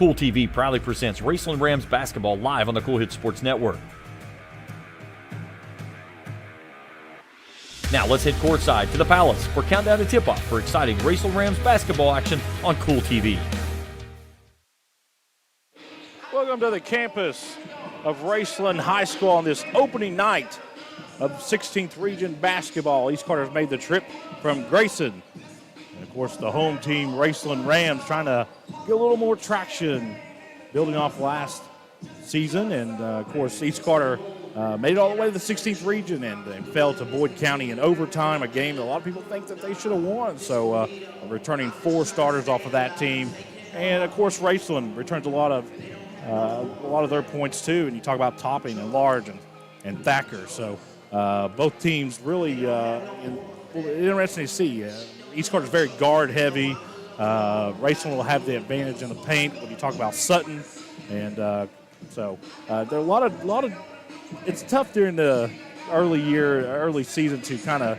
Kool TV proudly presents Raceland Rams basketball live on the Kool Hit Sports Network. Now let's head courtside to the Palace for countdown to tip-off for exciting Raceland Rams basketball action on Kool TV. Welcome to the campus of Raceland High School on this opening night of 16th Region basketball. East Carter's made the trip from Grayson. And, of course, the home team, Raceland Rams, trying to get a little more traction, building off last season. And, of course, East Carter made it all the way to the 16th Region and fell to Boyd County in overtime, a game that a lot of people think that they should have won. So returning 4 starters off of that team. And, of course, Raceland returns a lot of their points, too. And you talk about Topping and Large and Thacker. So both teams really interesting to see. East Carter's very guard-heavy. Raceland will have the advantage in the paint when you talk about Sutton. And so there are a lot of it's tough during the early season to kind of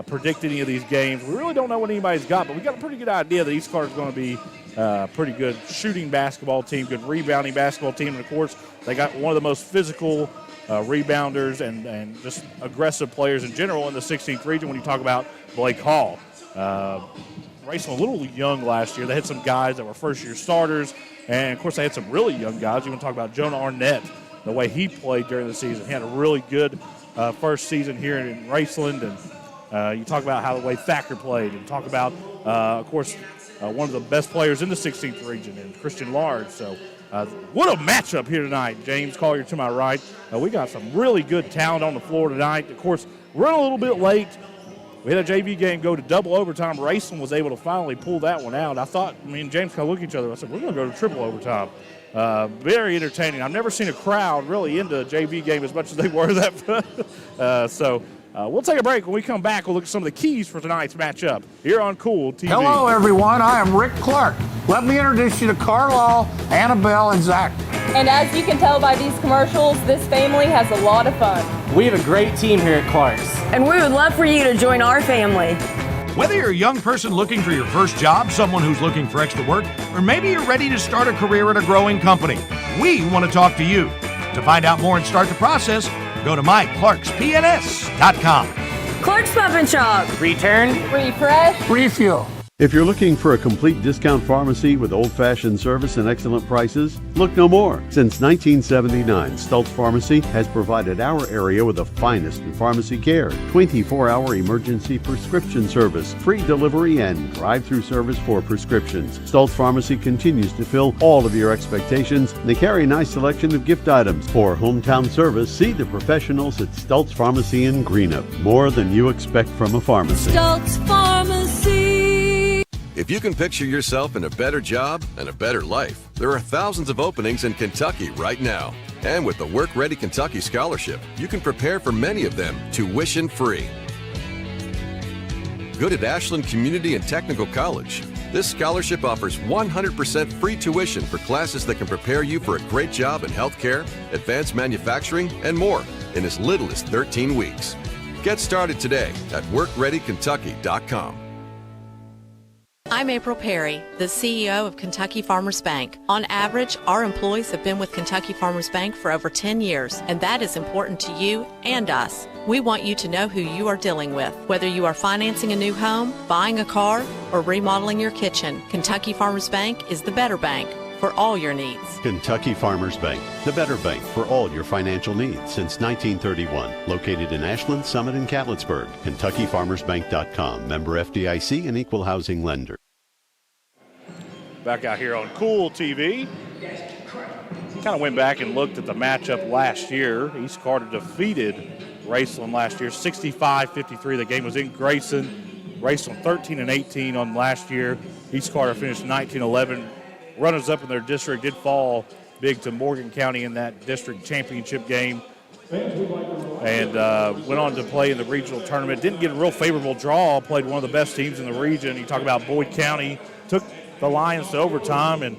predict any of these games. We really don't know what anybody's got, but we got a pretty good idea that East Carter's going to be a pretty good shooting basketball team, good rebounding basketball team. And, of course, they got one of the most physical rebounders and just aggressive players in general in the 16th Region when you talk about Blake Hall. Raceland a little young last year. They had some guys that were first-year starters, and, of course, they had some really young guys. You want to talk about Jonah Arnett, the way he played during the season. He had a really good first season here in Raceland, and you talk about how the way Thacker played, and talk about, of course, one of the best players in the 16th Region, and Christian Large. So what a matchup here tonight. James Collier to my right. We got some really good talent on the floor tonight. Of course, we're a little bit late. We had a JV game go to double overtime. Raceland was able to finally pull that one out. I thought, me and James kind of looked at each other. I said, we're going to go to triple overtime. Very entertaining. I've never seen a crowd really into a JV game as much as they were that. So we'll take a break. When we come back, we'll look at some of the keys for tonight's matchup here on Kool TV. Hello, everyone. I am Rick Clark. Let me introduce you to Carlisle, Annabelle, and Zach. And as you can tell by these commercials, this family has a lot of fun. We have a great team here at Clark's. And we would love for you to join our family. Whether you're a young person looking for your first job, someone who's looking for extra work, or maybe you're ready to start a career at a growing company, we want to talk to you. To find out more and start the process, go to myclarkspns.com. Clark's Pump and Shop. Return. Refresh. Refuel. If you're looking for a complete discount pharmacy with old-fashioned service and excellent prices, look no more. Since 1979, Stultz Pharmacy has provided our area with the finest in pharmacy care, 24-hour emergency prescription service, free delivery, and drive-through service for prescriptions. Stultz Pharmacy continues to fill all of your expectations, and they carry a nice selection of gift items. For hometown service, see the professionals at Stultz Pharmacy in Greenup. More than you expect from a pharmacy. Stultz Pharmacy. If you can picture yourself in a better job and a better life, there are thousands of openings in Kentucky right now. And with the Work Ready Kentucky Scholarship, you can prepare for many of them tuition-free. Good at Ashland Community and Technical College. This scholarship offers 100% free tuition for classes that can prepare you for a great job in healthcare, advanced manufacturing, and more in as little as 13 weeks. Get started today at workreadykentucky.com. I'm April Perry, the CEO of Kentucky Farmers Bank. On average, our employees have been with Kentucky Farmers Bank for over 10 years, and that is important to you and us. We want you to know who you are dealing with. Whether you are financing a new home, buying a car, or remodeling your kitchen, Kentucky Farmers Bank is the better bank for all your needs. Kentucky Farmers Bank, the better bank for all your financial needs since 1931. Located in Ashland, Summit, and Catlettsburg. KentuckyFarmersBank.com. Member FDIC and Equal Housing Lender. Back out here on Kool TV. Kind of went back and looked at the matchup last year. East Carter defeated Raceland last year, 65-53. The game was in Grayson. Raceland 13-18 on last year. East Carter finished 19-11. Runners-up in their district did fall big to Morgan County in that district championship game. And went on to play in the regional tournament. Didn't get a real favorable draw. Played one of the best teams in the region. You talk about Boyd County. Took the Lions to overtime and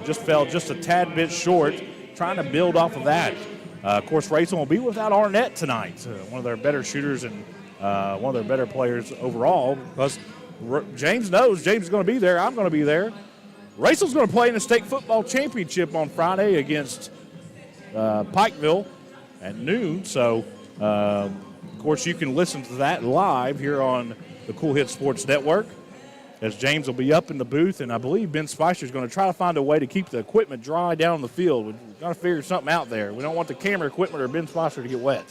just fell just a tad bit short, trying to build off of that. Of course, Raceland will be without Arnett tonight, one of their better shooters and one of their better players overall, because James knows James is going to be there. I'm going to be there. Raceland's going to play in the state football championship on Friday against Pikeville at noon. So, of course, you can listen to that live here on the Cool Hit Sports Network, as James will be up in the booth, and I believe Ben Spicer is going to try to find a way to keep the equipment dry down on the field. We've got to figure something out there. We don't want the camera equipment or Ben Spicer to get wet.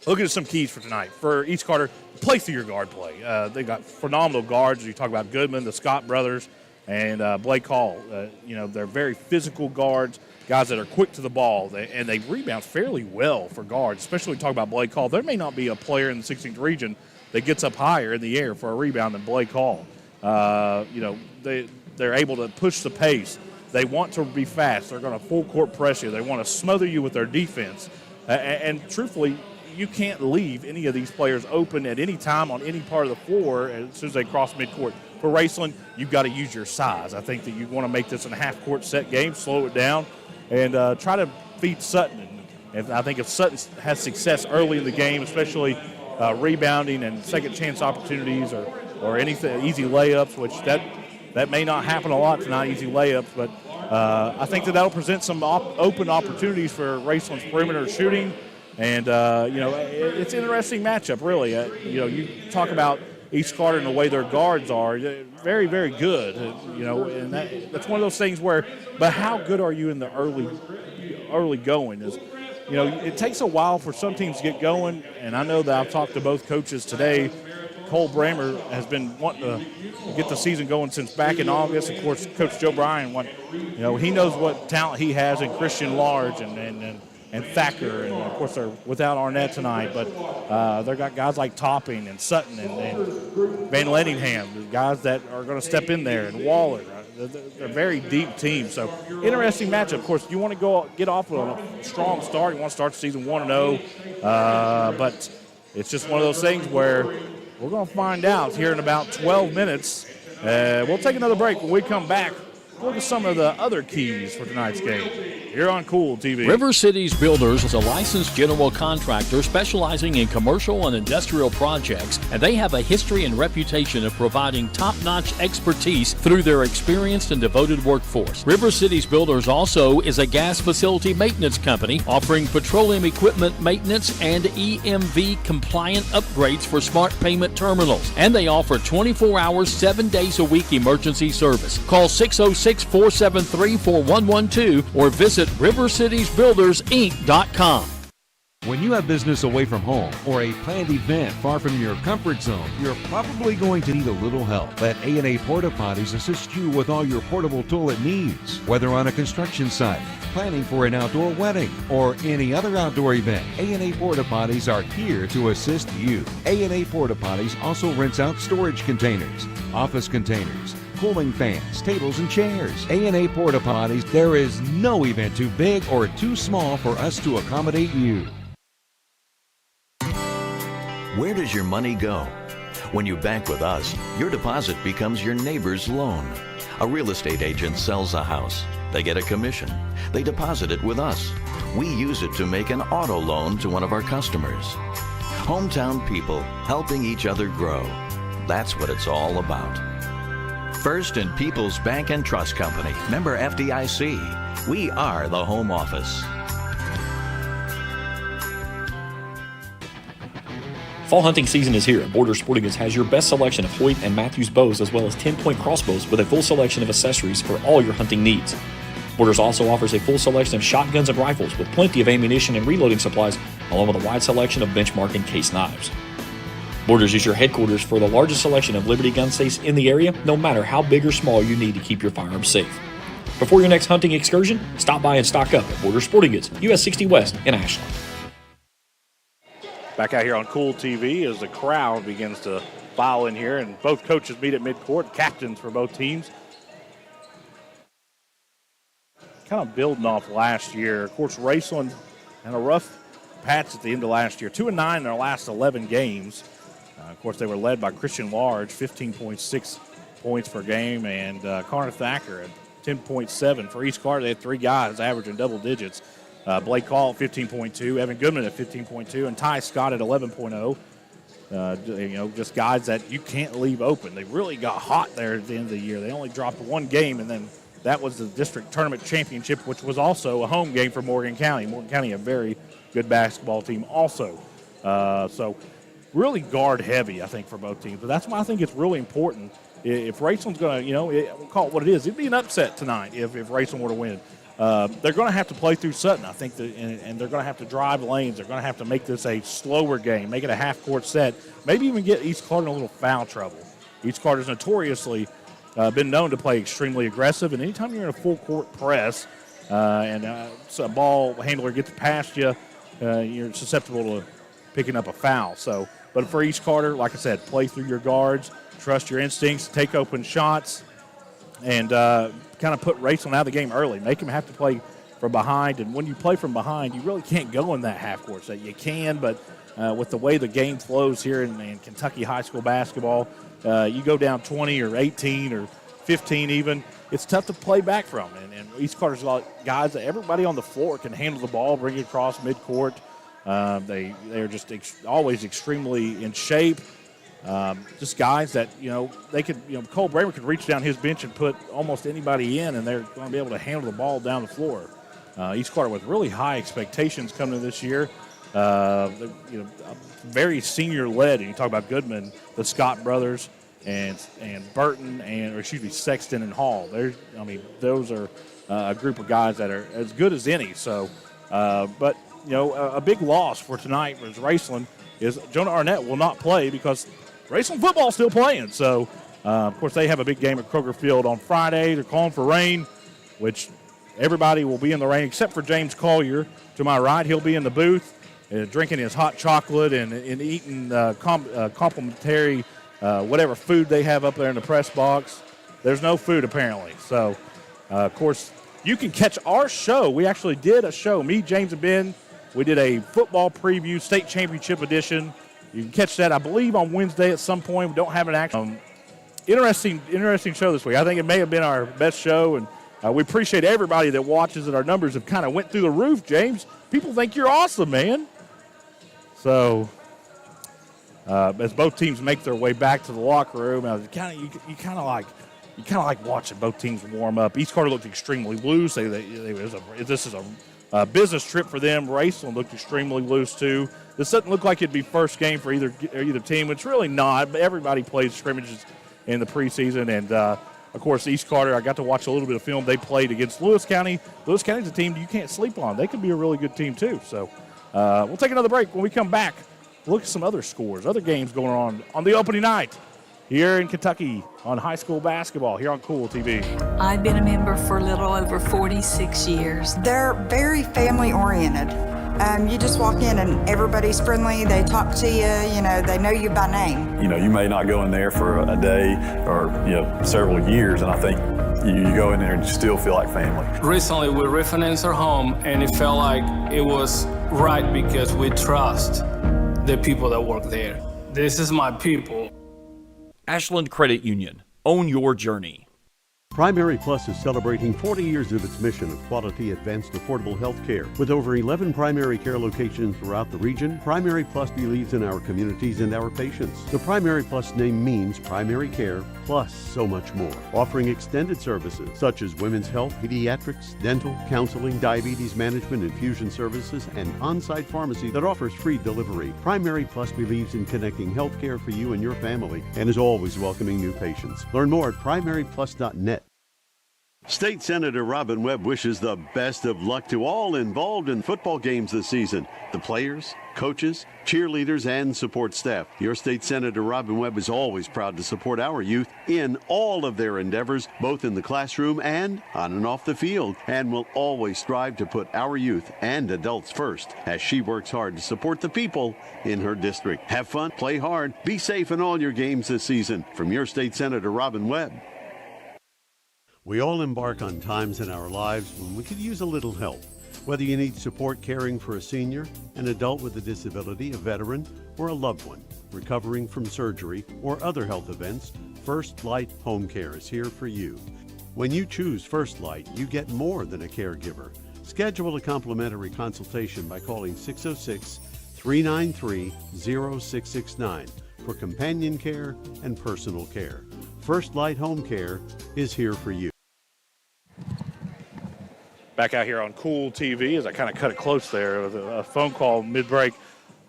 Looking at some keys for tonight. For East Carter, play through your guard play. They got phenomenal guards. You talk about Goodman, the Scott brothers, and Blake Hall. They're very physical guards, guys that are quick to the ball, and they rebound fairly well for guards, especially when you talk about Blake Hall. There may not be a player in the 16th region that gets up higher in the air for a rebound than Blake Hall. They're able to push the pace. They want to be fast. They're going to full court press you. They want to smother you with their defense. And truthfully, you can't leave any of these players open at any time on any part of the floor as soon as they cross midcourt. For Raceland, you've got to use your size. I think that you want to make this a half-court set game, slow it down, and try to feed Sutton. And I think if Sutton has success early in the game, especially rebounding and second chance opportunities or anything, easy layups, which that may not happen a lot tonight, easy layups, but I think that'll present some open opportunities for Raceland's perimeter shooting. And, it's an interesting matchup, really. You talk about East Carter and the way their guards are, very, very good, and that's one of those things where, but how good are you in the early going is, it takes a while for some teams to get going, and I know that I've talked to both coaches today. Cole Bramer has been wanting to get the season going since back in August. Of course, Coach Joe Bryan, he knows what talent he has in Christian Large and Thacker, and of course they're without Arnett tonight, but they've got guys like Topping and Sutton and Van Lettingham, guys that are going to step in there, and Waller. They're a very deep team, so interesting matchup. Of course, you want to get off on a strong start. You want to start the season 1-0, but it's just one of those things where we're going to find out here in about 12 minutes. We'll take another break. When we come back, look at some of the other keys for tonight's game here on Cool TV. River Cities Builders is a licensed general contractor specializing in commercial and industrial projects, and they have a history and reputation of providing top-notch expertise through their experienced and devoted workforce. River Cities Builders also is a gas facility maintenance company offering petroleum equipment maintenance and EMV-compliant upgrades for smart payment terminals, and they offer 24 hours, 7 days a week emergency service. Call 606-473-4112 or visit rivercitiesbuildersinc.com. When you have business away from home or a planned event far from your comfort zone, you're probably going to need a little help. Let A&A Porta Potties assist you with all your portable toilet needs. Whether on a construction site, planning for an outdoor wedding, or any other outdoor event, A&A Porta Potties are here to assist you. A&A Porta Potties also rents out storage containers, office containers, cooling fans, tables, and chairs. A&A Porta Potties, there is no event too big or too small for us to accommodate you. Where does your money go? When you bank with us, your deposit becomes your neighbor's loan. A real estate agent sells a house. They get a commission. They deposit it with us. We use it to make an auto loan to one of our customers. Hometown people helping each other grow. That's what it's all about. First and People's Bank and Trust Company, member FDIC. We are the home office. Fall hunting season is here, and Border Sporting Goods has your best selection of Hoyt and Matthews bows, as well as 10-point crossbows with a full selection of accessories for all your hunting needs. Borders also offers a full selection of shotguns and rifles with plenty of ammunition and reloading supplies, along with a wide selection of benchmark and case knives. Borders is your headquarters for the largest selection of Liberty gun safes in the area, no matter how big or small you need to keep your firearms safe. Before your next hunting excursion, stop by and stock up at Border Sporting Goods, US 60 West in Ashland. Back out here on Cool TV as the crowd begins to file in here, and both coaches meet at midcourt, captains for both teams. Kind of building off last year. Of course, Raceland had a rough patch at the end of last year. 2-9 in their last 11 games. Of course, they were led by Christian Large, 15.6 points per game, and Connor Thacker at 10.7. For East Carter, they had three guys averaging double digits. Blake Hall at 15.2, Evan Goodman at 15.2, and Ty Scott at 11.0. Just guys that you can't leave open. They really got hot there at the end of the year. They only dropped one game, and then that was the district tournament championship, which was also a home game for Morgan County. Morgan County, a very good basketball team also. So really guard heavy, I think, for both teams. But that's why I think it's really important. If Raceland's going to, we'll call it what it is. It'd be an upset tonight if Raceland were to win. They're going to have to play through Sutton, I think, and they're going to have to drive lanes. They're going to have to make this a slower game, make it a half-court set, maybe even get East Carter in a little foul trouble. East Carter's notoriously been known to play extremely aggressive, and anytime you're in a full-court press so a ball handler gets past you, you're susceptible to picking up a foul. So, but for East Carter, like I said, play through your guards, trust your instincts, take open shots, and kind of put Raceland out of the game early. Make them have to play from behind. And when you play from behind, you really can't go in that half-court set. You can, but with the way the game flows here in Kentucky high school basketball, you go down 20 or 18 or 15 even, it's tough to play back from. And East Carter's got guys that everybody on the floor can handle the ball, bring it across midcourt. They're just always extremely in shape. Just guys that, they could, Cole Bramer could reach down his bench and put almost anybody in, and they're going to be able to handle the ball down the floor. East Carter with really high expectations coming to this year. Very senior-led. And you talk about Goodman, the Scott brothers, and Burton, Sexton and Hall. Those are a group of guys that are as good as any. So, but a big loss for tonight was Raceland is Jonah Arnett will not play because Raceland football is still playing. So, of course, they have a big game at Kroger Field on Friday. They're calling for rain, which everybody will be in the rain except for James Collier. To my right, he'll be in the booth drinking his hot chocolate and eating complimentary whatever food they have up there in the press box. There's no food, apparently. So, of course, you can catch our show. We actually did a show, me, James, and Ben. We did a football preview, state championship edition. You can catch that, I believe, on Wednesday at some point. We don't have an actual interesting show this week. I think it may have been our best show, and we appreciate everybody that watches it. Our numbers have kind of went through the roof, James. People think you're awesome, man. So, as both teams make their way back to the locker room, you kind of like watching both teams warm up. East Carter looked extremely loose. This is a business trip for them. Raceland looked extremely loose too. This doesn't look like it'd be first game for either team. It's really not. But everybody plays scrimmages in the preseason, and of course East Carter. I got to watch a little bit of film. They played against Lewis County. Lewis County's a team you can't sleep on. They could be a really good team too. So we'll take another break. When we come back, we'll look at some other scores, other games going on the opening night here in Kentucky on high school basketball here on Kool TV. I've been a member for a little over 46 years. They're very family-oriented. You just walk in and everybody's friendly. They talk to you. They know you by name. You may not go in there for a day or, several years, and I think you go in there and you still feel like family. Recently, we refinanced our home, and it felt like it was right because we trust the people that work there. This is my people. Ashland Credit Union. Own your journey. Primary Plus is celebrating 40 years of its mission of quality, advanced, affordable health care. With over 11 primary care locations throughout the region, Primary Plus believes in our communities and our patients. The Primary Plus name means primary care plus so much more. Offering extended services such as women's health, pediatrics, dental, counseling, diabetes management, infusion services, and on-site pharmacy that offers free delivery. Primary Plus believes in connecting health care for you and your family and is always welcoming new patients. Learn more at primaryplus.net. State Senator Robin Webb wishes the best of luck to all involved in football games this season. The players, coaches, cheerleaders, and support staff. Your State Senator Robin Webb is always proud to support our youth in all of their endeavors, both in the classroom and on and off the field, and will always strive to put our youth and adults first as she works hard to support the people in her district. Have fun, play hard, be safe in all your games this season. From your State Senator Robin Webb. We all embark on times in our lives when we could use a little help. Whether you need support caring for a senior, an adult with a disability, a veteran, or a loved one recovering from surgery or other health events, First Light Home Care is here for you. When you choose First Light, you get more than a caregiver. Schedule a complimentary consultation by calling 606 393-0669 for companion care and personal care. First Light Home Care is here for you. Back out here on Kool TV, as I kind of cut it close there with a phone call mid-break.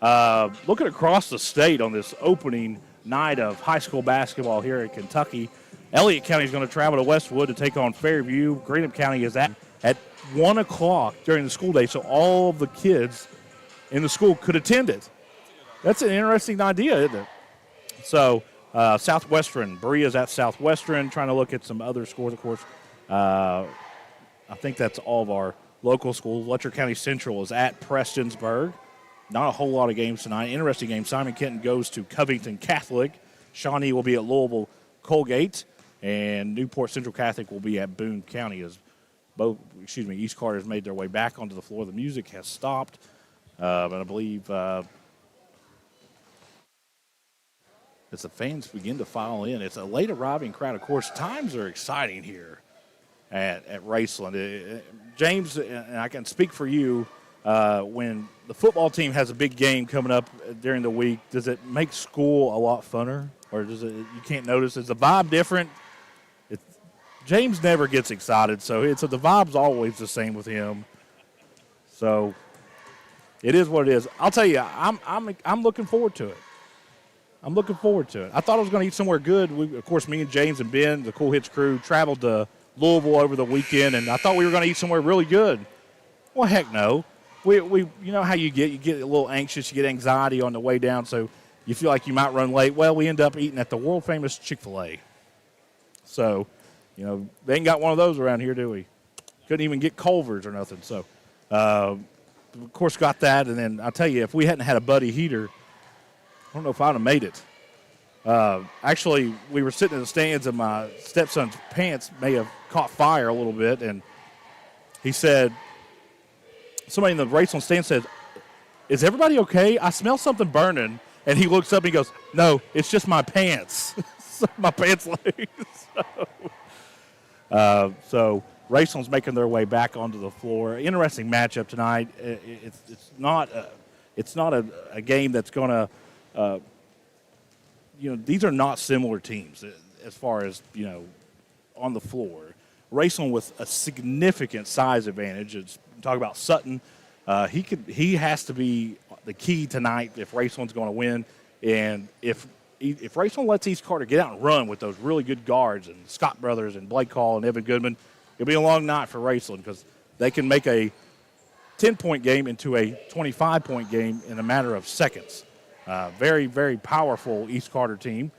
Looking across the state on this opening night of high school basketball here in Kentucky, Elliott County is going to travel to Westwood to take on Fairview. Greenup County is at 1 o'clock during the school day, so all of the kids in the school could attend it. That's an interesting idea, isn't it? So Southwestern, Berea's at Southwestern, trying to look at some other scores, of course. I think that's all of our local schools. Letcher County Central is at Prestonsburg. Not a whole lot of games tonight. Interesting game. Simon Kenton goes to Covington Catholic. Shawnee will be at Louisville Colgate. And Newport Central Catholic will be at Boone County as East Carter has made their way back onto the floor. The music has stopped. And I believe as the fans begin to file in, it's a late arriving crowd. Of course, times are exciting here at Raceland. James, and I can speak for you, when the football team has a big game coming up during the week, does it make school a lot funner? Or does it, you can't notice? Is the vibe different? James never gets excited, so the vibe's always the same with him. So it is what it is. I'll tell you, I'm looking forward to it. I'm looking forward to it. I thought I was going to eat somewhere good. Of course, me and James and Ben, the Cool Hits crew, traveled to Louisville over the weekend, and I thought we were going to eat somewhere really good. Well, heck no. We you know how you get a little anxious, you get anxiety on the way down, so you feel like you might run late. Well, we end up eating at the world-famous Chick-fil-A. So, they ain't got one of those around here, do we? Couldn't even get Culver's or nothing. So, of course, got that. And then I'll tell you, if we hadn't had a Buddy heater, I don't know if I'd have made it. Actually, we were sitting in the stands, and my stepson's pants may have caught fire a little bit. And he said, somebody in the Raceland stand said, "Is everybody okay? I smell something burning." And he looks up and he goes, "No, it's just my pants." My pants legs. So Raceland's making their way back onto the floor. Interesting matchup tonight. It's not a game that's going to, these are not similar teams as far as, on the floor. Raceland with a significant size advantage. Talk about Sutton. He has to be the key tonight if Raceland's going to win. And if Raceland lets East Carter get out and run with those really good guards and Scott Brothers and Blake Hall and Evan Goodman, it'll be a long night for Raceland because they can make a 10-point game into a 25-point game in a matter of seconds. Very, very powerful East Carter team.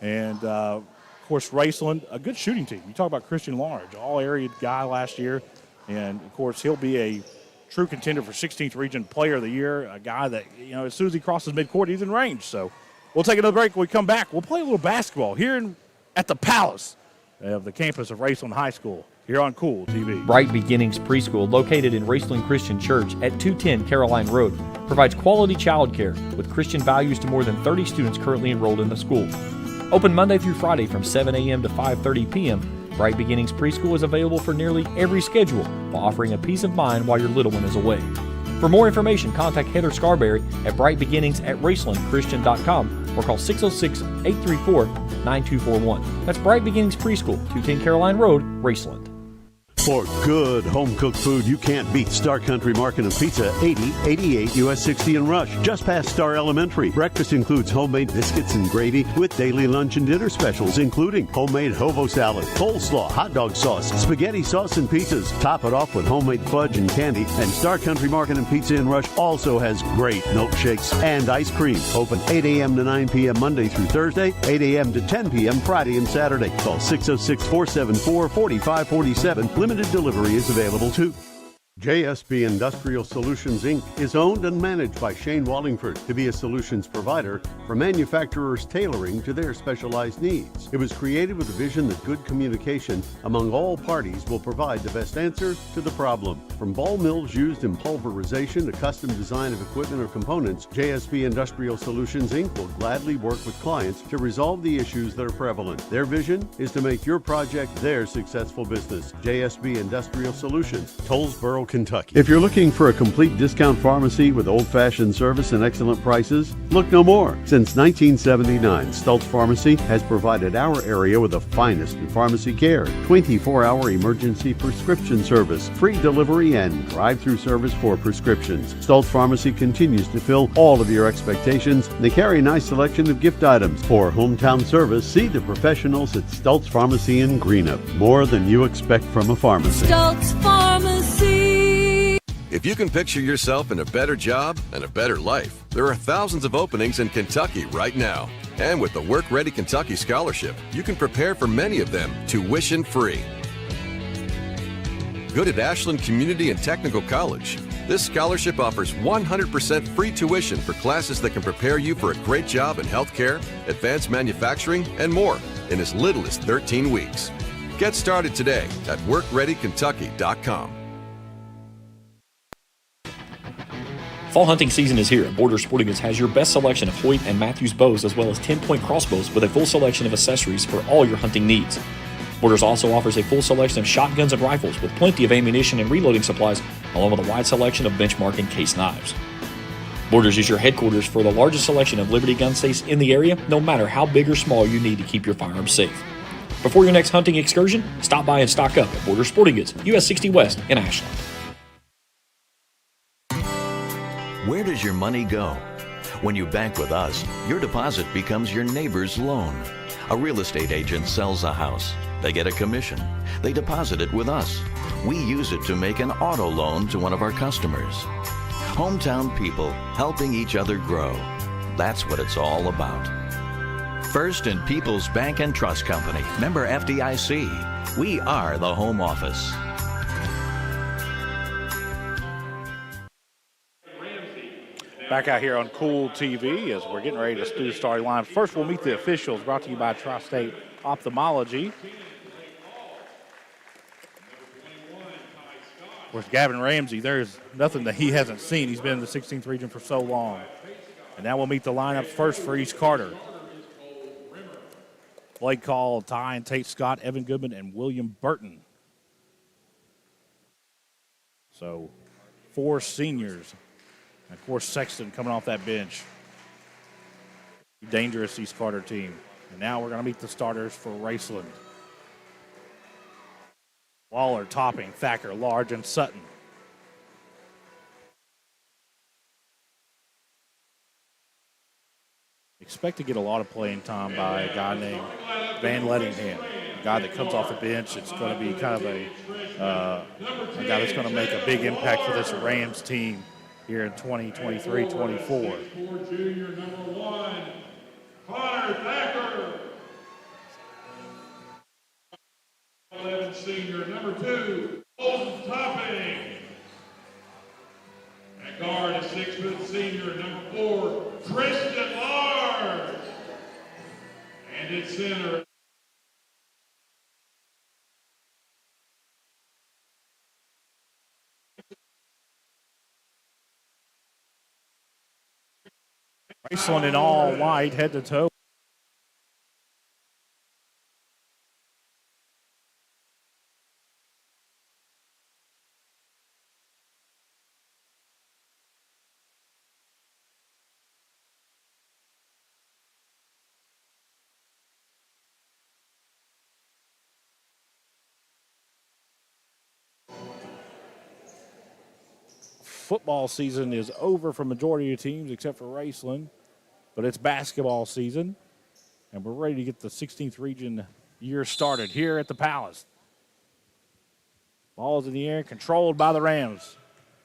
And, of course, Raceland, a good shooting team. You talk about Christian Large, all-area guy last year. And, of course, he'll be a true contender for 16th Region Player of the Year, a guy that, as soon as he crosses midcourt, he's in range. So we'll take another break. When we come back, we'll play a little basketball here at the Palace of the campus of Raceland High School here on Kool TV. Bright Beginnings Preschool, located in Raceland Christian Church at 210 Caroline Road, provides quality childcare with Christian values to more than 30 students currently enrolled in the school. Open Monday through Friday from 7 a.m. to 5:30 p.m., Bright Beginnings Preschool is available for nearly every schedule while offering a peace of mind while your little one is away. For more information, contact Heather Scarberry at brightbeginningsatRacelandChristian.com or call 606-834-9241. That's Bright Beginnings Preschool, 210 Caroline Road, Raceland. For good home-cooked food you can't beat, Star Country Market and Pizza, 8088 US 60 in Rush, just past Star Elementary. Breakfast includes homemade biscuits and gravy with daily lunch and dinner specials, including homemade hobo salad, coleslaw, hot dog sauce, spaghetti sauce, and pizzas. Top it off with homemade fudge and candy. And Star Country Market and Pizza in Rush also has great milkshakes and ice cream. Open 8 a.m. to 9 p.m. Monday through Thursday, 8 a.m. to 10 p.m. Friday and Saturday. Call 606-474-4547. Limited delivery is available too. JSB Industrial Solutions, Inc. is owned and managed by Shane Wallingford to be a solutions provider for manufacturers tailoring to their specialized needs. It was created with a vision that good communication among all parties will provide the best answer to the problem. From ball mills used in pulverization to custom design of equipment or components, JSB Industrial Solutions, Inc. will gladly work with clients to resolve the issues that are prevalent. Their vision is to make your project their successful business. JSB Industrial Solutions, Tollsboro, Louisville, Kentucky. If you're looking for a complete discount pharmacy with old-fashioned service and excellent prices, look no more. Since 1979, Stultz Pharmacy has provided our area with the finest in pharmacy care, 24-hour emergency prescription service, free delivery, and drive-through service for prescriptions. Stultz Pharmacy continues to fill all of your expectations. They carry a nice selection of gift items. For hometown service, see the professionals at Stultz Pharmacy in Greenup. More than you expect from a pharmacy. Stultz Pharmacy. If you can picture yourself in a better job and a better life, there are thousands of openings in Kentucky right now. And with the Work Ready Kentucky Scholarship, you can prepare for many of them tuition-free. Good at Ashland Community and Technical College. This scholarship offers 100% free tuition for classes that can prepare you for a great job in healthcare, advanced manufacturing, and more in as little as 13 weeks. Get started today at workreadykentucky.com. Fall hunting season is here, and Border Sporting Goods has your best selection of Hoyt and Matthews bows as well as 10-point crossbows with a full selection of accessories for all your hunting needs. Borders also offers a full selection of shotguns and rifles with plenty of ammunition and reloading supplies, along with a wide selection of benchmark and case knives. Borders is your headquarters for the largest selection of Liberty gun safes in the area, no matter how big or small you need to keep your firearms safe. Before your next hunting excursion, stop by and stock up at Border Sporting Goods, US 60 West in Ashland. Where does your money go? When you bank with us, your deposit becomes your neighbor's loan. A real estate agent sells a house. They get a commission. They deposit it with us. We use it to make an auto loan to one of our customers. Hometown people helping each other grow. That's what it's all about. First and People's Bank and Trust Company, member FDIC. We are the home office. Back out here on Kool TV as we're getting ready to do the starting line. First, we'll meet the officials, brought to you by Tri-State Ophthalmology. Of course, Gavin Ramsey, there's nothing that he hasn't seen. He's been in the 16th region for so long. And now we'll meet the lineup first for East Carter. Blake Call, Ty and Tate Scott, Evan Goodman, and William Burton. So, 4 seniors. And of course, Sexton coming off that bench. Dangerous East Carter team. And now we're going to meet the starters for Raceland. Waller, Topping, Thacker, Large, and Sutton. Expect to get a lot of playing time by a guy named Van Lettingham, a guy that comes off the bench. It's going to be kind of a guy that's going to make a big impact for this Rams team here in 2023-24. Junior number 1, Connor Thacker. 11 senior number 2, Colton Topping. At guard, a 6-foot senior number 4, Tristan Large. And at center, Raceland in all white, head to toe. Football season is over for majority of teams except for Raceland, but it's basketball season, and we're ready to get the 16th region year started here at the Palace. Ball is in the air, controlled by the Rams.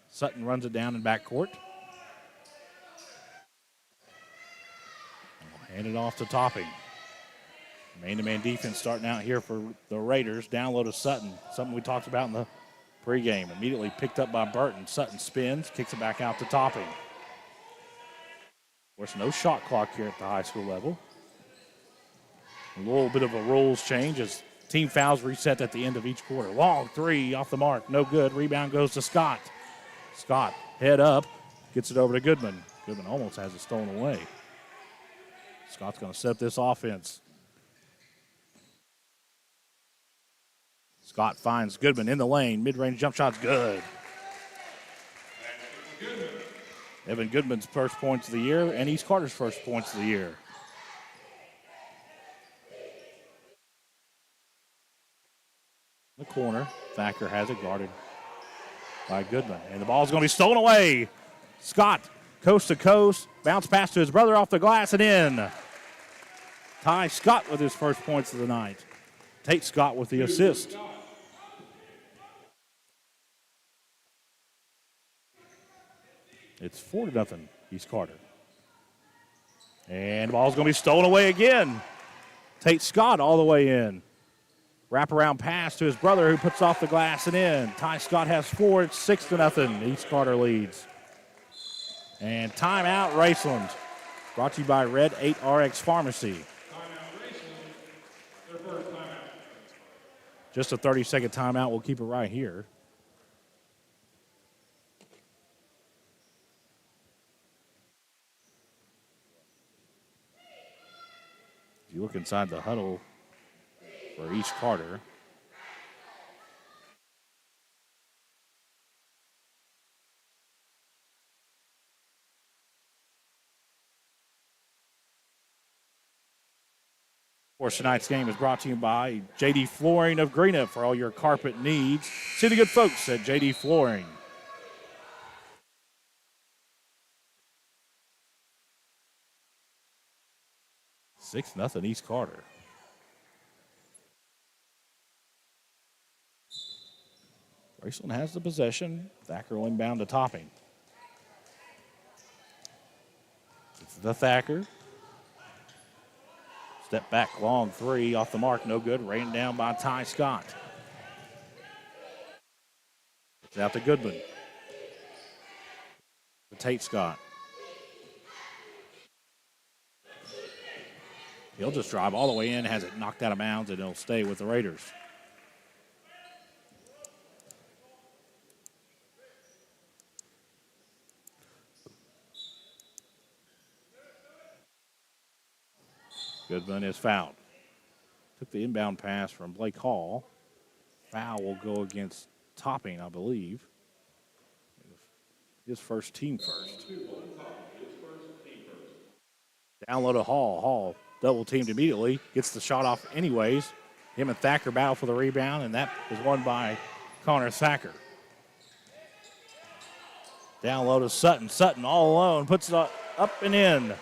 Sutton runs it down in backcourt. Hand it off to Topping. Man-to-man defense starting out here for the Raiders. Down low to Sutton, something we talked about in the pregame. Immediately picked up by Burton. Sutton spins, kicks it back out to Topping. Of course, no shot clock here at the high school level. A little bit of a rules change as team fouls reset at the end of each quarter. Long three off the mark, no good. Rebound goes to Scott. Scott, head up, gets it over to Goodman. Goodman almost has it stolen away. Scott's going to set this offense. Scott finds Goodman in the lane. Mid-range jump shot's good. Evan Goodman's first points of the year and East Carter's first points of the year. The corner. Thacker has it guarded by Goodman. And the ball's going to be stolen away. Scott, coast to coast. Bounce pass to his brother off the glass and in. Ty Scott with his first points of the night. Tate Scott with the assist. It's 4-0 East Carter. And the ball's going to be stolen away again. Tate Scott all the way in. Wraparound pass to his brother who puts off the glass and in. Ty Scott has 4. It's 6-0. East Carter leads. And timeout Raceland. Brought to you by Red 8 RX Pharmacy. Their first timeout. Just a 30-second timeout. We'll keep it right here. If you look inside the huddle for East Carter, of course, tonight's game is brought to you by JD Flooring of Greena for all your carpet needs. See the good folks at JD Flooring. Six nothing East Carter. Raceland has the possession. Thacker will inbound to Topping. It's the Thacker. Step back, long three, off the mark, no good. Rained down by Ty Scott. It's out to Goodman. To Tate Scott. He'll just drive all the way in, has it knocked out of bounds, and it'll stay with the Raiders. Goodman is fouled. Took the inbound pass from Blake Hall. Foul will go against Topping, I believe. His first team first. Down low to Hall. Hall double teamed immediately. Gets the shot off anyways. Him and Thacker battle for the rebound, and that is won by Connor Thacker. Down low to Sutton. Sutton all alone. Puts it up and in.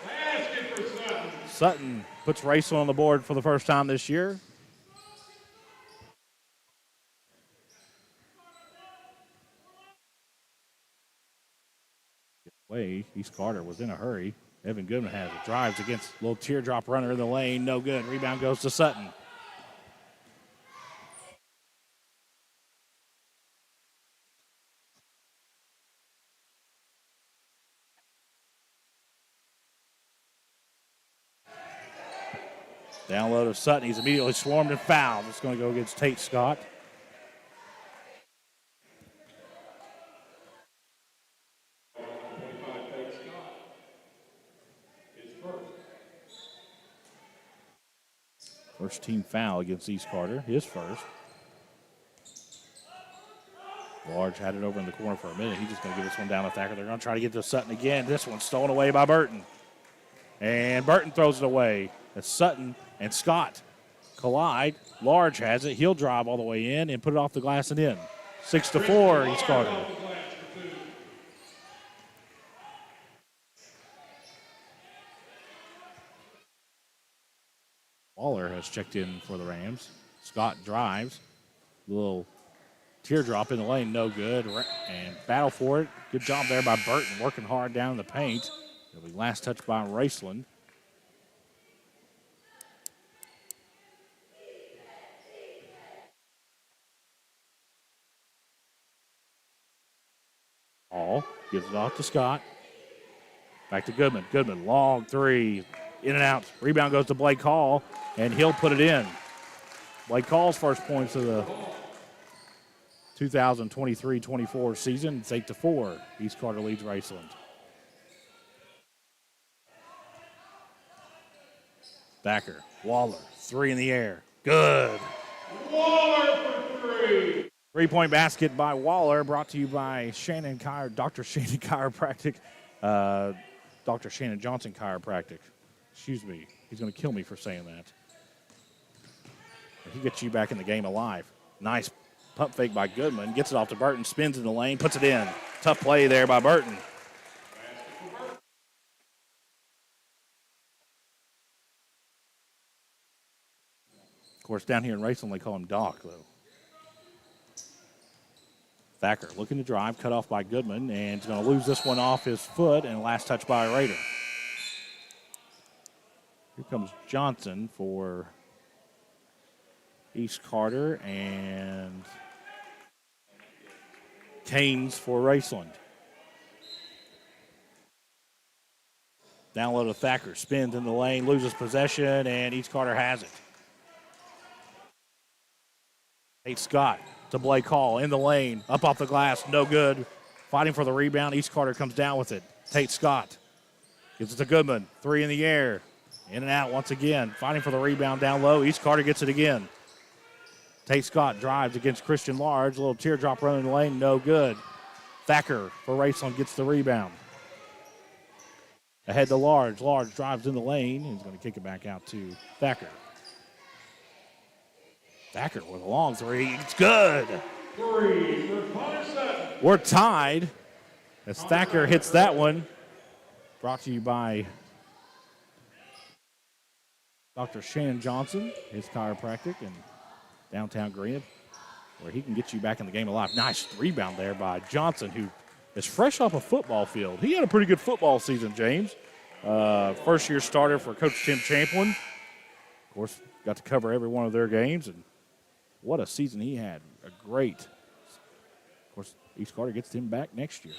Sutton puts Raceland on the board for the first time this year. Way, East Carter was in a hurry. Evan Goodman has it. Drives against a little teardrop runner in the lane. No good. Rebound goes to Sutton. Down low to Sutton. He's immediately swarmed and fouled. It's going to go against Tate Scott. First team foul against East Carter. His first. Large had it over in the corner for a minute. He's just going to get this one down to Thacker. They're going to try to get to Sutton again. This one's stolen away by Burton. And Burton throws it away. As Sutton and Scott collide. Large has it. He'll drive all the way in and put it off the glass and in. 6-4, East Carter. Waller has checked in for the Rams. Scott drives. Little teardrop in the lane, no good. And battle for it. Good job there by Burton, working hard down in the paint. It'll be last touch by Raceland. Hall gives it off to Scott. Back to Goodman. Goodman, long three. In and out. Rebound goes to Blake Hall, and he'll put it in. Blake Hall's first points of the 2023-24 season. It's 8-4. East Carter leads Raceland. Thacker, Waller, three in the air. Good. Waller for three. 3-point basket by Waller, brought to you by Dr. Shannon Chiropractic. Dr. Shannon Johnson Chiropractic. Excuse me. He's going to kill me for saying that. He gets you back in the game alive. Nice pump fake by Goodman. Gets it off to Burton. Spins in the lane. Puts it in. Tough play there by Burton. Of course, down here in Raceland, they call him Doc, though. Thacker looking to drive. Cut off by Goodman. And he's going to lose this one off his foot. And last touch by a Raider. Here comes Johnson for East Carter and Canes for Raceland. Down low to Thacker. Spins in the lane, loses possession, and East Carter has it. Tate Scott to Blake Hall in the lane. Up off the glass, no good. Fighting for the rebound. East Carter comes down with it. Tate Scott gives it to Goodman. 3 in the air. In and out once again. Fighting for the rebound down low. East Carter gets it again. Tate Scott drives against Christian Large. A little teardrop run in the lane. No good. Thacker for Raceland gets the rebound. Ahead to Large. Large drives in the lane. He's going to kick it back out to Thacker. Thacker with a long three. It's good. 3 for Connor Sutton. We're tied as Thacker hits that one. Brought to you by Dr. Shannon Johnson, his chiropractic in downtown Greenup, where he can get you back in the game alive. Nice rebound there by Johnson, who is fresh off a football field. He had a pretty good football season, James. First-year starter for Coach Tim Champlin. Of course, got to cover every one of their games, and what a season he had. A great. Of course, East Carter gets him back next year.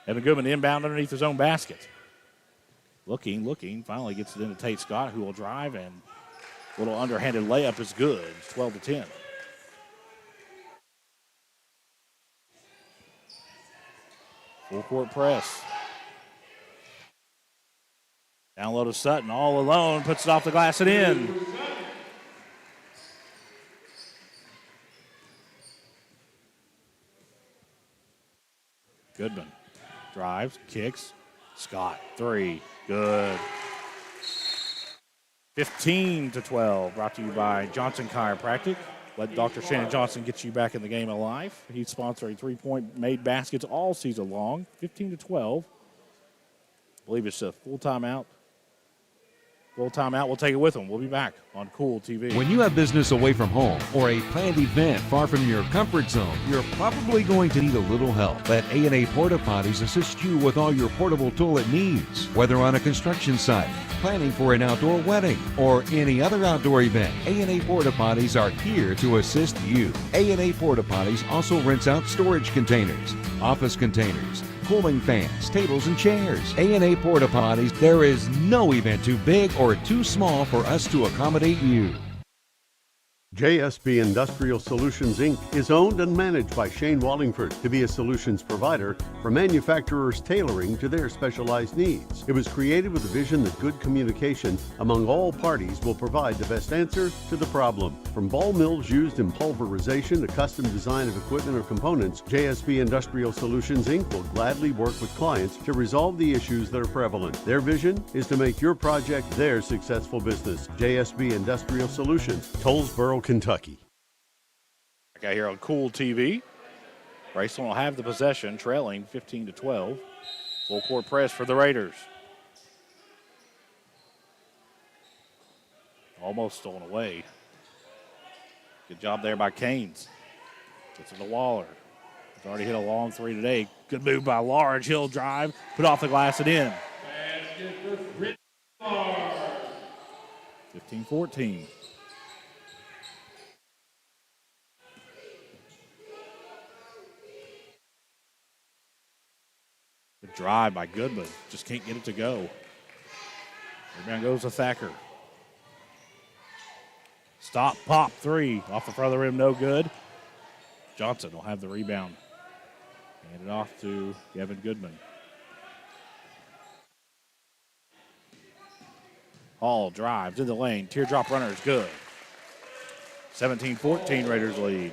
Evan Goodman inbound underneath his own basket. Looking, finally gets it into Tate Scott, who will drive, and a little underhanded layup is good. It's 12-10. Full court press. Down low to Sutton, all alone, puts it off the glass and in. Goodman drives, kicks. Scott, 3, good. 15-12, brought to you by Johnson Chiropractic. Let Dr. Shannon Johnson get you back in the game alive. He's sponsoring 3-point made baskets all season long. 15-12. I believe it's a full timeout. Full timeout. We'll take it with them. We'll be back on Kool TV. When you have business away from home or a planned event far from your comfort zone, you're probably going to need a little help. Let A&A Porta Potties assist you with all your portable toilet needs. Whether on a construction site, planning for an outdoor wedding, or any other outdoor event, A&A Porta Potties are here to assist you. A&A Porta Potties also rents out storage containers, office containers, cooling fans, tables, and chairs. A&A Porta Potties, there is no event too big or too small for us to accommodate you. JSB Industrial Solutions, Inc. is owned and managed by Shane Wallingford to be a solutions provider for manufacturers tailoring to their specialized needs. It was created with the vision that good communication among all parties will provide the best answer to the problem. From ball mills used in pulverization to custom design of equipment or components, JSB Industrial Solutions, Inc. will gladly work with clients to resolve the issues that are prevalent. Their vision is to make your project their successful business. JSB Industrial Solutions, Tollsboro, Kentucky. Back out here on Kool TV. Raceland will have the possession, trailing 15-12. Full court press for the Raiders. Almost stolen away. Good job there by Canes. Gets it to Waller. He's already hit a long three today. Good move by Large. He'll drive, put off the glass and in. 15-14. Good drive by Goodman. Just can't get it to go. Rebound goes to Thacker. Stop, pop, 3. Off the front of the rim, no good. Johnson will have the rebound. Hand it off to Kevin Goodman. Hall drives in the lane. Teardrop runner is good. 17-14 Raiders lead.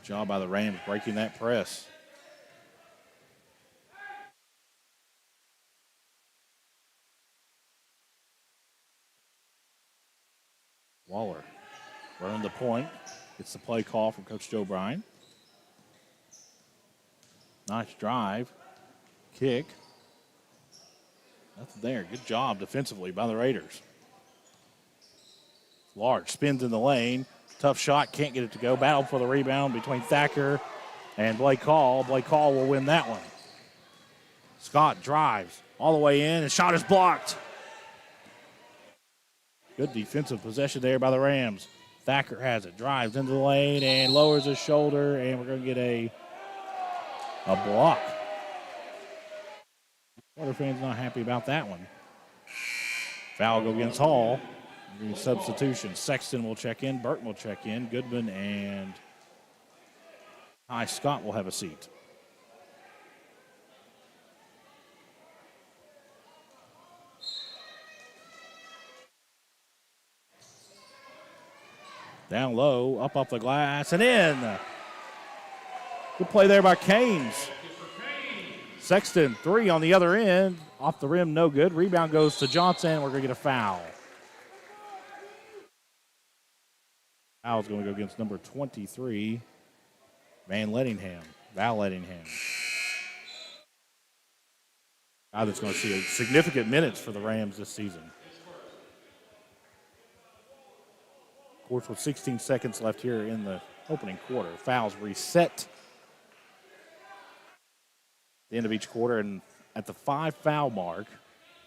job by the Rams breaking that press. Waller running the point. Gets the play call from Coach Joe Bryan. Nice drive. Kick. Nothing there. Good job defensively by the Raiders. Large spins in the lane. Tough shot. Can't get it to go. Battle for the rebound between Thacker and Blake Call. Blake Call will win that one. Scott drives all the way in, and shot is blocked. Good defensive possession there by the Rams. Thacker has it. Drives into the lane and lowers his shoulder, and we're going to get a block. Water fans not happy about that one. Foul go against Hall. Substitution. Sexton will check in. Burton will check in. Goodman and Ty Scott will have a seat. Down low, up off the glass, and in. Good play there by Canes. Sexton, 3 on the other end. Off the rim, no good. Rebound goes to Johnson. We're going to get a foul. Foul's going to go against number 23, Val Lettingham. Guy that's going to see significant minutes for the Rams this season. Of course, with 16 seconds left here in the opening quarter, fouls reset at the end of each quarter, and at the 5-foul mark,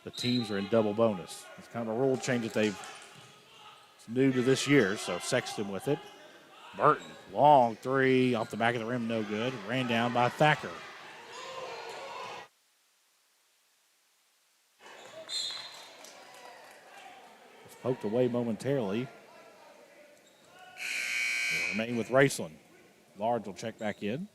the teams are in double bonus. It's kind of a rule change that it's new to this year, so Sexton with it. Burton, long 3, off the back of the rim, no good. Ran down by Thacker. It's poked away momentarily. We'll remain with Raceland. Large will check back in.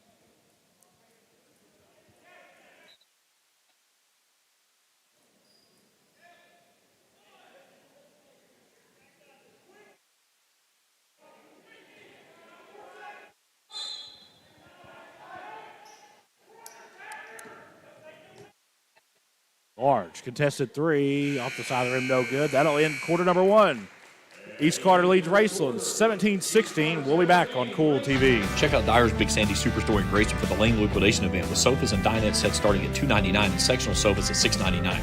Large, contested 3, off the side of the rim, no good. That'll end quarter number 1. East Carter leads Raceland 17-16. We'll be back on Kool TV. Check out Dyer's Big Sandy Superstore in Grayson for the Lane liquidation event with sofas and dinette sets starting at $299 and sectional sofas at $699.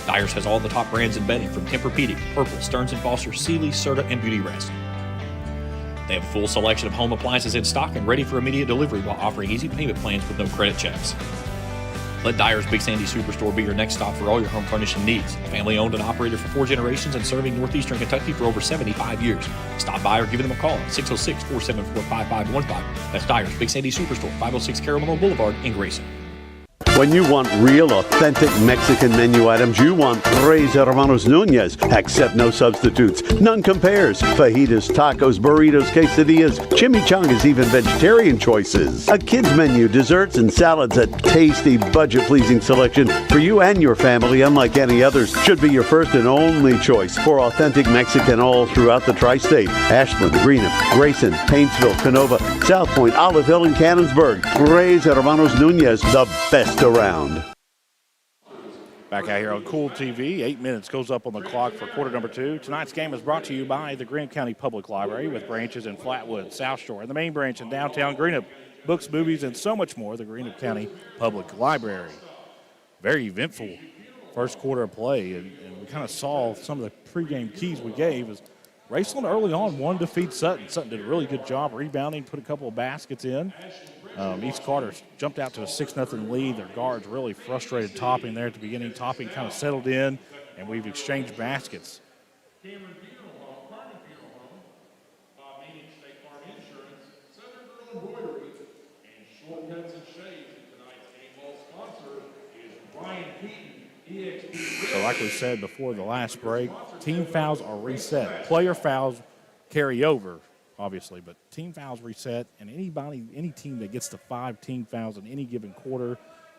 Dyer's has all the top brands in bedding from Tempur-Pedic, Purple, Stearns & Foster, Sealy, Serta, and Beauty Rest. They have a full selection of home appliances in stock and ready for immediate delivery while offering easy payment plans with no credit checks. Let Dyer's Big Sandy Superstore be your next stop for all your home furnishing needs. Family owned and operated for 4 generations and serving northeastern Kentucky for over 75 years. Stop by or give them a call at 606-474-5515. That's Dyer's Big Sandy Superstore, 506 Caramel Boulevard in Grayson. When you want real, authentic Mexican menu items, you want Reyes Hermanos Nunez. Accept no substitutes. None compares. Fajitas, tacos, burritos, quesadillas, chimichangas, even vegetarian choices. A kids menu, desserts, and salads. A tasty, budget-pleasing selection for you and your family, unlike any others. Should be your first and only choice for authentic Mexican all throughout the tri-state. Ashland, Greenup, Grayson, Paintsville, Canova, South Point, Olive Hill, and Cannonsburg. Reyes Hermanos Nunez, the best around. Back out here on Kool TV. 8 minutes goes up on the clock for quarter number 2. Tonight's game is brought to you by the Greenup County Public Library with branches in Flatwood, South Shore, and the main branch in downtown Greenup. Books, movies, and so much more. The Greenup County Public Library. Very eventful first quarter of play, and we kind of saw some of the pregame keys we gave. As Raceland early on wanted to feed Sutton. Sutton did a really good job rebounding, put a couple of baskets in. East Carter jumped out to a 6-0 lead. Their guards really frustrated Topping there at the beginning. Topping kind of settled in, and we've exchanged baskets. Cameron Funeral Home, Carmen Funeral Home, Meaning State Farm Insurance, Southern Girl Embroidery, and Shortcuts and Shades. And tonight's game ball sponsor is Ryan Keaton, EXP. So like we said before the last break, team fouls are reset. Player fouls carry over, obviously, but team fouls reset, and any team that gets to 5 team fouls in any given quarter,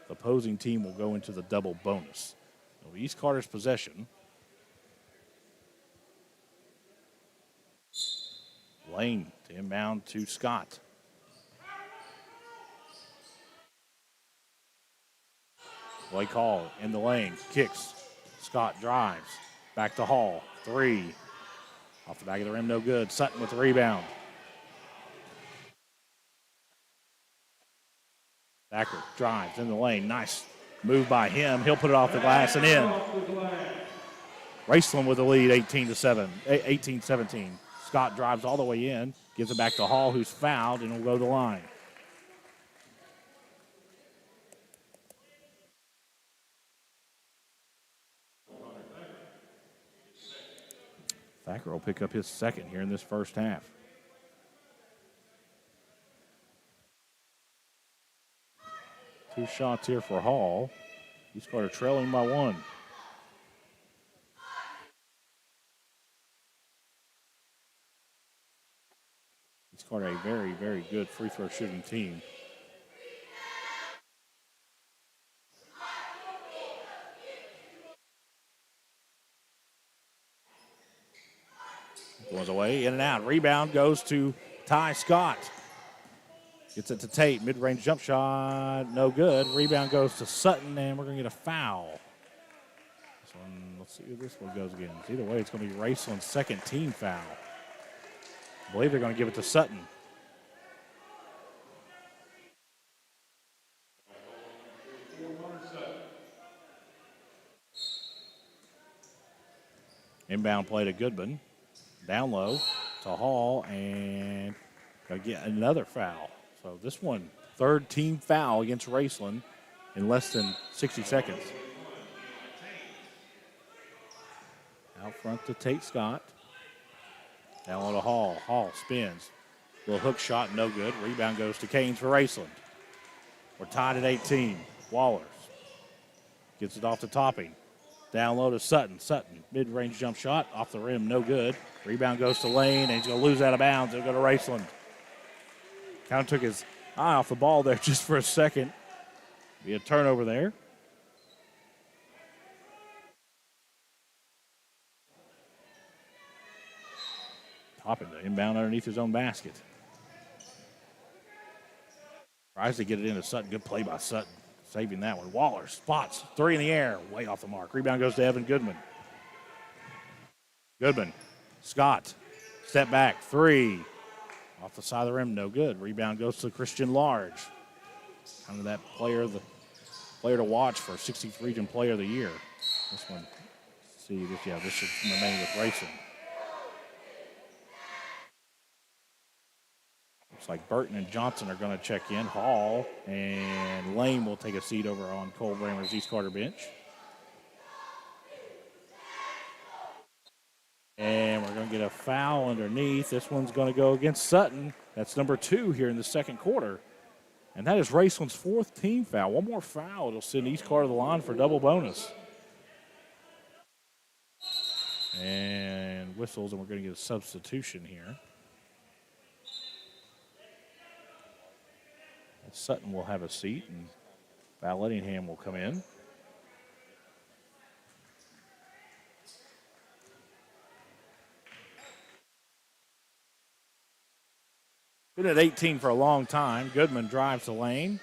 the opposing team will go into the double bonus. So East Carter's possession. Lane to inbound to Scott. Play call in the lane. Kicks. Scott drives. Back to Hall. 3. Off the back of the rim, no good. Sutton with the rebound. Thacker drives in the lane. Nice move by him. He'll put it off the glass and in. Raceland with the lead, 18-17. Scott drives all the way in. Gives it back to Hall, who's fouled, and will go to the line. Thacker will pick up his second here in this first half. Two shots here for Hall. He's Carter trailing by 1. He's Carter a very, very good free throw shooting team. Goes away, in and out. Rebound goes to Ty Scott. Gets it to Tate. Mid-range jump shot, no good. Rebound goes to Sutton, and we're going to get a foul. This one, let's see who this one goes against. Either way, it's going to be Raceland's second team foul. I believe they're going to give it to Sutton. Inbound play to Goodman. Down low to Hall, and going to get another foul. So this one, third team foul against Raceland in less than 60 seconds. Out front to Tate Scott. Down low to Hall. Hall spins. Little hook shot, no good. Rebound goes to Canes for Raceland. We're tied at 18. Wallers gets it off to Topping. Down low to Sutton. Sutton, mid-range jump shot, off the rim, no good. Rebound goes to Lane, and he's going to lose out of bounds. It'll go to Raceland. Kind of took his eye off the ball there just for a second. Be a turnover there. Topping the inbound underneath his own basket. Tries to get it into Sutton. Good play by Sutton. Saving that one. Waller spots. 3 in the air. Way off the mark. Rebound goes to Evan Goodman. Goodman. Scott. Step back. 3. Off the side of the rim. No good. Rebound goes to Christian Large. Kind of that player to watch for 16th Region Player of the Year. This one. See this. Yeah, this should remain with Racing. Looks like Burton and Johnson are going to check in. Hall and Lane will take a seat over on Cole Brammer's East Carter bench. And we're going to get a foul underneath. This one's going to go against Sutton. That's number 2 here in the second quarter. And that is Raceland's 4th team foul. One more foul. It'll send East Carter to the line for double bonus. And whistles, and we're going to get a substitution here. Sutton will have a seat, and Val Lettingham will come in. Been at 18 for a long time. Goodman drives the lane.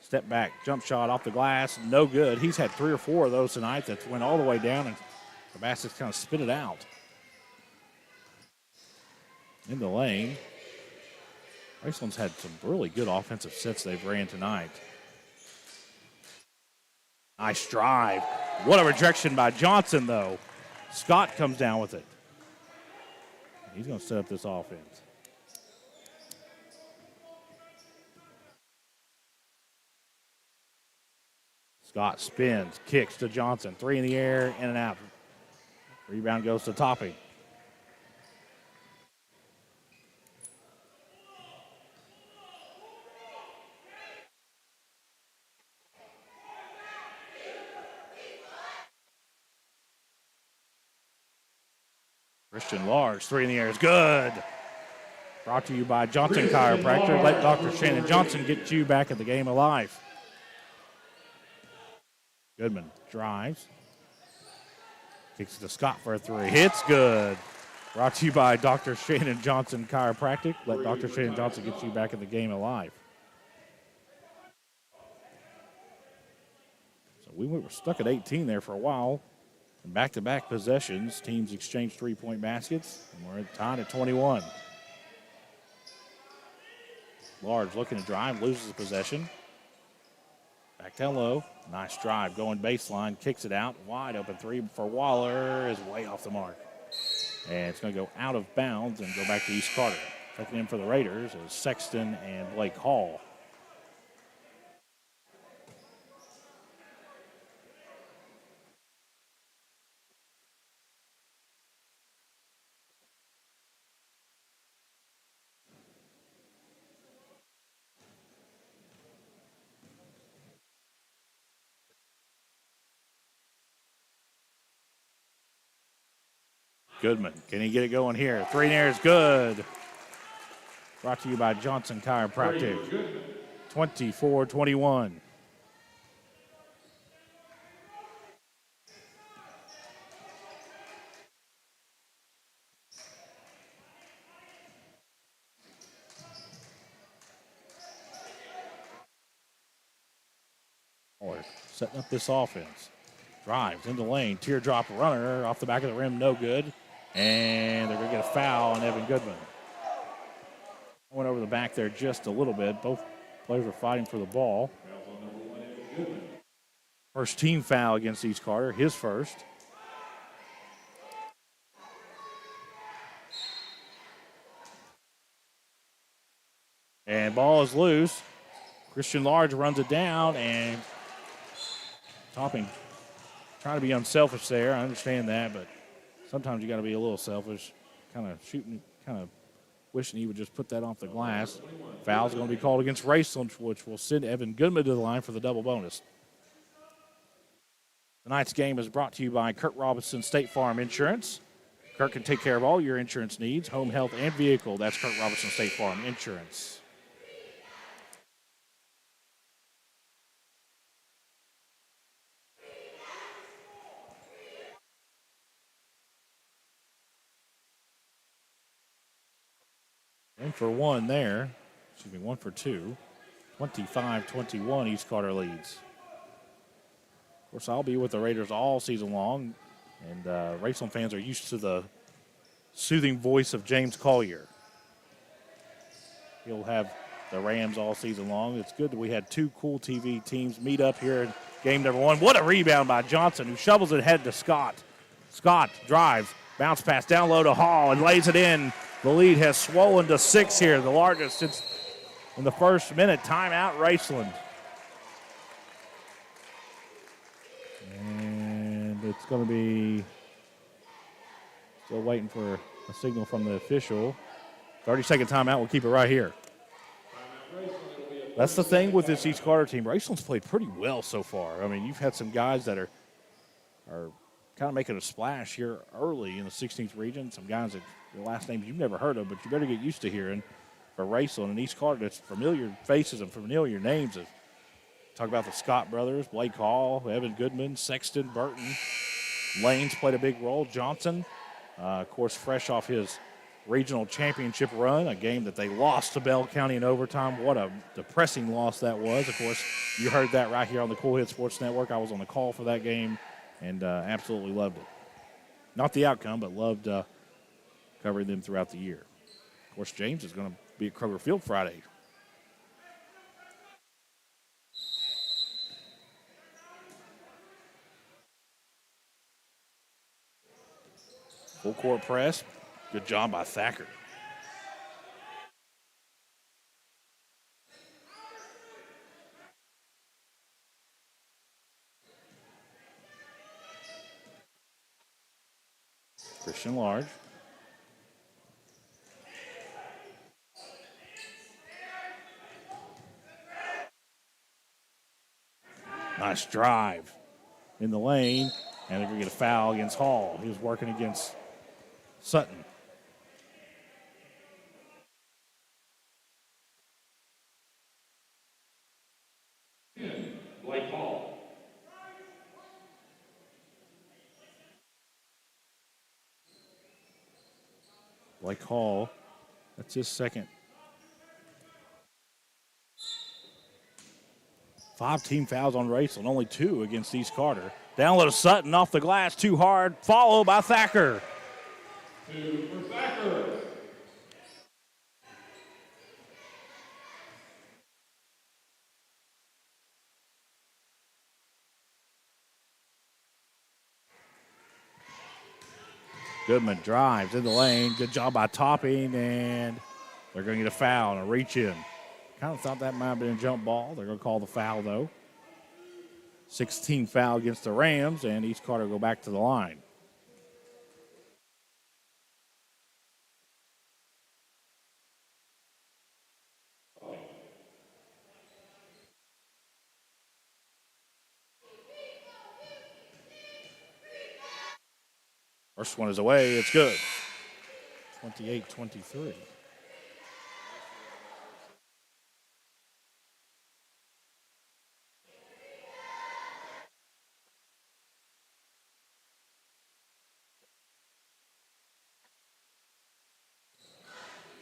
Step back, jump shot off the glass, no good. He's had 3 or 4 of those tonight that went all the way down, and the basket's kind of spit it out. In the lane. Raceland's had some really good offensive sets they've ran tonight. Nice drive. What a rejection by Johnson, though. Scott comes down with it. He's going to set up this offense. Scott spins, kicks to Johnson. 3 in the air, in and out. Rebound goes to Topping. Christian Large, 3 in the air is good. Brought to you by Johnson Chiropractor. Let Dr. Shannon Johnson get you back in the game of life. Goodman drives. Kicks it to Scott for a 3. Hits good. Brought to you by Dr. Shannon Johnson Chiropractic. Let Dr. Shannon Johnson get you back in the game of life. We were stuck at 18 there for a while. And back-to-back possessions, teams exchanged three-point baskets, and we're tied at 21. Large looking to drive, loses the possession. Back down low. Nice drive, going baseline, kicks it out. Wide open three for Waller is way off the mark. And it's going to go out of bounds and go back to East Carter. Checking in for the Raiders is Sexton and Blake Hall. Goodman, can he get it going here? Three in there is good. Brought to you by Johnson Chiropractic. 24-21. Setting up this offense. Drives into lane. Teardrop runner off the back of the rim. No good. And they're going to get a foul on Evan Goodman. Went over the back there just a little bit. Both players are fighting for the ball. First team foul against East Carter. His first. And ball is loose. Christian Large runs it down, and Topping trying to be unselfish there. I understand that, but sometimes you got to be a little selfish. Kind of shooting, kind of wishing he would just put that off the glass. Foul's going to be called against Raceland, which will send Evan Goodman to the line for the double bonus. Tonight's game is brought to you by Kurt Robinson State Farm Insurance. Kurt can take care of all your insurance needs, home, health, and vehicle. That's Kurt Robinson State Farm Insurance. One for one there. Excuse me, one for two. 25-21, East Carter leads. Of course, I'll be with the Raiders all season long, and Raceland fans are used to the soothing voice of James Collier. He'll have the Rams all season long. It's good that we had two Kool TV teams meet up here in game number one. What a rebound by Johnson, who shovels it ahead to Scott. Scott drives, bounce pass down low to Hall, and lays it in. The lead has swollen to 6 here, the largest since in the first minute. Timeout, Raceland. And it's going to be still waiting for a signal from the official. 30-second timeout. We'll keep it right here. That's the thing with this East Carter team. Raceland's played pretty well so far. I mean, you've had some guys that are kind of making a splash here early in the 16th region. Some guys that the last names you've never heard of, but you better get used to hearing for Raceland and East Carter. That's familiar faces and familiar names. Talk about the Scott brothers, Blake Hall, Evan Goodman, Sexton, Burton. Lanes played a big role. Johnson, of course, fresh off his regional championship run, a game that they lost to Bell County in overtime. What a depressing loss that was. Of course, you heard that right here on the Kool Hit Sports Network. I was on the call for that game and absolutely loved it. Not the outcome, but loved covering them throughout the year. Of course, James is going to be at Kroger Field Friday. Full court press. Good job by Thacker. Christian Large. Nice drive in the lane, and they're going to get a foul against Hall. He was working against Sutton. Blake Hall. Blake Hall, that's his second. 5 team fouls on Raceland, only 2 against East Carter. Down low to Sutton, off the glass, too hard, followed by Thacker. 2 for Thacker. Goodman drives in the lane. Good job by Topping, and they're going to get a foul and a reach in. Kind of thought that might have been a jump ball. They're going to call the foul, though. 16 foul against the Rams, and East Carter go back to the line. First one is away. It's good. 28-23.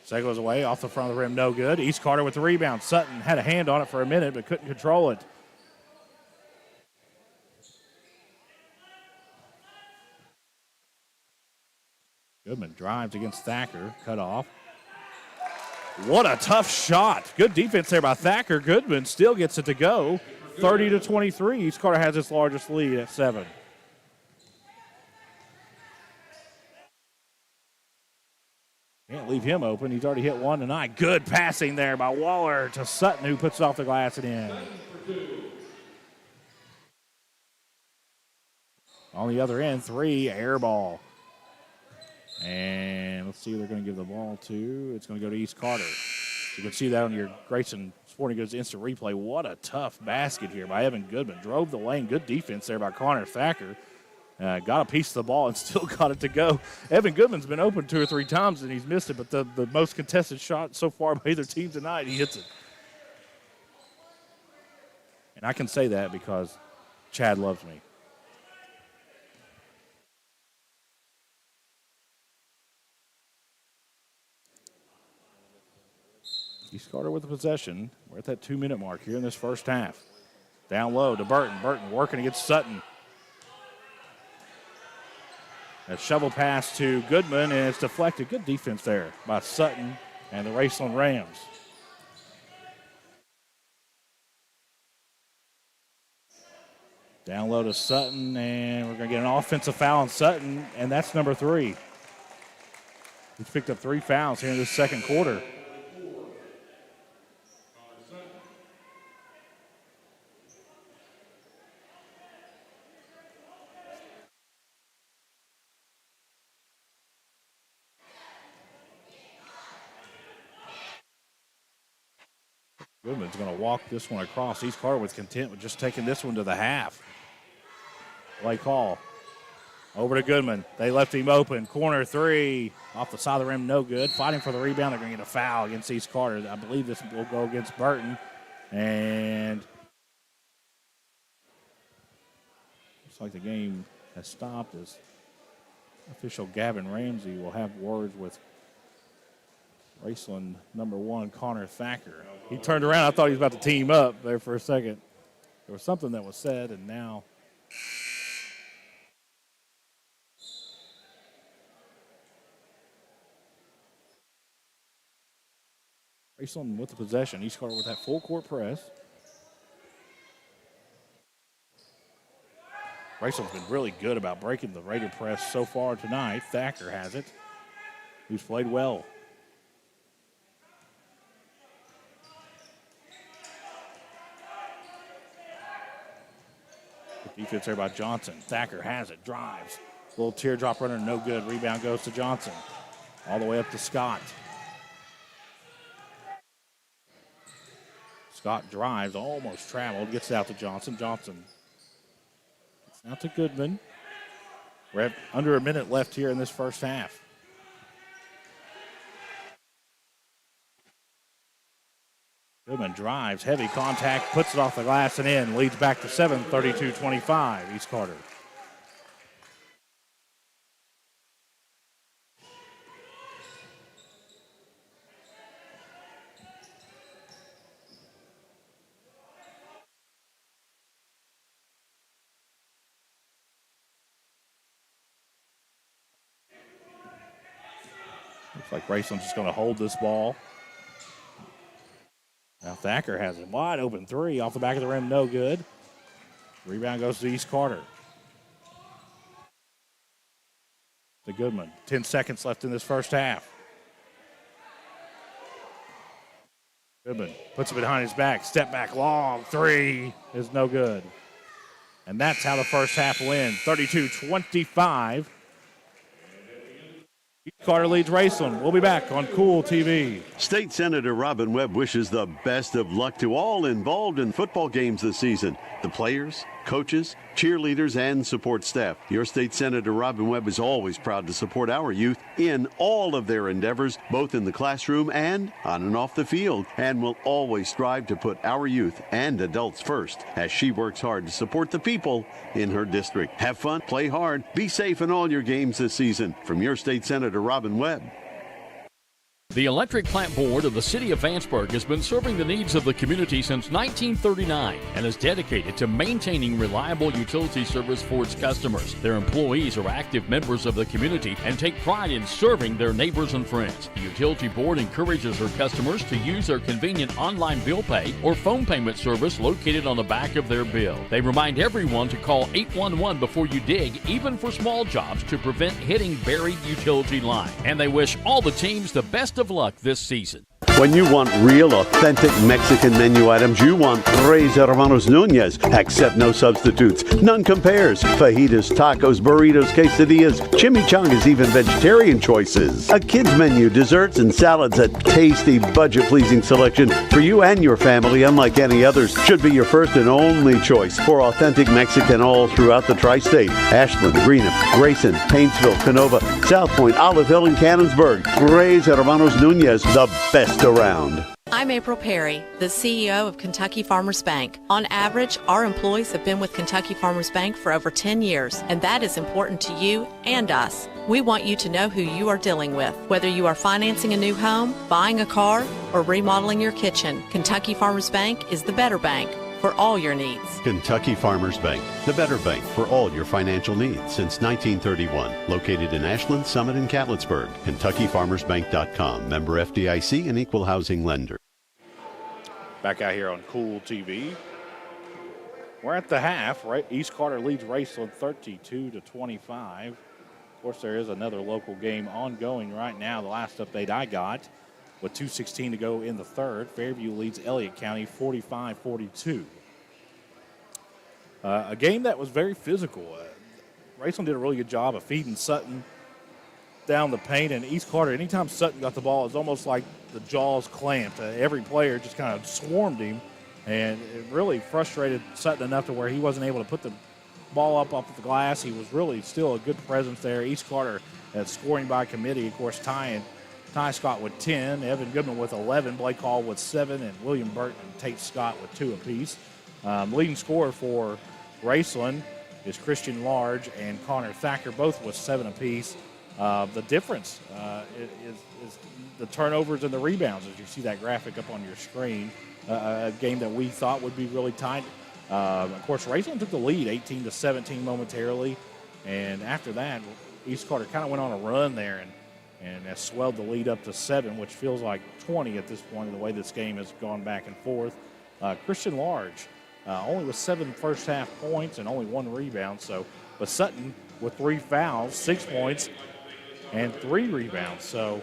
Second goes away, off the front of the rim, no good. East Carter with the rebound. Sutton had a hand on it for a minute, but couldn't control it. Goodman drives against Thacker, cut off. What a tough shot. Good defense there by Thacker. Goodman still gets it to go. 30-23. East Carter has its largest lead at 7. Can't leave him open. He's already hit one tonight. Good passing there by Waller to Sutton, who puts it off the glass and in. On the other end, 3, air ball. And let's see who they're going to give the ball to. It's going to go to East Carter. You can see that on your Grayson Sporting Goods instant replay. What a tough basket here by Evan Goodman. Drove the lane. Good defense there by Connor Thacker. Got a piece of the ball and still got it to go. Evan Goodman's been open 2 or 3 times and he's missed it, but the most contested shot so far by either team tonight, he hits it. And I can say that because Chad loves me. East Carter with the possession. We're at that 2-minute mark here in this first half. Down low to Burton. Burton working against Sutton. A shovel pass to Goodman, and it's deflected. Good defense there by Sutton and the Raceland Rams. Down low to Sutton, and we're going to get an offensive foul on Sutton, and that's number 3. He's picked up 3 fouls here in this second quarter. Goodman's going to walk this one across. East Carter was content with just taking this one to the half. Play call. Over to Goodman. They left him open. Corner 3. Off the side of the rim, no good. Fighting for the rebound. They're going to get a foul against East Carter. I believe this will go against Burton. And looks like the game has stopped as official Gavin Ramsey will have words with Raceland number 1, Connor Thacker. He turned around. I thought he was about to team up there for a second. There was something that was said, and now Raceland with the possession. East Carter with that full court press. Raceland's been really good about breaking the Raider press so far tonight. Thacker has it, who's played well. Defense there by Johnson. Thacker has it, drives. Little teardrop runner, no good. Rebound goes to Johnson. All the way up to Scott. Scott drives, almost traveled, gets it out to Johnson. Johnson gets out to Goodman. We're at under a minute left here in this first half. Goodman drives, heavy contact, puts it off the glass and in. Leads back to 7, 32-25, East Carter. Looks like Raceland's just going to hold this ball. Now Thacker has a wide open three off the back of the rim, no good. Rebound goes to East Carter. To Goodman. 10 seconds left in this first half. Goodman puts it behind his back. Step back long. Three is no good. And that's how the first half will end. 32-25. Carter leads Raceland. We'll be back on Kool TV. State Senator Robin Webb wishes the best of luck to all involved in football games this season. The players, coaches, cheerleaders, and support staff. Your State Senator Robin Webb is always proud to support our youth in all of their endeavors, both in the classroom and on and off the field, and will always strive to put our youth and adults first as she works hard to support the people in her district. Have fun, play hard, be safe in all your games this season. From your State Senator Robin Webb. The Electric Plant Board of the City of Vanceburg has been serving the needs of the community since 1939 and is dedicated to maintaining reliable utility service for its customers. Their employees are active members of the community and take pride in serving their neighbors and friends. The Utility Board encourages their customers to use their convenient online bill pay or phone payment service located on the back of their bill. They remind everyone to call 811 before you dig, even for small jobs, to prevent hitting buried utility line. And they wish all the teams the best of luck this season. When you want real, authentic Mexican menu items, you want Tres Hermanos Nunez. Accept no substitutes. None compares. Fajitas, tacos, burritos, quesadillas, chimichangas, even vegetarian choices. A kids menu, desserts, and salads. A tasty, budget-pleasing selection for you and your family, unlike any others. Should be your first and only choice for authentic Mexican all throughout the tri-state. Ashland, Greenup, Grayson, Paintsville, Canova, South Point, Olive Hill, and Cannonsburg. Tres Hermanos Nunez, the best around. I'm April Perry, the CEO of Kentucky Farmers Bank. On average, our employees have been with Kentucky Farmers Bank for over 10 years, and that is important to you and us. We want you to know who you are dealing with. Whether you are financing a new home, buying a car, or remodeling your kitchen, Kentucky Farmers Bank is the better bank for all your needs. Kentucky Farmers Bank, the better bank for all your financial needs since 1931. Located in Ashland, Summit, and Catlettsburg. KentuckyFarmersBank.com. Member FDIC and equal housing lender. Back out here on Kool TV. We're at the half, right? East Carter leads Raceland 32-25. Of course, there is another local game ongoing right now. The last update I got, with 2:16 to go in the third, Fairview leads Elliott County 45-42. A game that was very physical. Raceland did a really good job of feeding Sutton down the paint, and East Carter, anytime Sutton got the ball, it was almost like the jaws clamped. Every player just kind of swarmed him, and it really frustrated Sutton enough to where he wasn't able to put the ball up off the glass. He was really still a good presence there. East Carter scoring by committee, of course, Ty Scott with 10, Evan Goodman with 11, Blake Hall with 7, and William Burton and Tate Scott with 2 apiece. Leading scorer for Raceland is Christian Large and Connor Thacker, both with 7 apiece. The difference is the turnovers and the rebounds, as you see that graphic up on your screen. A game that we thought would be really tight. Of course, Raceland took the lead 18-17 momentarily, and after that, East Carter kind of went on a run there and has swelled the lead up to 7, which feels like 20 at this point in the way this game has gone back and forth. Christian Large only with 7 first half points and only 1 rebound. But Sutton with 3 fouls, 6 points, and 3 rebounds. So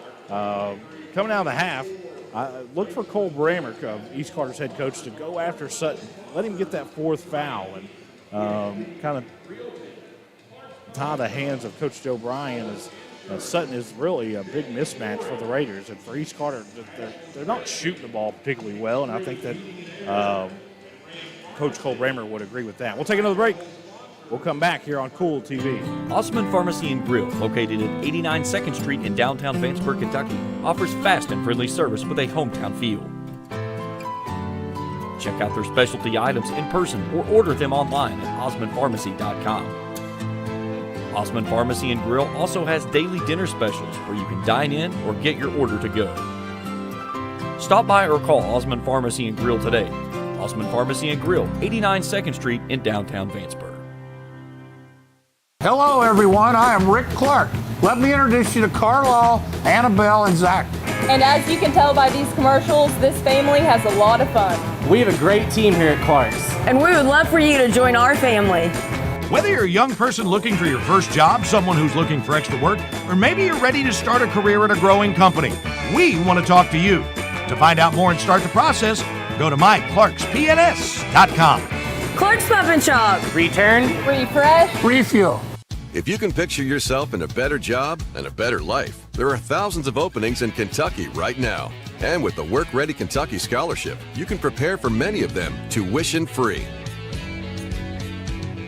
coming out of the half, look for Cole Brammer, East Carter's head coach, to go after Sutton. Let him get that 4th foul and kind of tie the hands of Coach Joe Bryan, as Sutton is really a big mismatch for the Raiders. And for East Carter, they're not shooting the ball particularly well, and I think that Coach Cole Brammer would agree with that. We'll take another break. We'll come back here on Kool TV. Osman Pharmacy and Grill, located at 89 2nd Street in downtown Vanceburg, Kentucky, offers fast and friendly service with a hometown feel. Check out their specialty items in person or order them online at osmanpharmacy.com. Osman Pharmacy and Grill also has daily dinner specials where you can dine in or get your order to go. Stop by or call Osman Pharmacy and Grill today. Osman Pharmacy and Grill, 89 2nd Street in downtown Vanceburg. Hello, everyone. I am Rick Clark. Let me introduce you to Carlisle, Annabelle, and Zach. And as you can tell by these commercials, this family has a lot of fun. We have a great team here at Clark's. And we would love for you to join our family. Whether you're a young person looking for your first job, someone who's looking for extra work, or maybe you're ready to start a career at a growing company, we want to talk to you. To find out more and start the process, go to myclarkspns.com. Clark's Pump and Shop. Return. Refresh. Refuel. If you can picture yourself in a better job and a better life, there are thousands of openings in Kentucky right now. And with the Work Ready Kentucky Scholarship, you can prepare for many of them tuition-free.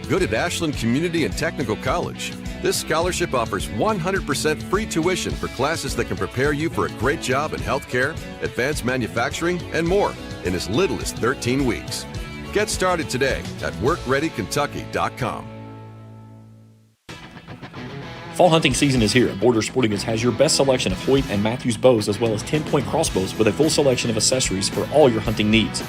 Good at Ashland Community and Technical College. This scholarship offers 100% free tuition for classes that can prepare you for a great job in healthcare, advanced manufacturing, and more in as little as 13 weeks. Get started today at workreadykentucky.com. Fall hunting season is here, and Border Sporting Goods has your best selection of Hoyt and Matthews bows as well as 10-point crossbows with a full selection of accessories for all your hunting needs.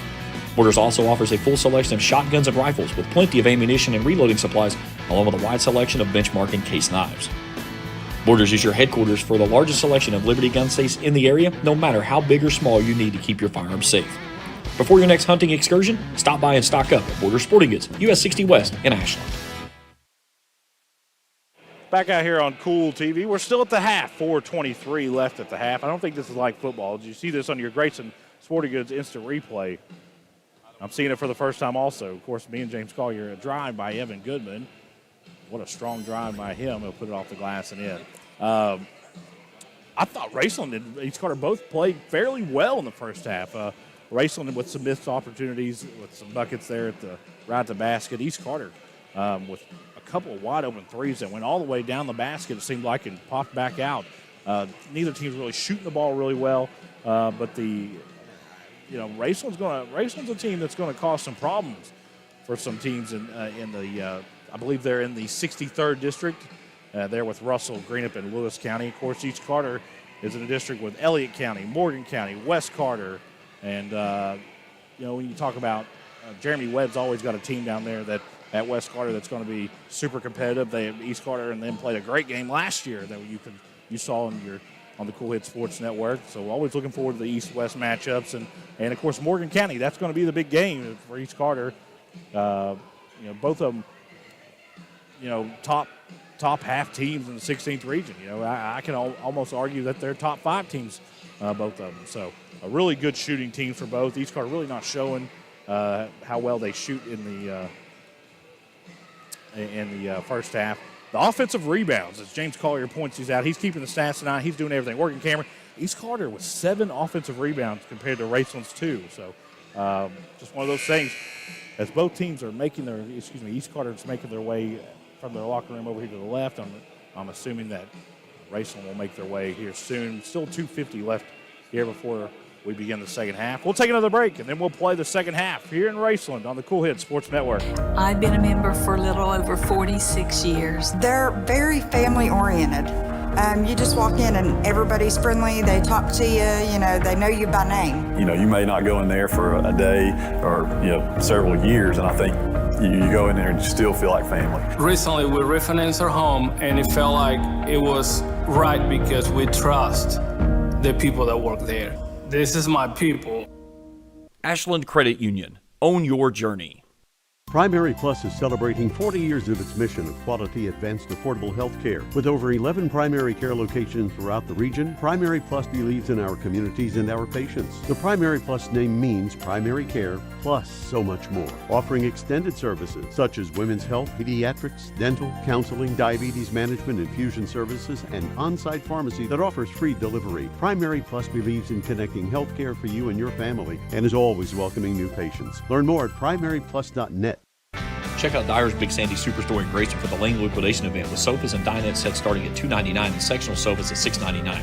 Borders also offers a full selection of shotguns and rifles with plenty of ammunition and reloading supplies, along with a wide selection of benchmark and case knives. Borders is your headquarters for the largest selection of Liberty gun safes in the area, no matter how big or small you need to keep your firearms safe. Before your next hunting excursion, stop by and stock up at Border Sporting Goods, US 60 West in Ashland. Back out here on Kool TV. We're still at the half. 4:23 left at the half. I don't think this is like football. Did you see this on your Grayson Sporting Goods instant replay? I'm seeing it for the first time also. Of course, me and James Collier, a drive by Evan Goodman. What a strong drive by him. He'll put it off the glass and in. I thought Raceland and East Carter both played fairly well in the first half. Raceland with some missed opportunities, with some buckets there right at the basket. East Carter with a couple of wide open threes that went all the way down the basket, it seemed like, and popped back out. Neither team's really shooting the ball really well, but Raceland's a team that's going to cause some problems for some teams in the I believe they're in the 63rd district. There with Russell, Greenup, and Lewis County. Of course, East Carter is in a district with Elliott County, Morgan County, West Carter, and when you talk about Jeremy Webb's always got a team down there that at West Carter that's going to be super competitive. East Carter and them played a great game last year that you saw on the Cool Hit Sports Network. So always looking forward to the East-West matchups, and of course Morgan County. That's going to be the big game for East Carter. Both of them, top half teams in the 16th region. I can almost argue that they're top 5 teams, both of them. So a really good shooting team for both. East Carter really not showing how well they shoot in the first half. The offensive rebounds, as James Collier points these out, he's keeping the stats tonight. He's doing everything. Working camera. East Carter with 7 offensive rebounds compared to Raceland's 2. So just one of those things. As both teams are East Carter's making their way from their locker room over here to the left. I'm assuming that Raceland will make their way here soon. Still 2:50 left here before we begin the second half. We'll take another break, and then we'll play the second half here in Raceland on the Cool Hit Sports Network. I've been a member for a little over 46 years. They're very family-oriented. You just walk in and everybody's friendly. They talk to you. They know you by name. You may not go in there for a day or several years, and I think you go in there and you still feel like family. Recently, we refinanced our home, and it felt like it was right because we trust the people that work there. This is my people. Ashland Credit Union. Own your journey. Primary Plus is celebrating 40 years of its mission of quality, advanced, affordable health care. With over 11 primary care locations throughout the region, Primary Plus believes in our communities and our patients. The Primary Plus name means primary care plus so much more. Offering extended services such as women's health, pediatrics, dental, counseling, diabetes management, infusion services, and on-site pharmacy that offers free delivery. Primary Plus believes in connecting health care for you and your family and is always welcoming new patients. Learn more at primaryplus.net. Check out Dyer's Big Sandy Superstore in Grayson for the Lane liquidation event with sofas and dinette sets starting at $299 and sectional sofas at $699.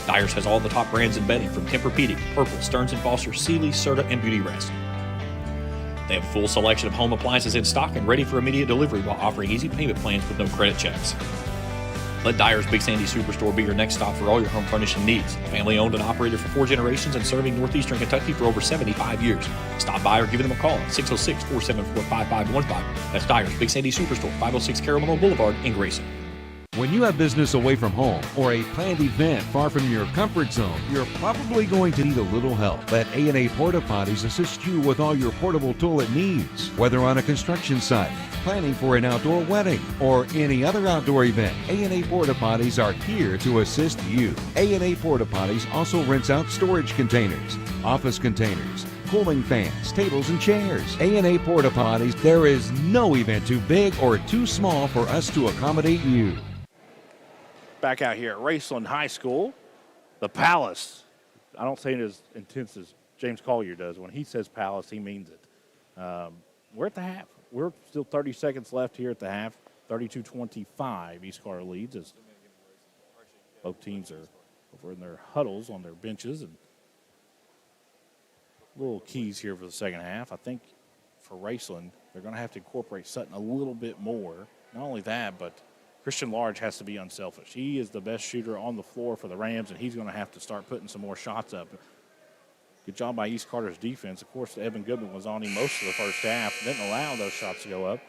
Dyer's has all the top brands in bedding from Tempur-Pedic, Purple, Stearns & Foster, Sealy, Serta, and Beauty Rest. They have a full selection of home appliances in stock and ready for immediate delivery while offering easy payment plans with no credit checks. Let Dyer's Big Sandy Superstore be your next stop for all your home furnishing needs. Family owned and operated for 4 generations and serving northeastern Kentucky for over 75 years. Stop by or give them a call at 606-474-5515. That's Dyer's Big Sandy Superstore, 506 Caramel Boulevard in Grayson. When you have business away from home or a planned event far from your comfort zone, you're probably going to need a little help. Let A&A Porta Potties assist you with all your portable toilet needs. Whether on a construction site, planning for an outdoor wedding, or any other outdoor event, A&A Porta Potties are here to assist you. A&A Porta Potties also rents out storage containers, office containers, cooling fans, tables, and chairs. A&A Porta Potties, there is no event too big or too small for us to accommodate you. Back out here at Raceland High School, the Palace. I don't say it as intense as James Collier does. When he says Palace, he means it. We're at the half. We're still 30 seconds left here at the half. 32-25, East Carter leads as both teams are over in their huddles on their benches. And little keys here for the second half. I think for Raceland, they're going to have to incorporate Sutton a little bit more. Not only that, but Christian Large has to be unselfish. He is the best shooter on the floor for the Rams, and he's going to have to start putting some more shots up. Good job by East Carter's defense. Of course, Evan Goodman was on him most of the first half. Didn't allow those shots to go up.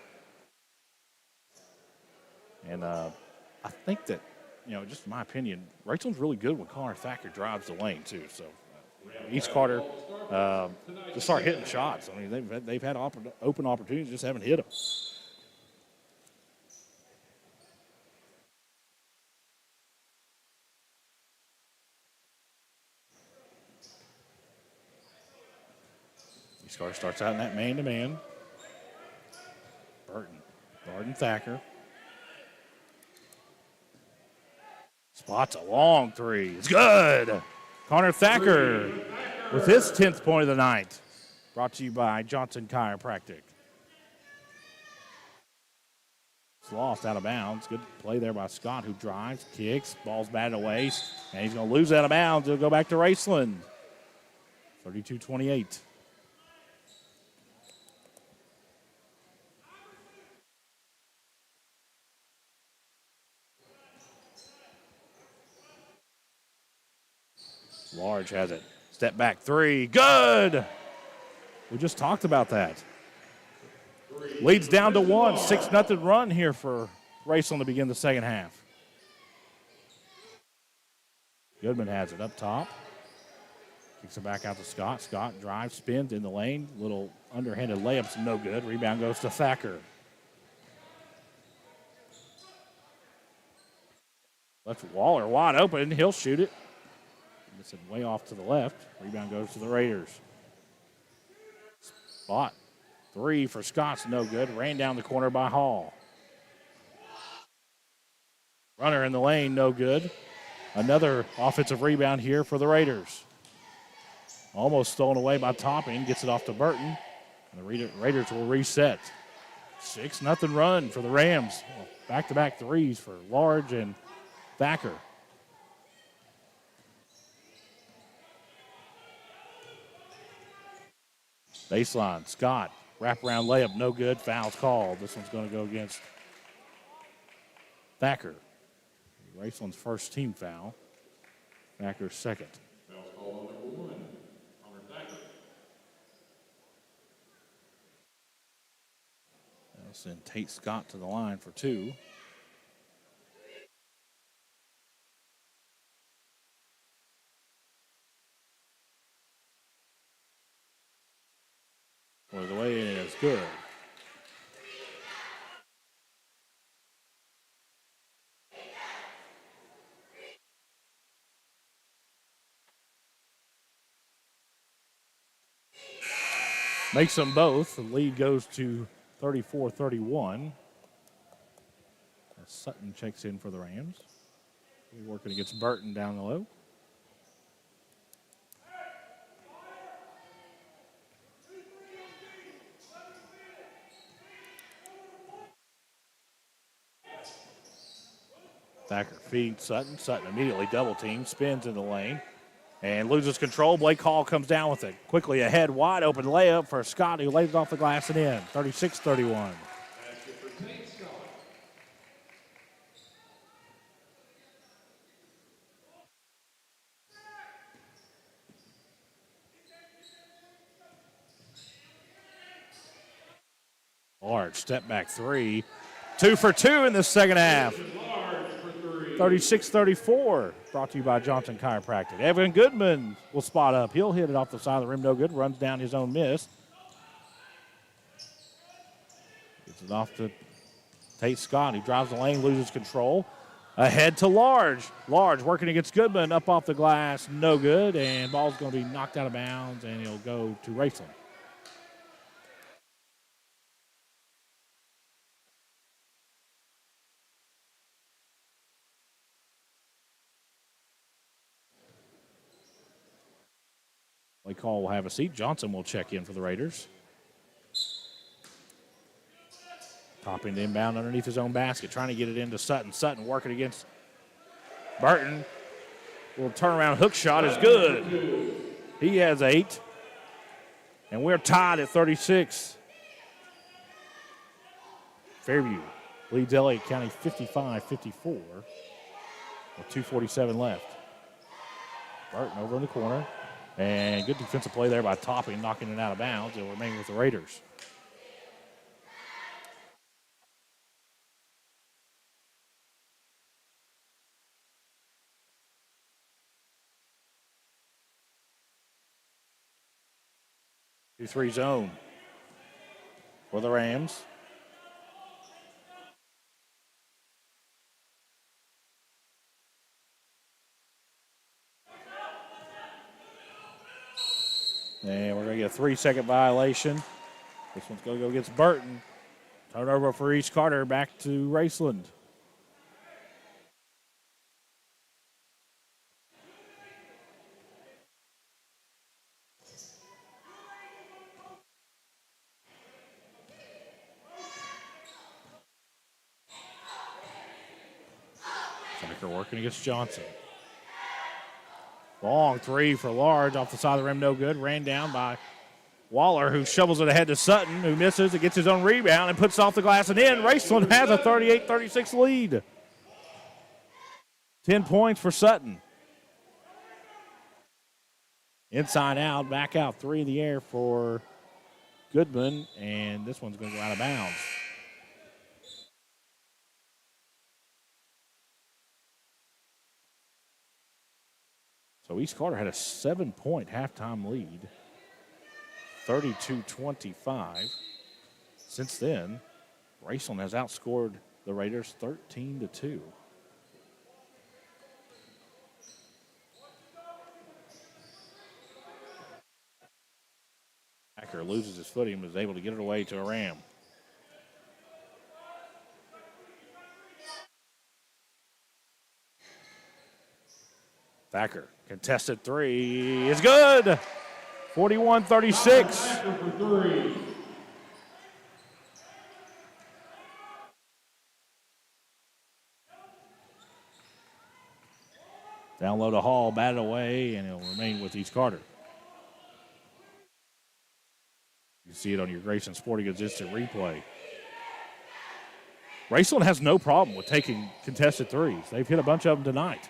And I think that, just in my opinion, Raceland's really good when Connor Thacker drives the lane, too. So East Carter just start hitting shots. I mean, they've had open opportunities, just haven't hit them. East Carter starts out in that man-to-man. Burton guarding Thacker. Spots a long three. It's good. Connor Thacker with his 10th point of the night. Brought to you by Johnson Chiropractic. It's lost out of bounds. Good play there by Scott, who drives, kicks, ball's batted away, and he's going to lose out of bounds. He'll go back to Raceland. 32-28. Large has it. Step back three. Good. We just talked about that. Leads down to 1. 6-0 run here for Raceland to begin the second half. Goodman has it up top. Kicks it back out to Scott. Scott drives, spins in the lane. Little underhanded layups, no good. Rebound goes to Thacker. Left Waller wide open. He'll shoot it. It's way off to the left. Rebound goes to the Raiders. Spot. Three for Scott's no good. Ran down the corner by Hall. Runner in the lane, no good. Another offensive rebound here for the Raiders. Almost stolen away by Topping. Gets it off to Burton. And the Raiders will reset. 6-0 run for the Rams. Back-to-back threes for Large and Thacker. Baseline, Scott, wraparound layup, no good. Foul's called. This one's going to go against Thacker. Raceland's first team foul. Thacker's second. Foul's called on number 1, Connor Thacker. That'll send Tate Scott to the line for 2. Well, the way it is good. Makes them both. The lead goes to 34-31. As Sutton checks in for the Rams. We're working against Burton down the low. Thacker feeds Sutton. Sutton immediately double team, spins in the lane, and loses control. Blake Hall comes down with it. Quickly ahead, wide open layup for Scott, who lays it off the glass and in. 36-31. Large step back three. 2 for 2 in the second half. 36-34, brought to you by Johnson Chiropractic. Evan Goodman will spot up. He'll hit it off the side of the rim, no good. Runs down his own miss. Gets it off to Tate Scott, who drives the lane, loses control. Ahead to Large. Large working against Goodman, up off the glass, no good. And ball's going to be knocked out of bounds, and he'll go to Raceland. Play call will have a seat. Johnson will check in for the Raiders. Topping the inbound underneath his own basket, trying to get it into Sutton. Sutton working against Burton. Little turnaround hook shot is good. He has 8. And we're tied at 36. Fairview leads LA County 55-54 with 2:47 left. Burton over in the corner. And good defensive play there by Topping, knocking it out of bounds. It'll remain with the Raiders. Two-three zone for the Rams. And we're going to get a 3-second violation. This one's going to go against Burton. Turnover for East Carter, back to Raceland. Tucker working against Johnson. Long three for Large off the side of the rim, no good. Ran down by Waller, who shovels it ahead to Sutton, who misses. It gets his own rebound and puts it off the glass and in. Raceland has a 38-36 lead. 10 points for Sutton. Inside out, back out, 3 in the air for Goodman, and this one's going to go out of bounds. So East Carter had a 7-point halftime lead, 32-25. Since then, Raceland has outscored the Raiders 13-2. Packer loses his footing and is able to get it away to a Ram. Thacker, contested three is good. 41-36. Down low to Hall, batted away, and it'll remain with East Carter. You see it on your Grayson Sporting Goods instant replay. Raceland has no problem with taking contested threes. They've hit a bunch of them tonight.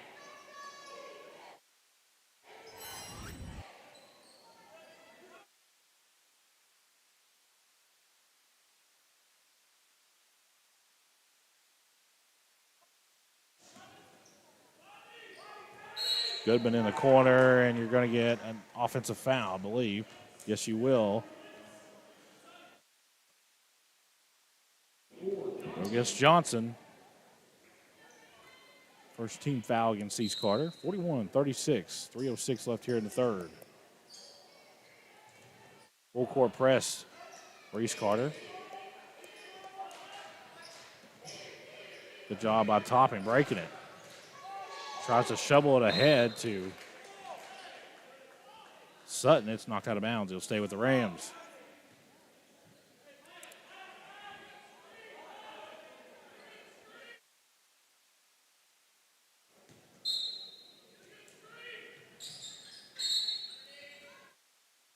Goodman in the corner, and you're going to get an offensive foul, I believe. Yes, you will. Against Johnson. First team foul against East Carter. 41-36. 3:06 left here in the third. Full court press for East Carter. Good job by Topping, breaking it. Tries to shovel it ahead to Sutton. It's knocked out of bounds. He'll stay with the Rams.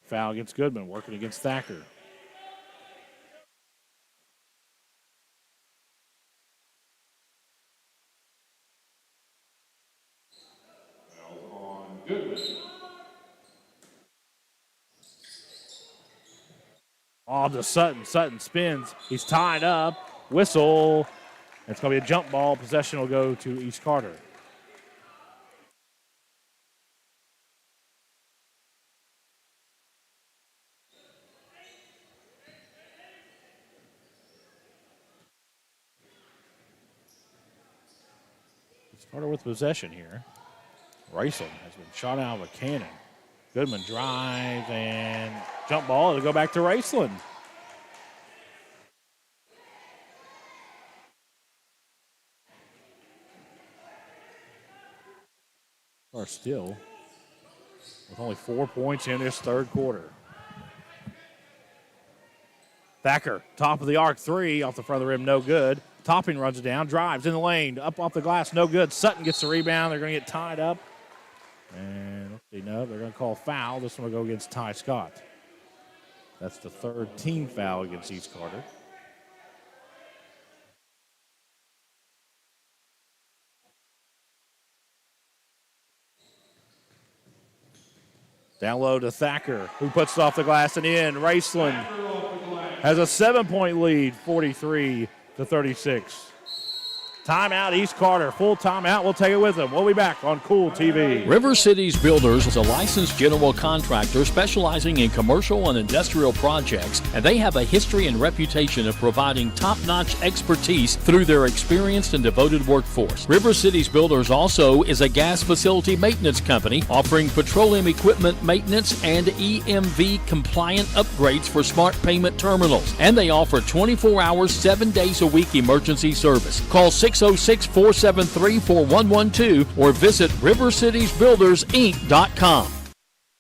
Foul against Goodman, working against Thacker. Off to Sutton. Sutton spins. He's tied up. Whistle. It's going to be a jump ball. Possession will go to East Carter. East Carter with possession here. Raceland has been shot out of a cannon. Goodman drives and jump ball. It'll go back to Raceland. Are still with only 4 points in this third quarter. Thacker, top of the arc three, off the front of the rim, no good. Topping runs it down, drives in the lane, up off the glass, no good. Sutton gets the rebound. They're going to get tied up. And let's see, no, they're going to call foul. This one will go against Ty Scott. That's the third team foul against East Carter. Down low to Thacker, who puts it off the glass and in. Raceland has a 7-point lead, 43-36. Timeout, East Carter. Full timeout. We'll take it with them. We'll be back on Kool TV. River Cities Builders is a licensed general contractor specializing in commercial and industrial projects, and they have a history and reputation of providing top-notch expertise through their experienced and devoted workforce. River Cities Builders also is a gas facility maintenance company offering petroleum equipment maintenance and EMV-compliant upgrades for smart payment terminals, and they offer 24 hours, 7 days a week emergency service. Call 606-473-4112 or visit rivercitiesbuildersinc.com.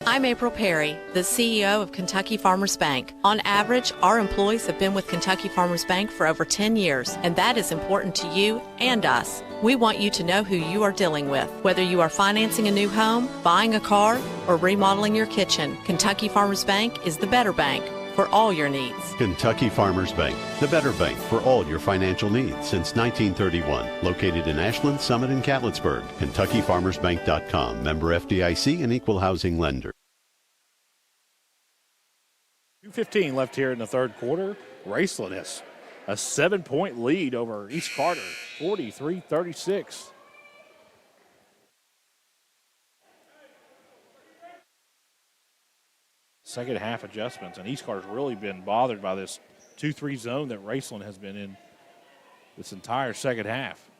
I'm April Perry, the CEO of Kentucky Farmers Bank. On average, our employees have been with Kentucky Farmers Bank for over 10 years, and that is important to you and us. We want you to know who you are dealing with. Whether you are financing a new home, buying a car, or remodeling your kitchen, Kentucky Farmers Bank is the better bank for all your needs. Kentucky Farmers Bank, the better bank for all your financial needs since 1931. Located in Ashland, Summit, and Catlettsburg. KentuckyFarmersBank.com. Member FDIC and equal housing lender. 2:15 left here in the third quarter. Raceland has a 7-point lead over East Carter, 43-36. Second half adjustments, and East Carter's really been bothered by this 2-3 zone that Raceland has been in this entire second half.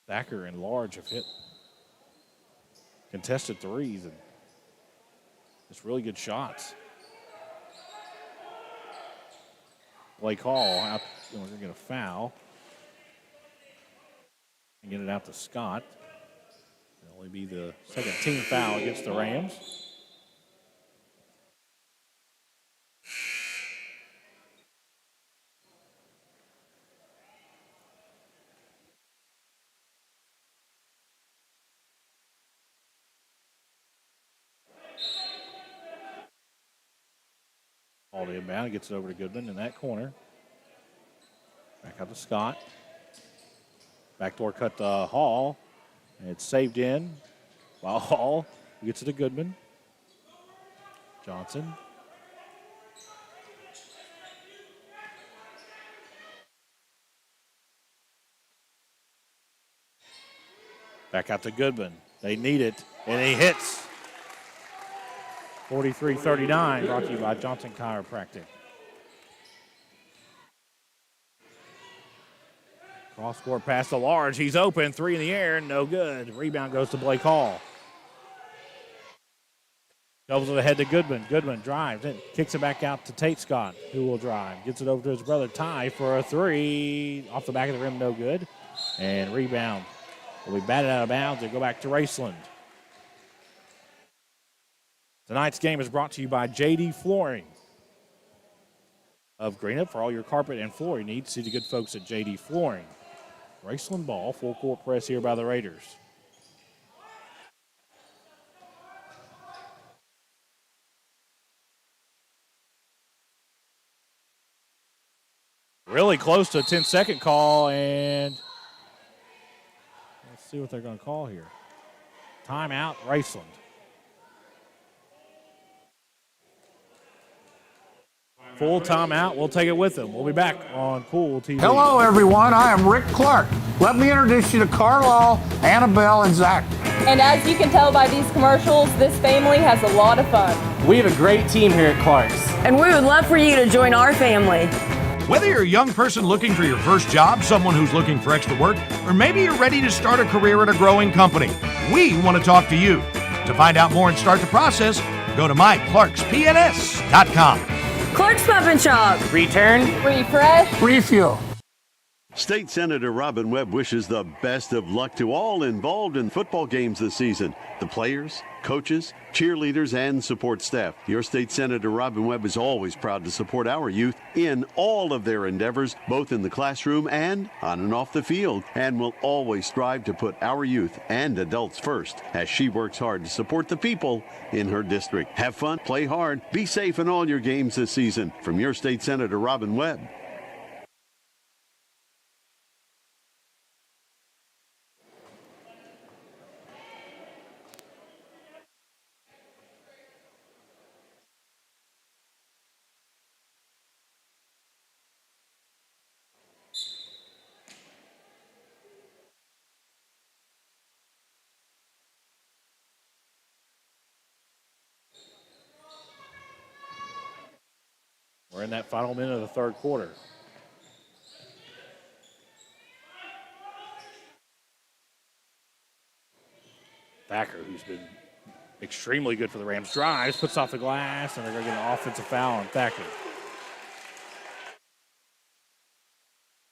Thacker and Large have hit contested threes and just really good shots. Blake Hall out, we're going to get a foul and get it out to Scott. It'll only be the second team foul against the Rams. All the inbound, gets it over to Goodman in that corner. Back out to Scott. Backdoor cut to Hall. And it's saved in by Hall. Gets it to Goodman. Johnson. Back out to Goodman. They need it, and he hits. 43-39, brought to you by Johnson Chiropractic. Cross-court pass to Large. He's open. Three in the air. No good. Rebound goes to Blake Hall. Doubles it ahead to Goodman. Goodman drives and kicks it back out to Tate Scott, who will drive. Gets it over to his brother Ty for a three. Off the back of the rim, no good. And rebound will be batted out of bounds and go back to Raceland. Tonight's game is brought to you by JD Flooring of Greenup. For all your carpet and flooring needs, see the good folks at JD Flooring. Raceland ball, full court press here by the Raiders. Really close to a 10-second call, and let's see what they're going to call here. Timeout, Raceland. Full timeout. We'll take it with them. We'll be back on Kool TV. Hello, everyone. I am Rick Clark. Let me introduce you to Carlisle, Annabelle, and Zach. And as you can tell by these commercials, this family has a lot of fun. We have a great team here at Clark's. And we would love for you to join our family. Whether you're a young person looking for your first job, someone who's looking for extra work, or maybe you're ready to start a career at a growing company, we want to talk to you. To find out more and start the process, go to myclarkspns.com. Clark's Pub and Shop. Return. Refresh. Refuel. State Senator Robin Webb wishes the best of luck to all involved in football games this season. The players, coaches, cheerleaders, and support staff. Your State Senator Robin Webb is always proud to support our youth in all of their endeavors, both in the classroom and on and off the field, and will always strive to put our youth and adults first as she works hard to support the people in her district. Have fun, play hard, be safe in all your games this season. From your State Senator Robin Webb. We're in that final minute of the third quarter. Thacker, who's been extremely good for the Rams, drives, puts off the glass, and they're going to get an offensive foul on Thacker.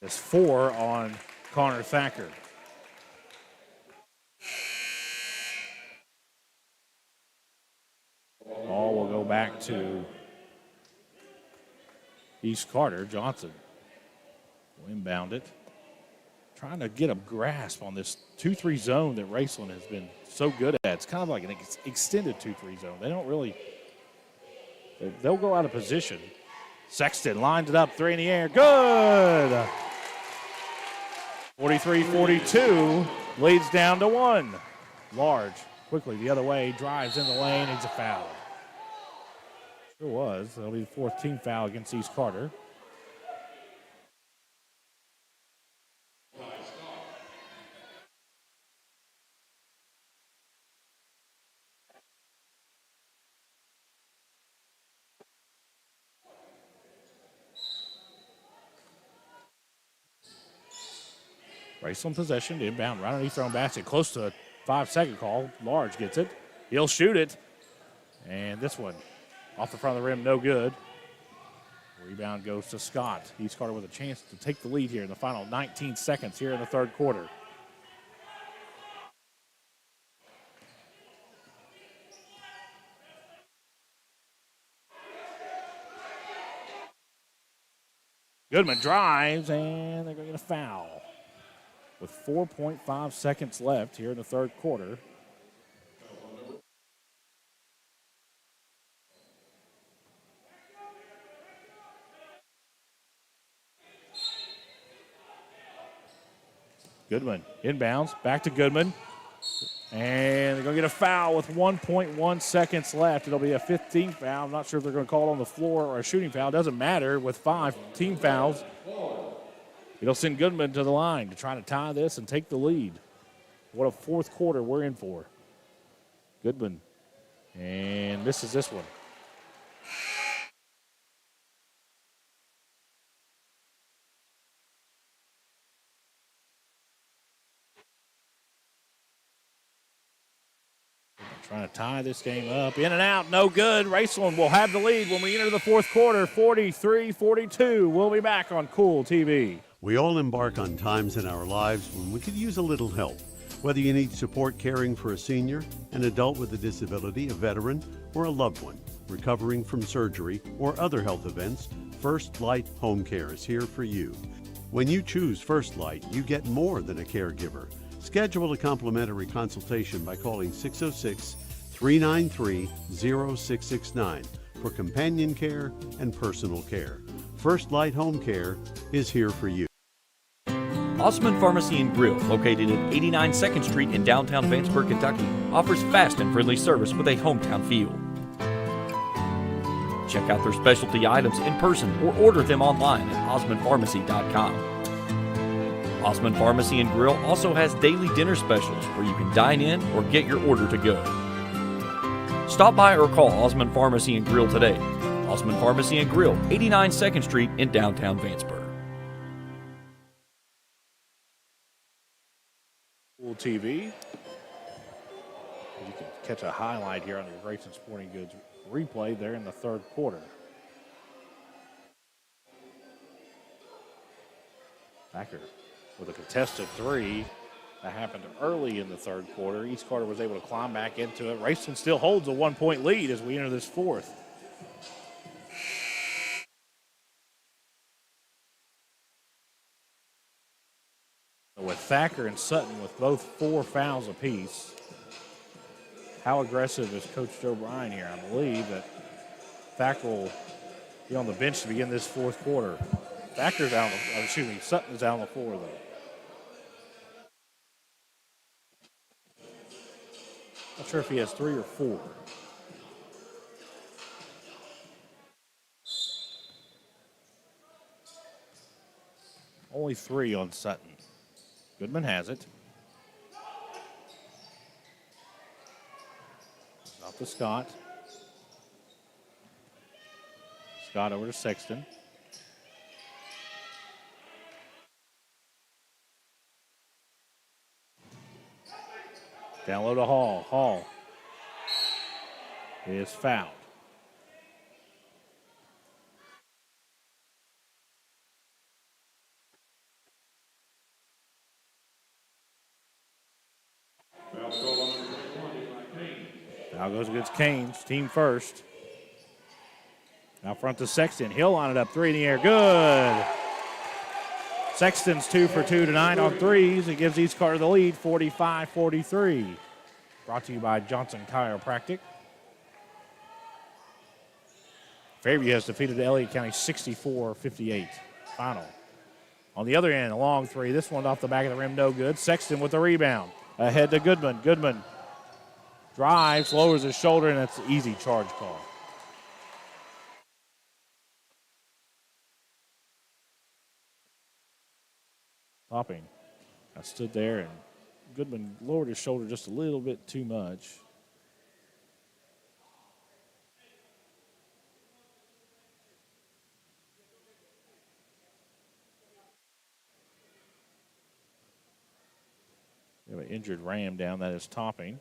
There's 4 on Connor Thacker. Ball will go back to East Carter. Johnson will inbound it. Trying to get a grasp on this 2-3 zone that Raceland has been so good at. It's kind of like an extended 2-3 zone. They don't really, they'll go out of position. Sexton lines it up, 3 in the air. Good! 43-42, leads down to 1. Large, quickly the other way, drives in the lane, needs a foul. Sure was. That'll be the 4th team foul against East Carter. Raceland possession, inbound, right underneath their own basket, close to a 5-second call. Large gets it. He'll shoot it. And this one, off the front of the rim, no good. Rebound goes to Scott. East Carter with a chance to take the lead here in the final 19 seconds here in the third quarter. Goodman drives, and they're going to get a foul. With 4.5 seconds left here in the third quarter. Goodman inbounds, back to Goodman. And they're going to get a foul with 1.1 seconds left. It'll be a 15th foul. I'm not sure if they're going to call it on the floor or a shooting foul. Doesn't matter with 5 team fouls. It'll send Goodman to the line to try to tie this and take the lead. What a fourth quarter we're in for. Goodman. And misses this one. Trying to tie this game up. In and out, no good. Raceland will have the lead when we enter the fourth quarter, 43-42. We'll be back on Kool TV. We all embark on times in our lives when we could use a little help. Whether you need support caring for a senior, an adult with a disability, a veteran, or a loved one recovering from surgery or other health events, First Light Home Care is here for you. When you choose First Light, you get more than a caregiver. Schedule a complimentary consultation by calling 606-393-0669 for companion care and personal care. First Light Home Care is here for you. Osman Pharmacy and Grill, located at 89 2nd Street in downtown Vanceburg, Kentucky, offers fast and friendly service with a hometown feel. Check out their specialty items in person or order them online at OsmondPharmacy.com. Osmond Pharmacy and Grill also has daily dinner specials where you can dine in or get your order to go. Stop by or call Osmond Pharmacy and Grill today. Osmond Pharmacy and Grill, 89 2nd Street in downtown Vanceburg. Kool TV. You can catch a highlight here on the Grayson Sporting Goods replay there in the third quarter. Thacker with a contested three. That happened early in the third quarter. East Carter was able to climb back into it. Raceland still holds a 1-point lead as we enter this fourth. With Thacker and Sutton with both 4 fouls apiece. How aggressive is Coach Joe Bryan here? I believe that Thacker will be on the bench to begin this fourth quarter. Thacker's out, Sutton is out on the floor though. Not sure if he has 3 or 4. Only 3 on Sutton. Goodman has it. Off to Scott. Scott over to Sexton. Down low to Hall. Hall is fouled. Foul goes against Canes, team first. Out front to Sexton. He'll line it up, 3 in the air. Good. Sexton's 2 for 2 tonight on threes. It gives East Carter the lead, 45-43. Brought to you by Johnson Chiropractic. Fairview has defeated Elliott County 64-58. Final. On the other end, a long three. This one off the back of the rim, no good. Sexton with the rebound. Ahead to Goodman. Goodman drives, lowers his shoulder, and that's an easy charge call. Topping. I stood there, and Goodman lowered his shoulder just a little bit too much. We have an injured Ram down. That is Topping.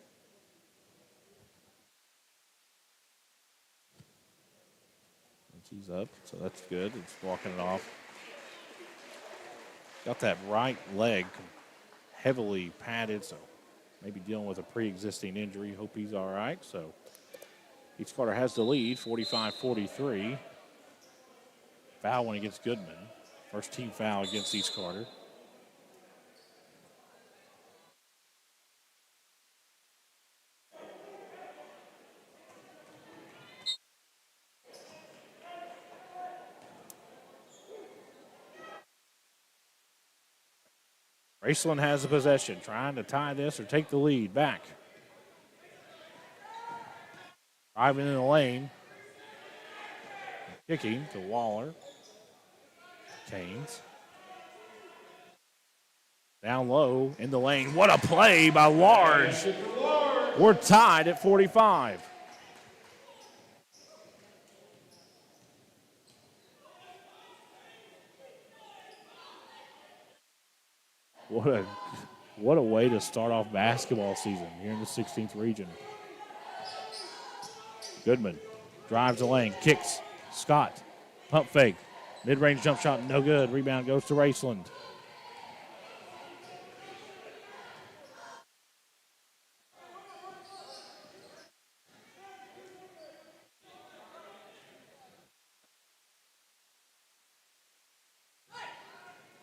He's up, so that's good. It's walking it off. Got that right leg heavily padded, so maybe dealing with a pre-existing injury. Hope he's all right. So East Carter has the lead, 45-43. Foul one against Goodman. First team foul against East Carter. Raceland has the possession, trying to tie this or take the lead back. Driving in the lane. Kicking to Waller. Canes. Down low in the lane. What a play by Large. We're tied at 45. What a way to start off basketball season here in the 16th region. Goodman drives the lane, kicks. Scott, pump fake. Mid-range jump shot, no good. Rebound goes to Raceland.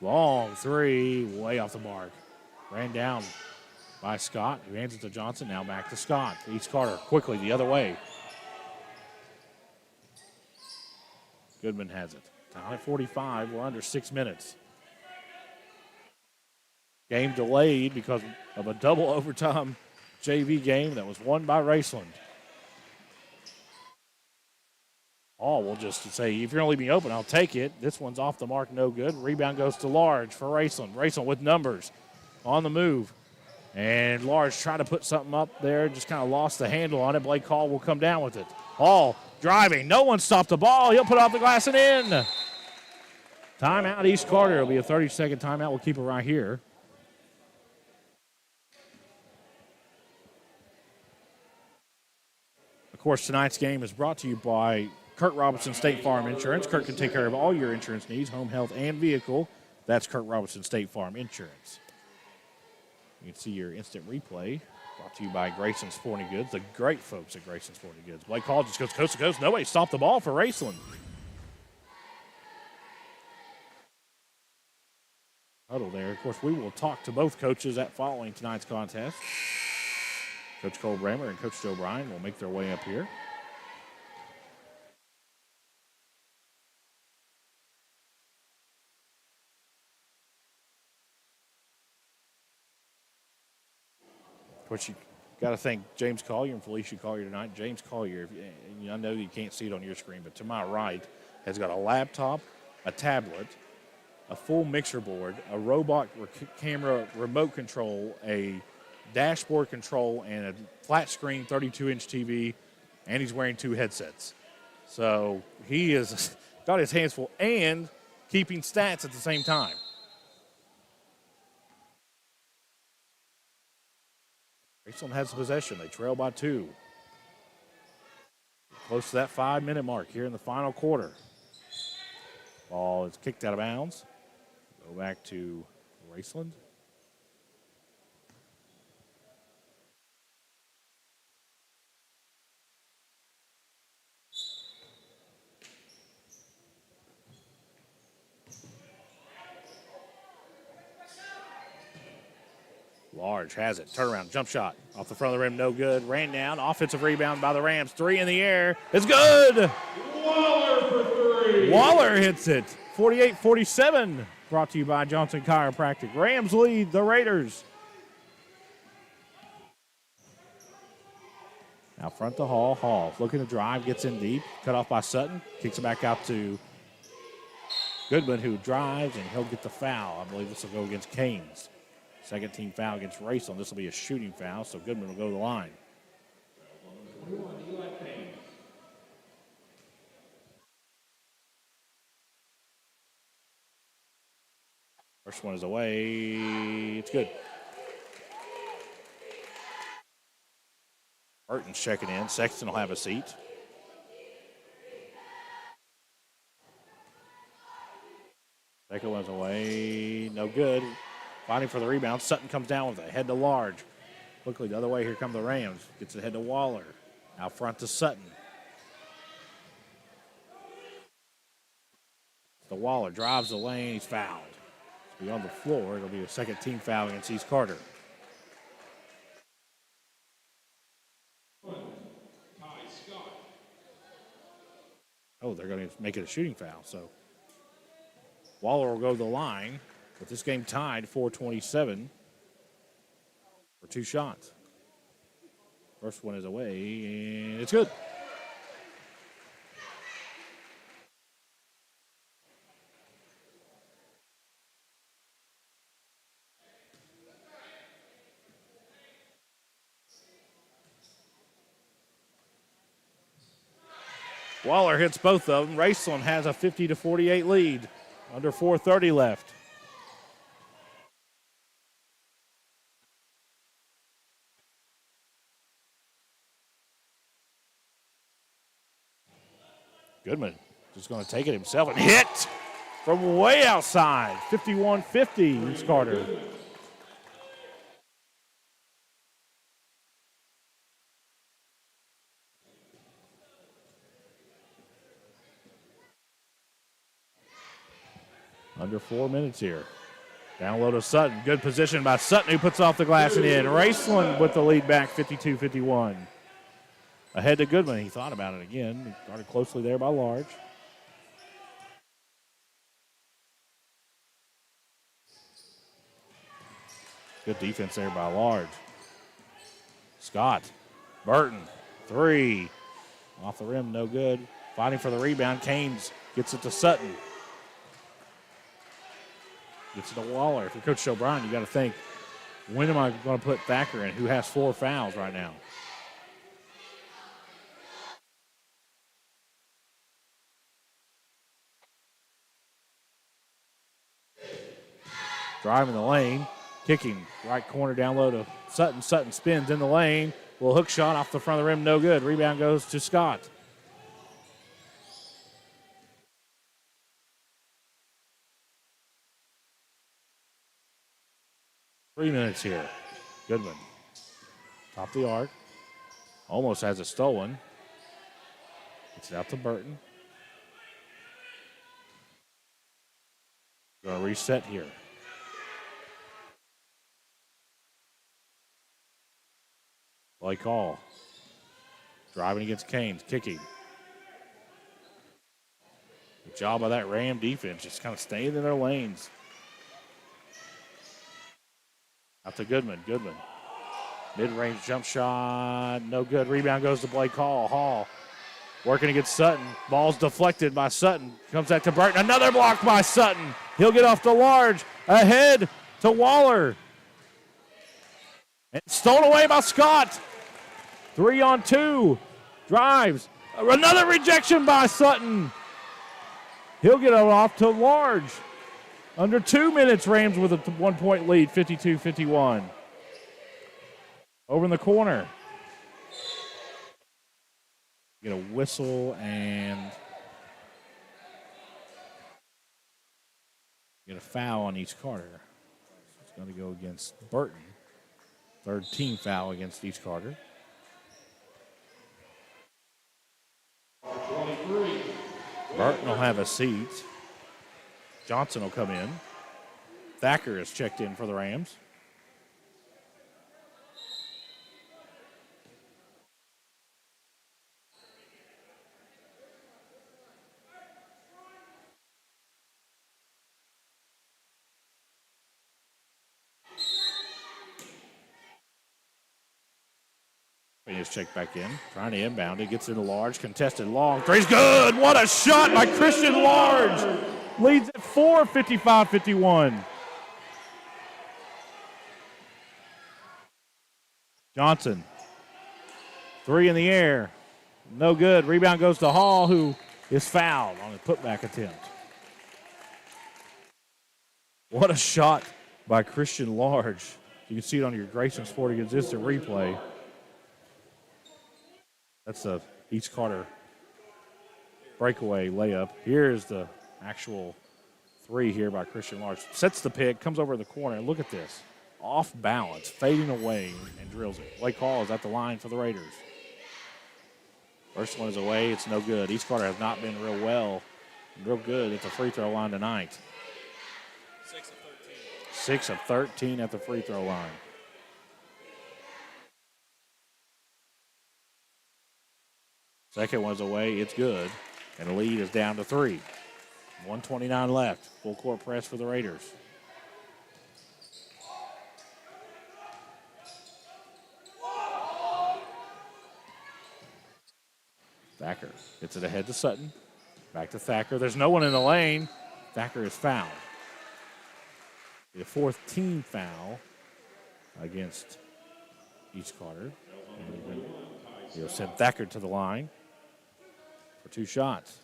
Long three, way off the mark. Ran down by Scott, who hands it to Johnson. Now back to Scott. East Carter quickly the other way. Goodman has it. Down at 45. We're under 6 minutes. Game delayed because of a double overtime JV game that was won by Raceland. Hall will just say, if you're going to leave me open, I'll take it. This one's off the mark, no good. Rebound goes to Large for Raceland. Raceland with numbers on the move. And Large trying to put something up there, just kind of lost the handle on it. Blake Hall will come down with it. Hall driving. No one stopped the ball. He'll put it off the glass and in. Timeout, East Carter. It'll be a 30-second timeout. We'll keep it right here. Of course, tonight's game is brought to you by Kurt Robinson State Farm Insurance. Kurt can take care of all your insurance needs, home, health, and vehicle. That's Kurt Robinson State Farm Insurance. You can see your instant replay brought to you by Grayson's Sporting Goods, the great folks at Grayson's Sporting Goods. Blake Hall just goes coast to coast. Nobody stopped the ball for Raceland. Huddle there. Of course, we will talk to both coaches following tonight's contest. Coach Cole Bramer and Coach Joe Bryan will make their way up here. Of course, you got to thank James Collier and Felicia Collier tonight. James Collier, I know you can't see it on your screen, but to my right has got a laptop, a tablet, a full mixer board, a robot camera remote control, a dashboard control, and a flat screen 32-inch TV, and he's wearing 2 headsets. So he has got his hands full and keeping stats at the same time. Raceland has the possession. They trail by 2. Close to that 5-minute mark here in the final quarter. Ball is kicked out of bounds. Go back to Raceland. Large has it. Turnaround, jump shot. Off the front of the rim, no good. Ran down. Offensive rebound by the Rams. 3 in the air. It's good. Waller for 3. Waller hits it. 48-47. Brought to you by Johnson Chiropractic. Rams lead the Raiders. Out front to Hall. Hall looking to drive. Gets in deep. Cut off by Sutton. Kicks it back out to Goodman, who drives, and he'll get the foul. I believe this will go against Canes. Second team foul against Raceland. This will be a shooting foul, so Goodman will go to the line. First one is away. It's good. Burton's checking in. Sexton will have a seat. Second one's away. No good. Fighting for the rebound. Sutton comes down with it. Head to Large. Quickly the other way. Here come the Rams. Gets it head to Waller. Out front to Sutton. The Waller drives the lane. He's fouled. He'll be on the floor. It'll be a second team foul against East Carter. Oh, they're going to make it a shooting foul. So Waller will go to the line. With this game tied 4:27 for 2 shots. First one is away, and it's good. Waller hits both of them. Raceland has a 50-48 lead. Under 4:30 left. Goodman just going to take it himself and hit from way outside. 51-50, East Carter. Under 4 minutes here. Down low to Sutton. Good position by Sutton, who puts off the glass and in. Raceland with the lead back, 52-51. Ahead to Goodman. He thought about it again. He guarded closely there by Large. Good defense there by Large. Scott. Burton. 3. Off the rim, no good. Fighting for the rebound. Canes gets it to Sutton. Gets it to Waller. If you're Coach O'Brien, you got to think, when am I going to put Thacker in, who has 4 fouls right now? Driving the lane, kicking right corner down low to Sutton. Sutton spins in the lane. Little hook shot off the front of the rim, no good. Rebound goes to Scott. Three minutes here. Goodman. Top of the arc. Almost has it stolen. Gets it out to Burton. Going to reset here. Play call. Driving against Canes, kicking. Good job by that Ram defense, just kind of staying in their lanes. Out to Goodman. Goodman. Mid-range jump shot, no good. Rebound goes to Blake Hall. Hall working against Sutton. Ball's deflected by Sutton. Comes back to Burton. Another block by Sutton. He'll get off the large. Ahead to Waller. And stolen away by Scott. 3-on-2. Drives. Another rejection by Sutton. He'll get it off to large. Under 2 minutes, Rams with a 1-point lead, 52-51. Over in the corner. Get a whistle and get a foul on each Carter. It's going to go against Burton. Third team foul against each Carter. 23. Burton will have a seat. Johnson will come in. Thacker is checked in for the Rams. He just checked back in, trying to inbound. He gets into large, contested long. Three's good. What a shot by Christian Large. Leads at 4, 55-51. Johnson. Three in the air. No good. Rebound goes to Hall, who is fouled on a putback attempt. What a shot by Christian Large. You can see it on your Grayson Sporting Goods instant replay. That's a East Carter breakaway layup. Here's the actual three here by Christian Large. Sets the pick, comes over the corner. Look at this. Off balance, fading away, and drills it. Blake Hall is at the line for the Raiders. First one is away. It's no good. East Carter has not been real good at the free throw line tonight. 6 of 13. 6 of 13 at the free throw line. Second one's away. It's good. And the lead is down to 3. 1:29 left. Full court press for the Raiders. Thacker gets it ahead to Sutton. Back to Thacker. There's no one in the lane. Thacker is fouled. The fourth team foul against East Carter. And he'll send Thacker to the line for 2 shots.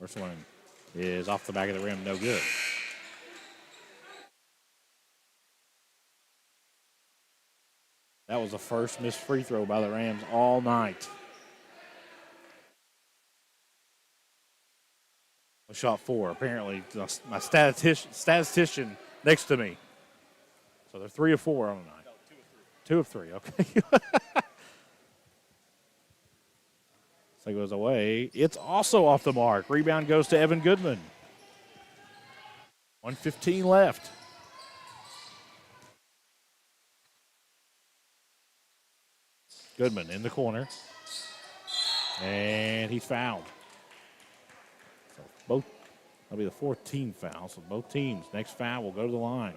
First one is off the back of the rim, no good. That was the first missed free throw by the Rams all night. I shot 4, apparently. My statistician next to me. So they're 3 of 4 on the night. No, 2 of 3. 2 of 3, okay. So it goes away. It's also off the mark. Rebound goes to Evan Goodman. 1:15 left. Goodman in the corner. And he's fouled. So That'll be the fourth team foul. So both teams, next foul will go to the line.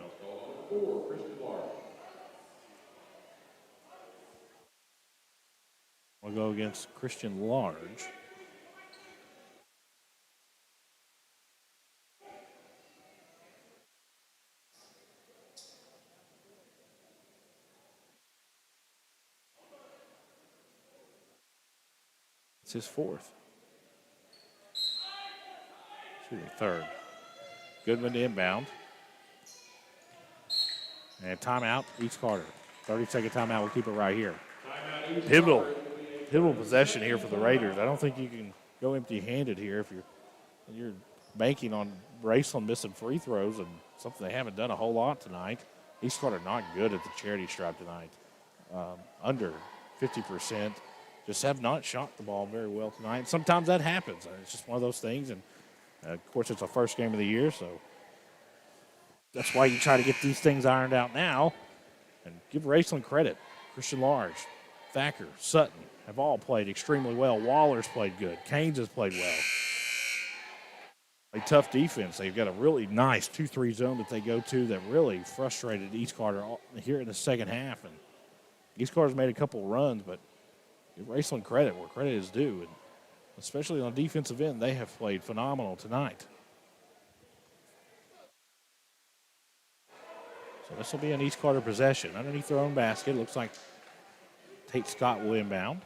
We'll go against Christian Large. It's his fourth. Excuse me, third. Goodman to inbound. And timeout, East Carter. 30-second timeout. We'll keep it right here. Pivotal possession here for the Raiders. I don't think you can go empty-handed here if you're banking on Raceland missing free throws, and something they haven't done a whole lot tonight. East Carter not good at the charity stripe tonight. Under 50%. Just have not shot the ball very well tonight. Sometimes that happens. It's just one of those things. And, of course, it's the first game of the year, so that's why you try to get these things ironed out now. And give Raceland credit. Christian Large, Thacker, Sutton have all played extremely well. Waller's played good. Canes has played well. A tough defense. They've got a really nice 2-3 zone that they go to that really frustrated East Carter here in the second half. And East Carter's made a couple runs, but give Raceland credit where credit is due. And especially on defensive end, they have played phenomenal tonight. So this will be an East Carter possession. Underneath their own basket, looks like Tate Scott will inbound.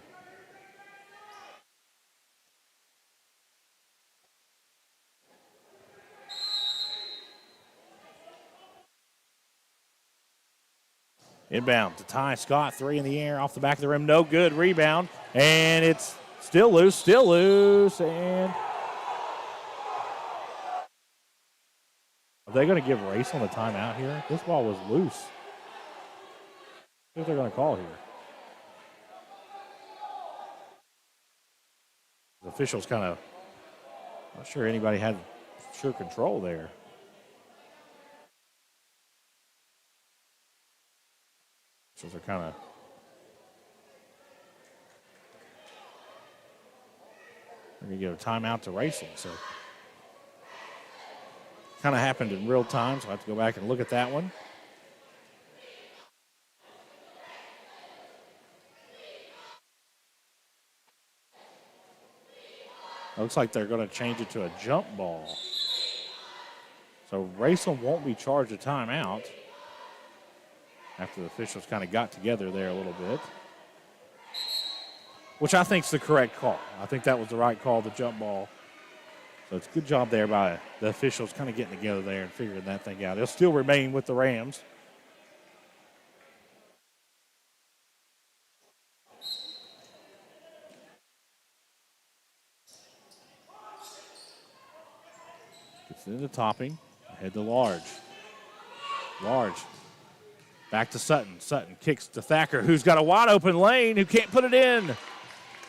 Inbound to Ty Scott, three in the air, off the back of the rim, no good, rebound, and it's still loose, and are they going to give Raceland a timeout here? This ball was loose. What they're going to call here? The officials kind of not sure anybody had sure control there. So they're kind of going to give a timeout to Raceland. So kind of happened in real time, so I have to go back and look at that one. Looks like they're going to change it to a jump ball. So Raceland won't be charged a timeout after the officials kind of got together there a little bit, which I think is the correct call. I think that was the right call, the jump ball. So it's a good job there by the officials kind of getting together there and figuring that thing out. They'll still remain with the Rams. Gets into Topping, head to Large. Large. Back to Sutton. Sutton kicks to Thacker, who's got a wide open lane, who can't put it in.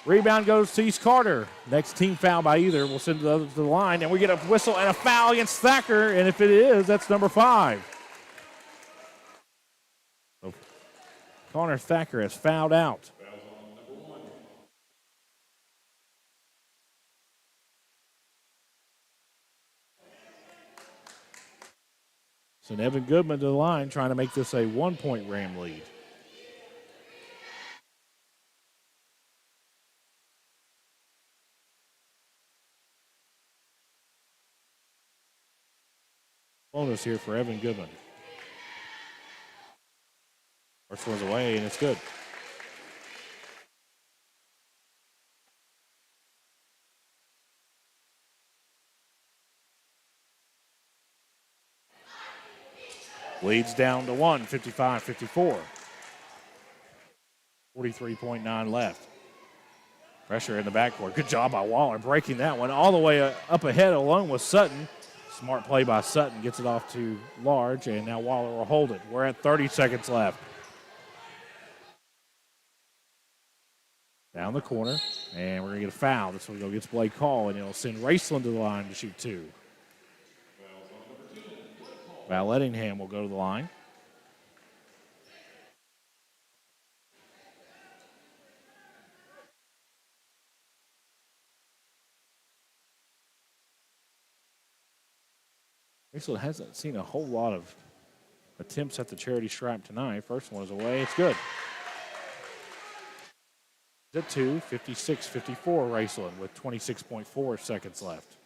Rebound goes to East Carter. Next team foul by either. We'll send the other to the line, and we get a whistle and a foul against Thacker, and if it is, that's number 5. So Connor Thacker has fouled out. So Evan Goodman to the line, trying to make this a 1-point Ram lead. Bonus here for Evan Goodman. First one's away, and it's good. Leads down to 1, 55-54. 43.9 left. Pressure in the backcourt. Good job by Waller breaking that one all the way up ahead along with Sutton. Smart play by Sutton. Gets it off to Large, and now Waller will hold it. We're at 30 seconds left. Down the corner, and we're going to get a foul. This one gets Blake Hall, and it'll send Raceland to the line to shoot 2. Val Ettingham will go to the line. Raceland hasn't seen a whole lot of attempts at the charity stripe tonight. First one is away. It's good. At 2, 56-54 Raceland with 26.4 seconds left.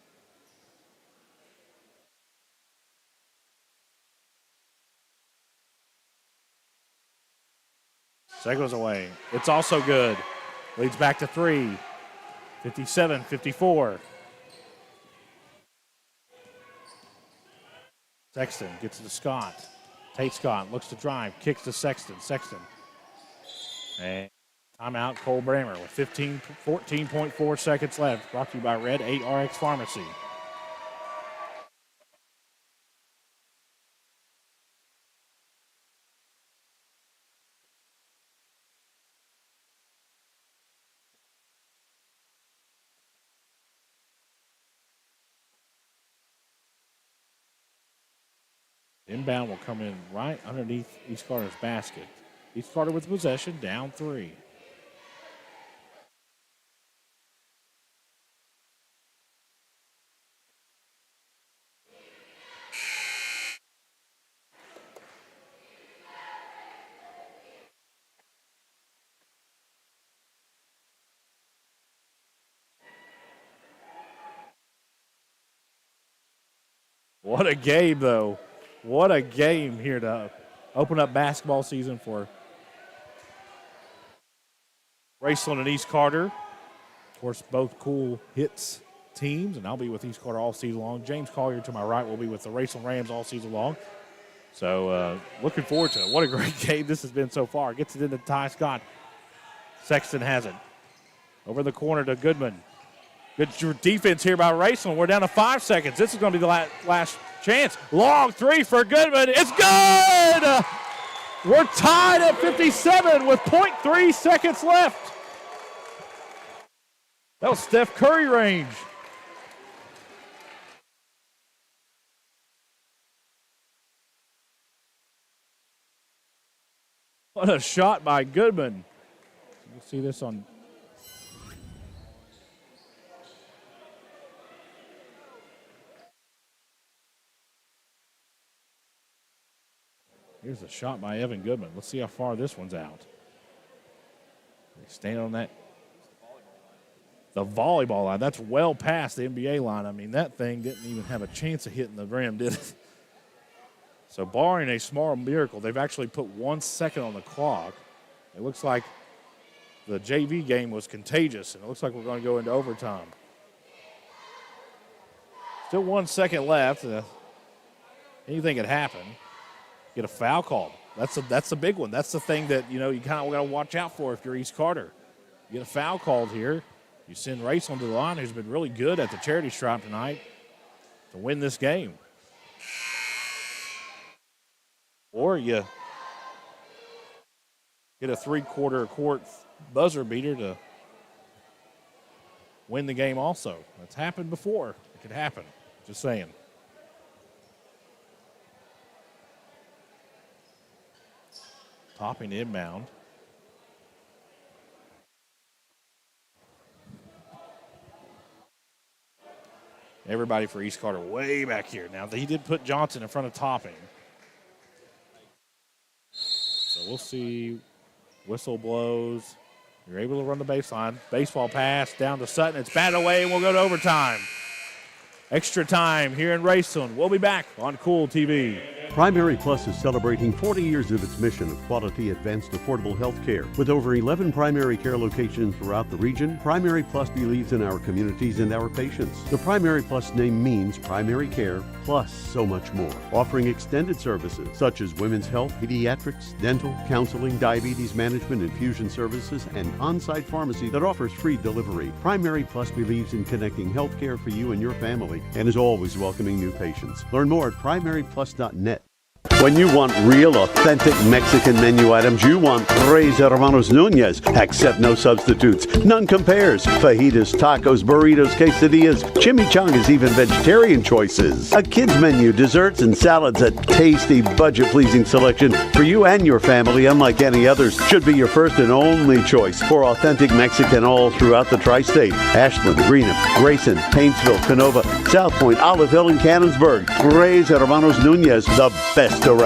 Second one's away. It's also good. Leads back to 3, 57-54. Sexton gets it to Scott. Tate Scott looks to drive, kicks to Sexton. Sexton. And timeout, Cole Bramer with 14.4 seconds left. Brought to you by Red 8 RX Pharmacy. Inbound will come in right underneath East Carter's basket. East Carter with possession, down 3. What a game, though. What a game here to open up basketball season for Raceland and East Carter. Of course, both Kool hits teams, and I'll be with East Carter all season long. James Collier to my right will be with the Raceland Rams all season long. So looking forward to it. What a great game this has been so far. Gets it into Ty Scott. Sexton has it. Over the corner to Goodman. Good defense here by Raceland. We're down to 5 seconds. This is going to be the last chance. Long 3 for Goodman. It's good! We're tied at 57 with 0.3 seconds left. That was Steph Curry range. What a shot by Goodman. You'll see this on Here's a shot by Evan Goodman. Let's see how far this one's out. They stand on that. The volleyball line. That's well past the NBA line. I mean, that thing didn't even have a chance of hitting the rim, did it? So barring a small miracle, they've actually put 1 second on the clock. It looks like the JV game was contagious, and it looks like we're going to go into overtime. Still 1 second left. Anything could happen. Get a foul called. That's a big one. That's the thing that, you kind of got to watch out for if you're East Carter. You get a foul called here. You send Raceland to the line, who's been really good at the charity stripe tonight, to win this game. Or you get a 3/4 court buzzer beater to win the game also. That's happened before. It could happen. Just saying. Topping inbound. Everybody for East Carter way back here. Now, he did put Johnson in front of Topping. So we'll see. Whistle blows. You're able to run the baseline. Baseball pass down to Sutton. It's batted away, and we'll go to overtime. Extra time here in Raceland. We'll be back on Kool TV. Primary Plus is celebrating 40 years of its mission of quality, advanced, affordable health care. With over 11 primary care locations throughout the region, Primary Plus believes in our communities and our patients. The Primary Plus name means primary care plus so much more. Offering extended services such as women's health, pediatrics, dental, counseling, diabetes management, infusion services, and on-site pharmacy that offers free delivery. Primary Plus believes in connecting health care for you and your family and is always welcoming new patients. Learn more at primaryplus.net. When you want real, authentic Mexican menu items, you want Tres Hermanos Nunez. Accept no substitutes. None compares. Fajitas, tacos, burritos, quesadillas, chimichangas, even vegetarian choices. A kids menu, desserts and salads, a tasty, budget-pleasing selection for you and your family, unlike any others. Should be your first and only choice for authentic Mexican all throughout the tri-state. Ashland, Greenup, Grayson, Paintsville, Canova, South Point, Olive Hill, and Cannonsburg. Tres Hermanos Nunez, the best around.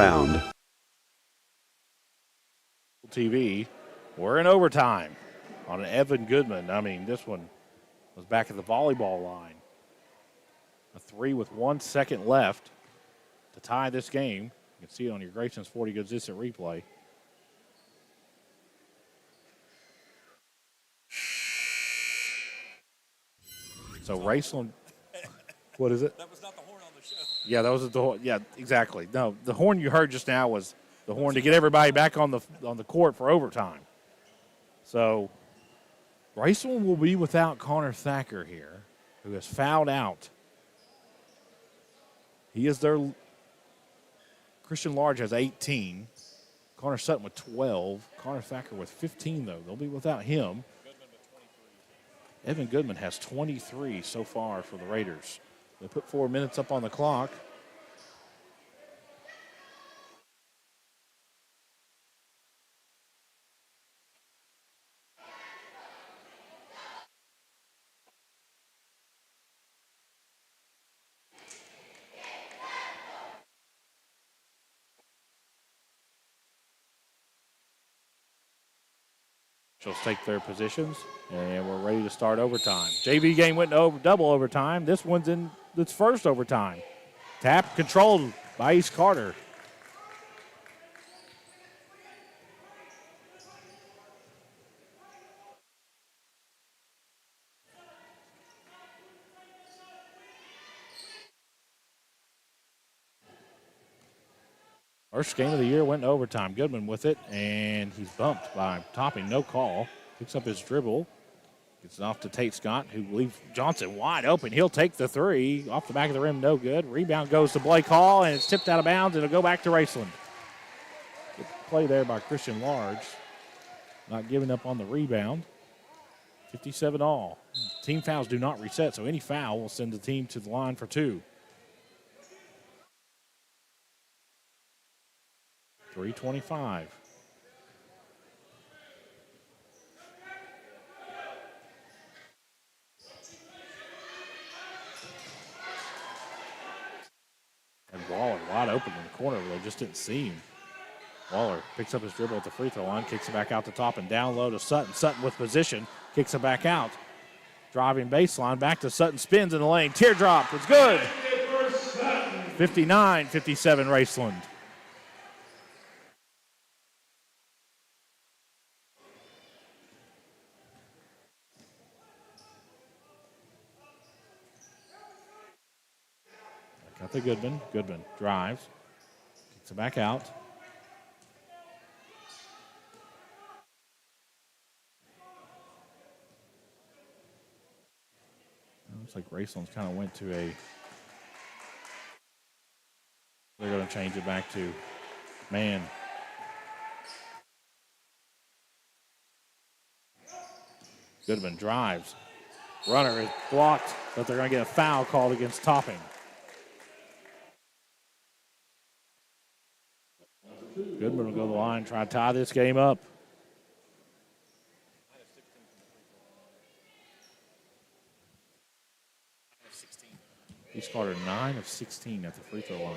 TV, we're in overtime on an Evan Goodman. I mean, this one was back at the volleyball line. A 3 with 1 second left to tie this game. You can see it on your Grayson's 40 Goods Instant Replay. So Raceland, what is it? That was not the horn on the show. Yeah, that was the horn. Yeah, exactly. No, the horn you heard just now was the horn to get everybody back on the court for overtime. So Raceland will be without Connor Thacker here, who has fouled out. He is their Christian Large has 18. Connor Sutton with 12. Connor Thacker with 15, though. They'll be without him. Evan Goodman has 23 so far for the Raiders. They put 4 minutes up on the clock. She'll take their positions, and we're ready to start overtime. JV game went to double overtime. This one's in its first overtime. Tap controlled by East Carter. First game of the year went to overtime. Goodman with it, and he's bumped by Topping. No call. Picks up his dribble. Gets it off to Tate Scott, who leaves Johnson wide open. He'll take the 3. Off the back of the rim, no good. Rebound goes to Blake Hall, and it's tipped out of bounds. It'll go back to Raceland. Good play there by Christian Large. Not giving up on the rebound. 57 all. Team fouls do not reset, so any foul will send the team to the line for 2. 3:25. And Waller wide open in the corner, but they just didn't see him. Waller picks up his dribble at the free throw line, kicks it back out the top and down low to Sutton. Sutton with position, kicks it back out. Driving baseline, back to Sutton, spins in the lane. Teardrop, it's good. 59-57 Raceland. Got the Goodman. Goodman drives. Kicks it back out. Looks like Raceland's kind of went to a... They're going to change it back to man. Goodman drives. Runner is blocked, but they're going to get a foul called against Topping. Goodman will go to the line, try to tie this game up. East Carter 9 of 16 at the free throw line.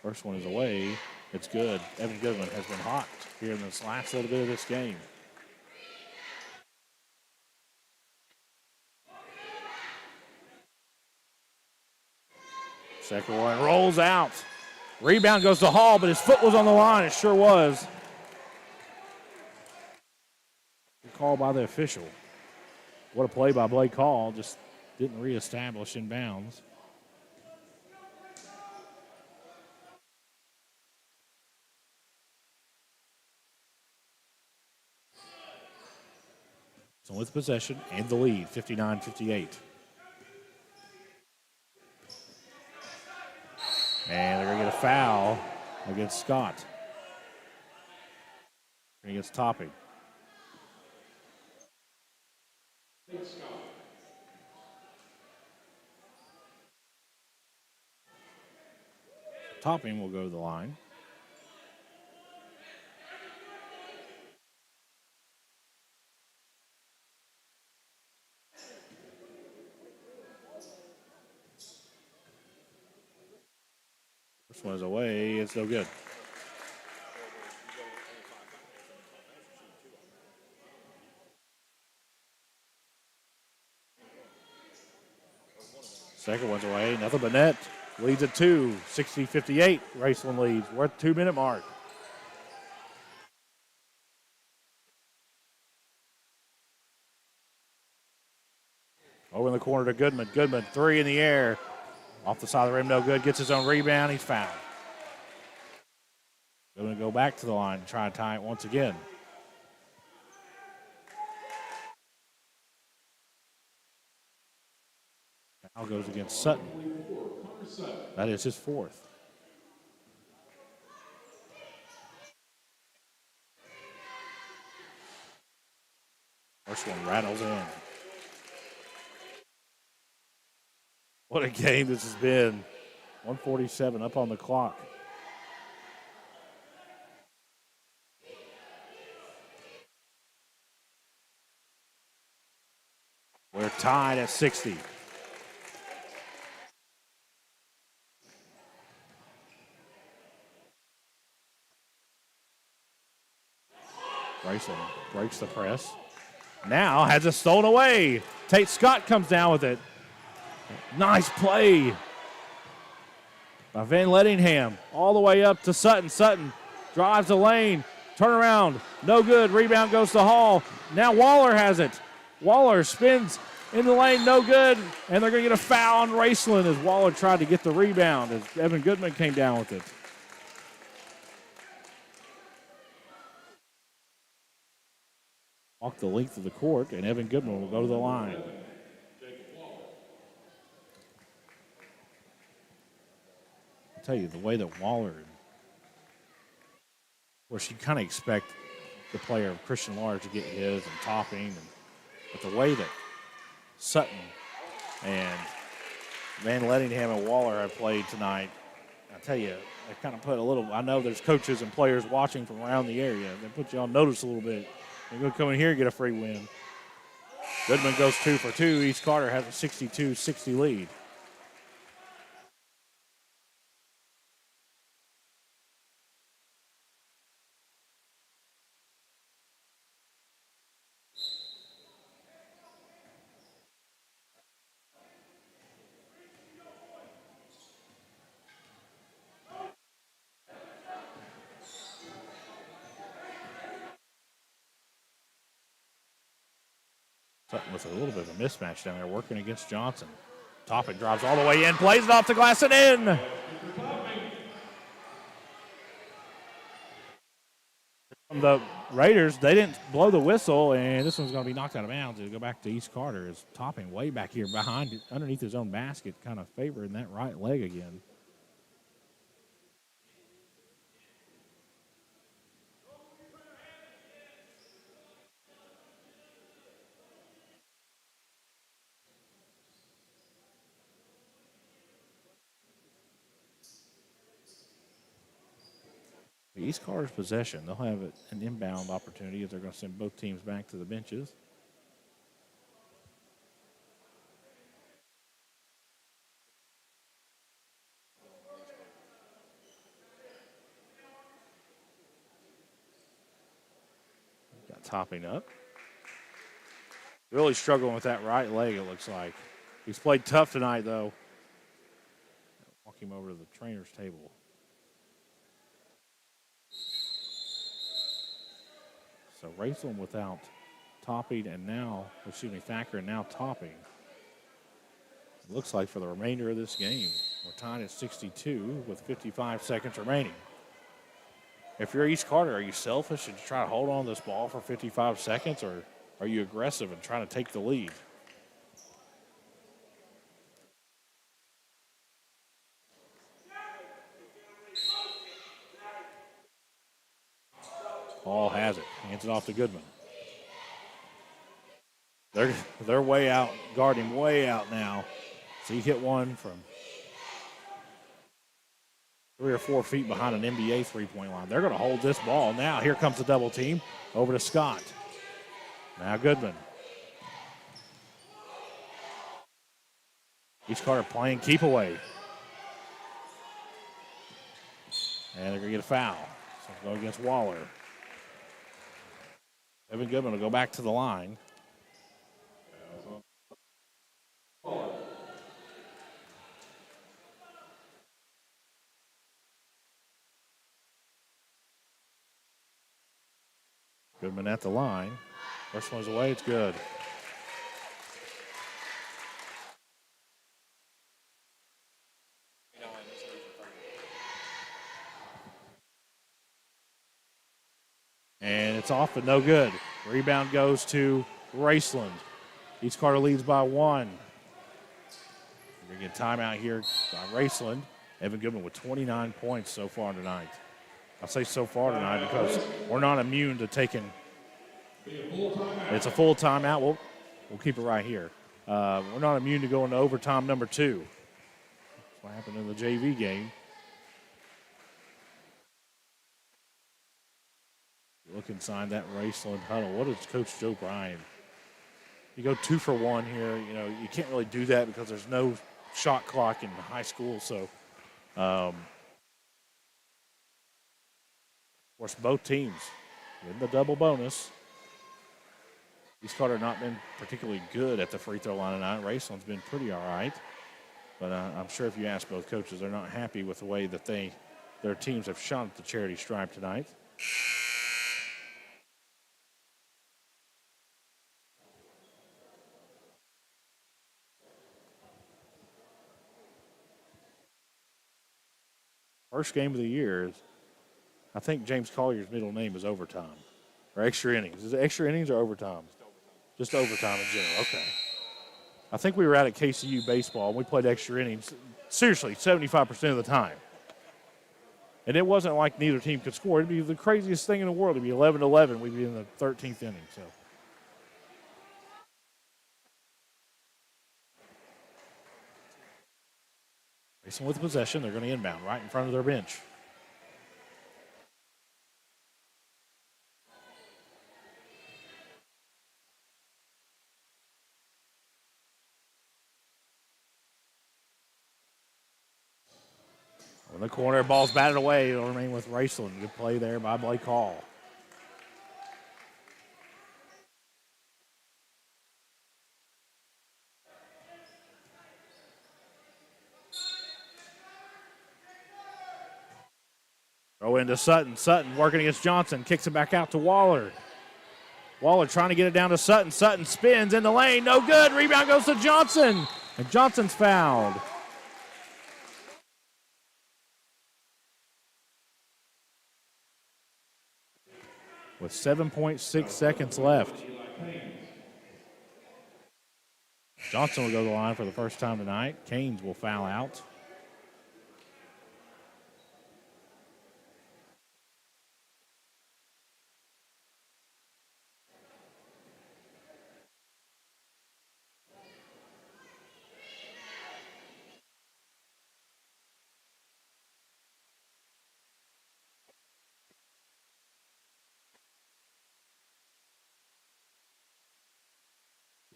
First one is away. It's good. Evan Goodman has been hot here in this last little bit of this game. Second one rolls out. Rebound goes to Hall, but his foot was on the line. It sure was. Good call by the official. What a play by Blake Hall. Just didn't reestablish in bounds. So with possession and the lead, 59-58. And they're going to get a foul. against Scott. Against Topping. Topping will go to the line. First one is away. It's no good. Second one's away. Nothing but net. Leads at 2. 60-58. Raceland leads. We're at the 2-minute mark. Over in the corner to Goodman. Goodman, 3 in the air. Off the side of the rim, no good. Gets his own rebound. He's fouled. Going to go back to the line and try and tie it once again. Foul goes against Sutton. That is his 4th. First one rattles in. What a game this has been. 147 up on the clock. We're tied at 60. Raceland breaks the press. Now has it stolen away. Tate Scott comes down with it. Nice play by Van Lettingham. All the way up to Sutton. Sutton drives the lane. Turnaround. No good. Rebound goes to Hall. Now Waller has it. Waller spins in the lane. No good. And they're going to get a foul on Raceland as Waller tried to get the rebound as Evan Goodman came down with it. Walk the length of the court, and Evan Goodman will go to the line. I'll tell you, the way that Waller, of course, you kind of expect the player of Christian Large to get his and Topping, but the way that Sutton and Van Lettingham and Waller have played tonight, I tell you, they kind of put a little, I know there's coaches and players watching from around the area. They put you on notice a little bit. They're going to come in here and get a free win. Goodman goes 2 for 2. East Carter has a 62-60 lead. Sutton with a little bit of a mismatch down there, working against Johnson. Topping drives all the way in, plays it off the glass and in. From the Raiders, they didn't blow the whistle, and this one's going to be knocked out of bounds. It'll go back to East Carter as Topping way back here behind, underneath his own basket, kind of favoring that right leg again. The East Carter's possession, they'll have an inbound opportunity as they're going to send both teams back to the benches. Got Topping up. Really struggling with that right leg, it looks like. He's played tough tonight, though. Walk him over to the trainer's table. So Raceland without Topping and now, Thacker and now Topping. It looks like for the remainder of this game, we're tied at 62 with 55 seconds remaining. If you're East Carter, are you selfish and try to hold on to this ball for 55 seconds, or are you aggressive and trying to take the lead? Hall has it. Hands it off to Goodman. They're way out, guard him way out now. So he hit one from 3 or 4 feet behind an NBA three-point line. They're going to hold this ball now. Here comes the double team over to Scott. Now Goodman. Each Carter playing keep away. And they're going to get a foul. So go against Waller. Evan Goodman will go back to the line. Goodman at the line. First one's away. It's good. And it's off, but no good. Rebound goes to Raceland. East Carter leads by 1. We're going to get timeout here by Raceland. Evan Goodman with 29 points so far tonight. I say so far tonight because we're not immune to taking. It's a full timeout. We'll keep it right here. We're not immune to going to overtime number 2. That's what happened in the JV game. Look inside that Raceland huddle. What is Coach Joe Bryan? You go 2 for 1 here. You know, you can't really do that because there's no shot clock in high school. So, of course, both teams in the double bonus. East Carter not been particularly good at the free throw line tonight. Raceland's been pretty all right. But I'm sure if you ask both coaches, they're not happy with the way that their teams have shot at the charity stripe tonight. First game of the year is, I think James Collier's middle name is overtime or extra innings. Is it extra innings or overtime? Just overtime in general. Okay. I think we were out at KCU baseball and we played extra innings, seriously, 75% of the time. And it wasn't like neither team could score. It'd be the craziest thing in the world. It'd be 11-11. We'd be in the 13th inning. So. Racing with possession. They're going to inbound right in front of their bench. In the corner, ball's batted away. It'll remain with Raceland. Good play there by Blake Hall. Throw into Sutton. Sutton working against Johnson. Kicks it back out to Waller. Waller trying to get it down to Sutton. Sutton spins in the lane. No good. Rebound goes to Johnson. And Johnson's fouled. With 7.6 seconds left. Johnson will go to the line for the first time tonight. Canes will foul out.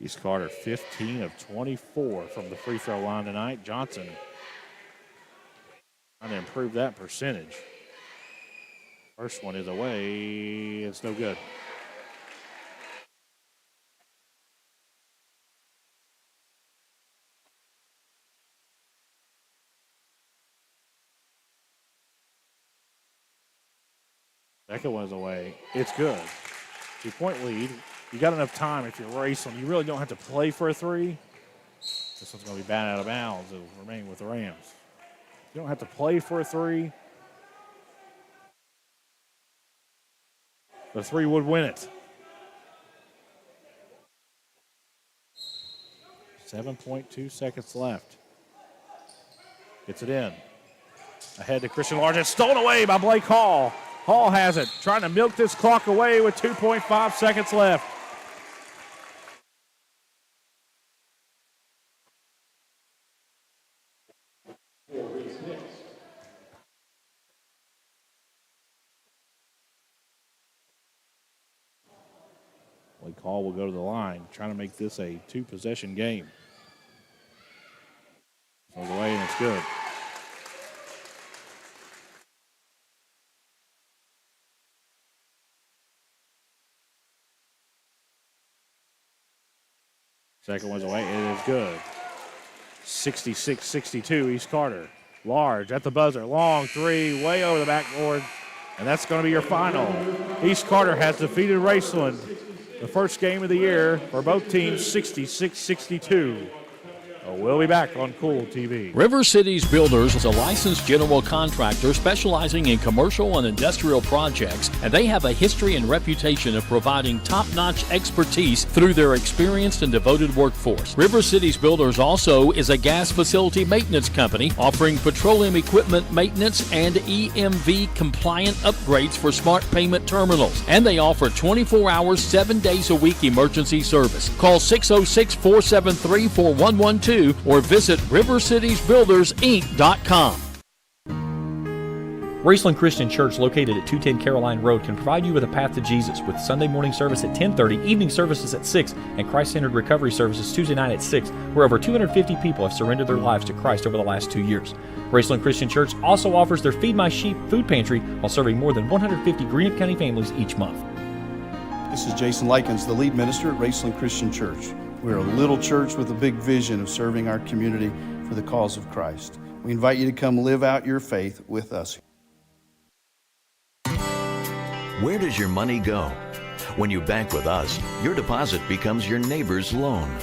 East Carter 15 of 24 from the free throw line tonight. Johnson trying to improve that percentage. First one is away. It's no good. Second one's away. It's good. 2-point lead. You got enough time if you're Raceland. You really don't have to play for a 3. This one's going to be batted out of bounds. It'll remain with the Rams. You don't have to play for a 3. The 3 would win it. 7.2 seconds left. Gets it in. Ahead to Christian Largent. Stolen away by Blake Hall. Hall has it, trying to milk this clock away with 2.5 seconds left. Hall will go to the line, trying to make this a two-possession game. Goes away, and it's good. Second one's away. It is good. 66-62, East Carter. Large at the buzzer. Long three, way over the backboard. And that's going to be your final. East Carter has defeated Raceland. The first game of the year for both teams, 66-62. We'll be back on Kool TV. River Cities Builders is a licensed general contractor specializing in commercial and industrial projects, and they have a history and reputation of providing top-notch expertise through their experienced and devoted workforce. River Cities Builders also is a gas facility maintenance company offering petroleum equipment maintenance and EMV-compliant upgrades for smart payment terminals, and they offer 24 hours, 7 days a week emergency service. Call 606-473-4112 or visit rivercitiesbuildersinc.com. Raceland Christian Church, located at 210 Caroline Road, can provide you with a path to Jesus with Sunday morning service at 10:30, evening services at 6, and Christ-centered recovery services Tuesday night at 6, where over 250 people have surrendered their lives to Christ over the last 2 years. Raceland Christian Church also offers their Feed My Sheep food pantry while serving more than 150 Greenup County families each month. This is Jason Likens, the lead minister at Raceland Christian Church. We're a little church with a big vision of serving our community for the cause of Christ. We invite you to come live out your faith with us. Where does your money go? When you bank with us, your deposit becomes your neighbor's loan.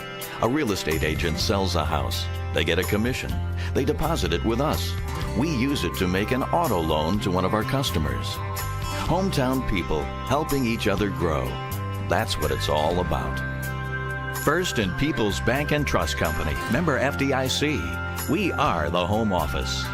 A real estate agent sells a house. They get a commission. They deposit it with us. We use it to make an auto loan to one of our customers. Hometown people helping each other grow. That's what it's all about. First and People's Bank and Trust Company, member FDIC. We are the home office.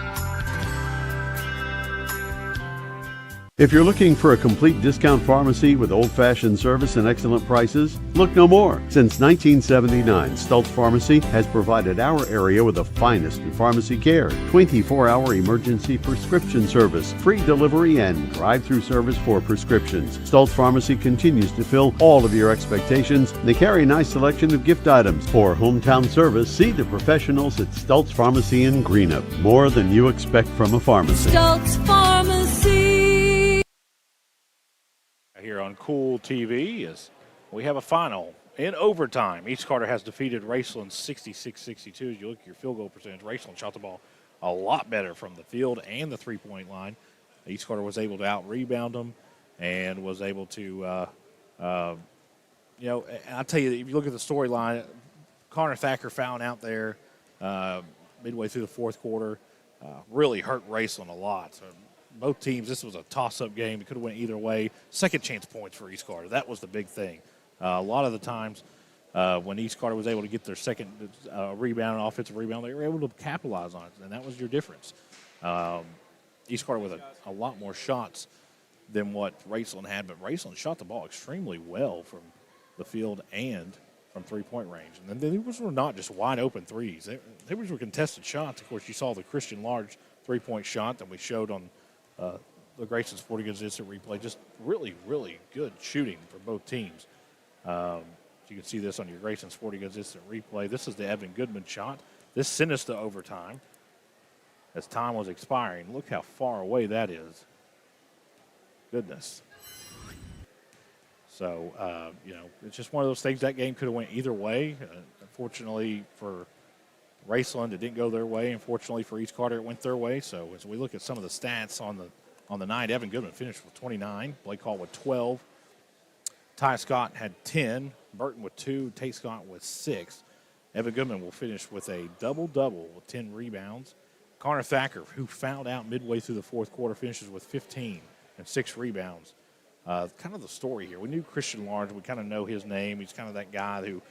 If you're looking for a complete discount pharmacy with old-fashioned service and excellent prices, look no more. Since 1979, Stultz Pharmacy has provided our area with the finest in pharmacy care, 24-hour emergency prescription service, free delivery, and drive-through service for prescriptions. Stultz Pharmacy continues to fill all of your expectations. They carry a nice selection of gift items. For hometown service, see the professionals at Stultz Pharmacy in Greenup. More than you expect from a pharmacy. Stultz Pharmacy. Here on Kool TV is we have a final in overtime. East Carter has defeated Raceland 66-62. As you look at your field goal percentage, Raceland shot the ball a lot better from the field and the three-point line. East Carter was able to out-rebound them and was able to, and I'll tell you, if you look at the storyline, Connor Thacker found out there midway through the fourth quarter, really hurt Raceland a lot. So both teams, this was a toss-up game. It could have went either way. Second chance points for East Carter. That was the big thing. A lot of the times when East Carter was able to get their second rebound, offensive rebound, they were able to capitalize on it, and that was your difference. East Carter with a lot more shots than what Raceland had, but Raceland shot the ball extremely well from the field and from three-point range. And then these were not just wide-open threes. They were contested shots. Of course, you saw the Christian Large three-point shot that we showed on the Grayson Sporting Goods Instant Replay. Just really, really good shooting for both teams. You can see this on your Grayson Sporting Goods Instant Replay. This is the Evan Goodman shot. This sent us to overtime as time was expiring. Look how far away that is. Goodness. So, it's just one of those things. That game could have went either way. Unfortunately for Raceland, it didn't go their way. Unfortunately for East Carter, it went their way. So as we look at some of the stats on the night, Evan Goodman finished with 29, Blake Hall with 12, Ty Scott had 10, Burton with 2, Tate Scott with 6. Evan Goodman will finish with a double-double with 10 rebounds. Connor Thacker, who fouled out midway through the fourth quarter, finishes with 15 and 6 rebounds. Kind of the story here. We knew Christian Large. We kind of know his name. He's kind of that guy who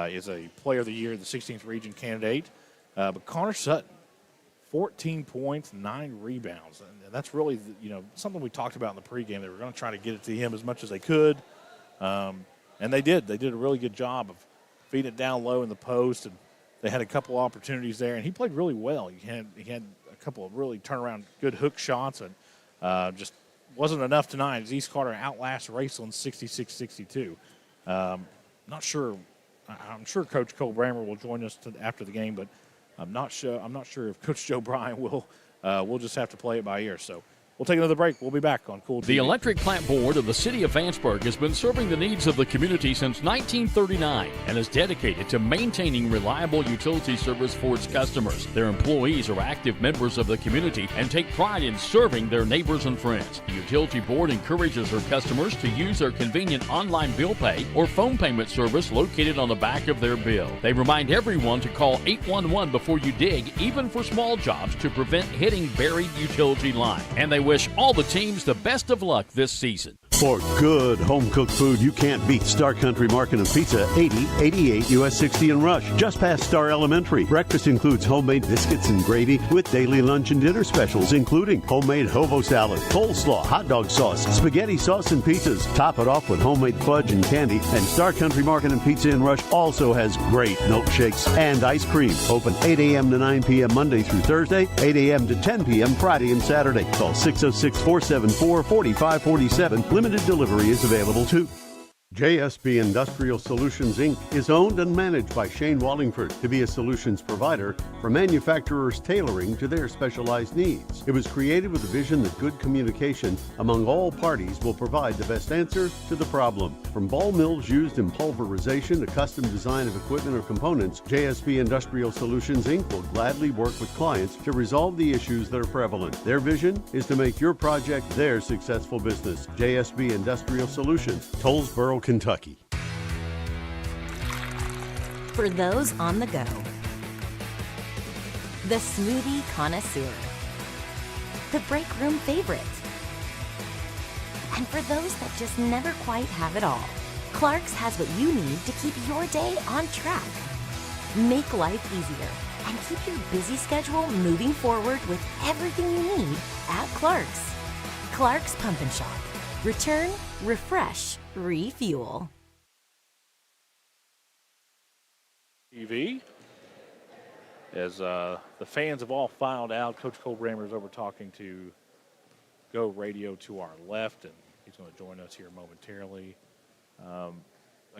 is a Player of the Year, the 16th Region candidate. But Connor Sutton, 14 points, 9 rebounds. And that's really, something we talked about in the pregame. They were going to try to get it to him as much as they could. And they did. They did a really good job of feeding it down low in the post. And they had a couple opportunities there. And he played really well. He had a couple of really turnaround good hook shots. And just wasn't enough tonight as East Carter outlasts Raceland 66-62. Not sure. I'm sure Coach Kool will join us after the game, but I'm not sure if Coach Joe Bryan will. We'll just have to play it by ear. So we'll take another break. We'll be back on Kool TV. The Electric Plant Board of the City of Vanceburg has been serving the needs of the community since 1939 and is dedicated to maintaining reliable utility service for its customers. Their employees are active members of the community and take pride in serving their neighbors and friends. The Utility Board encourages their customers to use their convenient online bill pay or phone payment service located on the back of their bill. They remind everyone to call 811 before you dig, even for small jobs, to prevent hitting buried utility line. And they wish all the teams the best of luck this season. For good home-cooked food you can't beat, Star Country Market and Pizza, 8088 US 60 in Rush, just past Star Elementary. Breakfast includes homemade biscuits and gravy with daily lunch and dinner specials, including homemade hobo salad, coleslaw, hot dog sauce, spaghetti sauce, and pizzas. Top it off with homemade fudge and candy. And Star Country Market and Pizza in Rush also has great milkshakes and ice cream. Open 8 a.m. to 9 p.m. Monday through Thursday, 8 a.m. to 10 p.m. Friday and Saturday. Call 606-474-4547. Limited delivery is available too. JSB Industrial Solutions, Inc. is owned and managed by Shane Wallingford to be a solutions provider for manufacturers tailoring to their specialized needs. It was created with a vision that good communication among all parties will provide the best answer to the problem. From ball mills used in pulverization to custom design of equipment or components, JSB Industrial Solutions, Inc. will gladly work with clients to resolve the issues that are prevalent. Their vision is to make your project their successful business. JSB Industrial Solutions, Tollsboro, Kentucky. For those on the go, the smoothie connoisseur, the break room favorite, and for those that just never quite have it all, Clark's has what you need to keep your day on track. Make life easier and keep your busy schedule moving forward with everything you need at Clark's. Clark's Pump and Shop. Return, refresh, refuel. TV. As the fans have all filed out, Coach Kool is over talking to Go Radio to our left, and he's going to join us here momentarily. A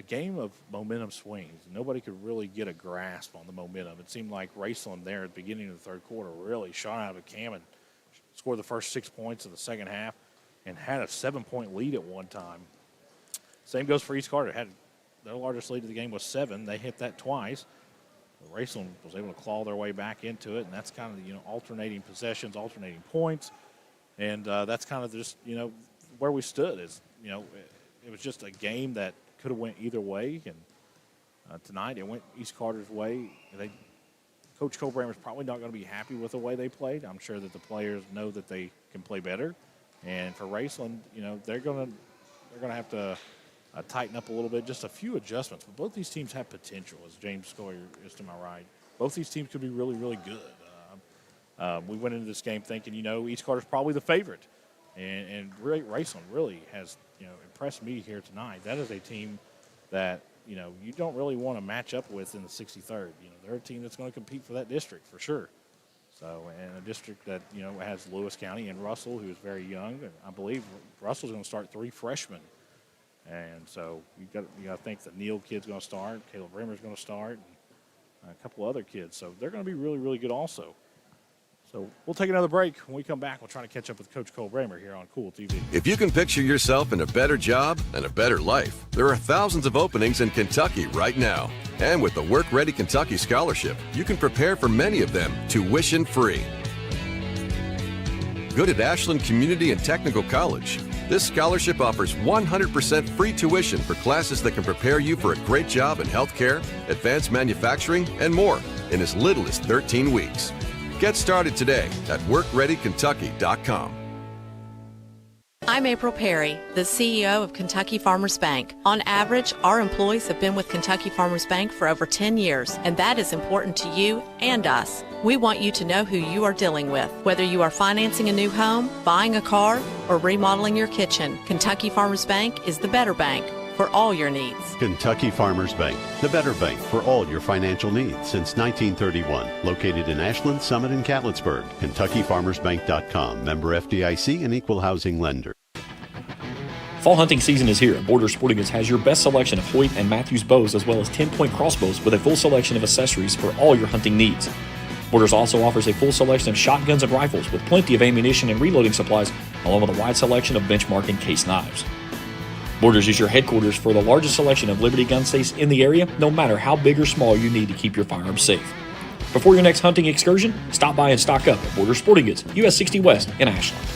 game of momentum swings. Nobody could really get a grasp on the momentum. It seemed like Raceland there at the beginning of the third quarter really shot out of a cannon, scored the first 6 points of the second half, and had a 7-point lead at one time. Same goes for East Carter. Their largest lead of the game was 7. They hit that twice. Raceland was able to claw their way back into it, and that's kind of alternating possessions, alternating points, and that's kind of just where we stood. Is it was just a game that could have went either way, and tonight it went East Carter's way. Coach Kool is probably not going to be happy with the way they played. I'm sure that the players know that they can play better. And for Raceland, they're going to have to tighten up a little bit, just a few adjustments. But both these teams have potential, as James Scoyer is to my right. Both these teams could be really, really good. We went into this game thinking, East Carter's probably the favorite. And Raceland really has, impressed me here tonight. That is a team that, you don't really want to match up with in the 63rd. They're a team that's going to compete for that district for sure. So, and a district that, has Lewis County and Russell, who is very young. And I believe Russell's going to start 3 freshmen. And so you got to think that Neal kid's going to start, Caleb Rimmer's going to start, and a couple other kids. So they're going to be really, really good also. So we'll take another break. When we come back, we'll try to catch up with Coach Kool here on Kool TV. If you can picture yourself in a better job and a better life, there are thousands of openings in Kentucky right now. And with the Work Ready Kentucky Scholarship, you can prepare for many of them tuition-free. Good at Ashland Community and Technical College. This scholarship offers 100% free tuition for classes that can prepare you for a great job in healthcare, advanced manufacturing, and more in as little as 13 weeks. Get started today at WorkReadyKentucky.com. I'm April Perry, the CEO of Kentucky Farmers Bank. On average, our employees have been with Kentucky Farmers Bank for over 10 years, and that is important to you and us. We want you to know who you are dealing with. Whether you are financing a new home, buying a car, or remodeling your kitchen, Kentucky Farmers Bank is the better bank for all your needs. Kentucky Farmers Bank, the better bank for all your financial needs since 1931. Located in Ashland, Summit, and Catlettsburg. KentuckyFarmersBank.com. Member FDIC and equal housing lender. Fall hunting season is here, and Borders Sporting Goods has your best selection of Hoyt and Matthews bows as well as 10-point crossbows with a full selection of accessories for all your hunting needs. Borders also offers a full selection of shotguns and rifles with plenty of ammunition and reloading supplies, along with a wide selection of benchmark and case knives. Borders is your headquarters for the largest selection of Liberty gun safes in the area, no matter how big or small you need to keep your firearms safe. Before your next hunting excursion, stop by and stock up at Borders Sporting Goods, US 60 West in Ashland.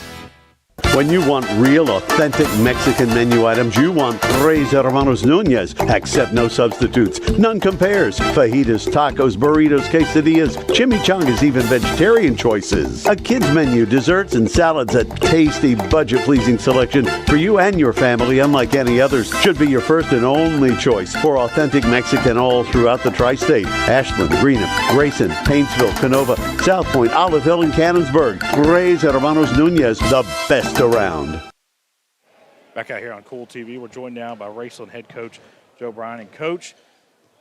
When you want real, authentic Mexican menu items, you want Tres Hermanos Nunez. Accept no substitutes. None compares. Fajitas, tacos, burritos, quesadillas, chimichangas, even vegetarian choices. A kids menu, desserts and salads, a tasty, budget-pleasing selection for you and your family, unlike any others. Should be your first and only choice for authentic Mexican all throughout the tri-state. Ashland, Greenup, Grayson, Paintsville, Canova, South Point, Olive Hill, and Cannonsburg. Tres Hermanos Nunez, the best around. Back out here on Kool TV, we're joined now by Raceland head coach Joe Bryan. And Coach,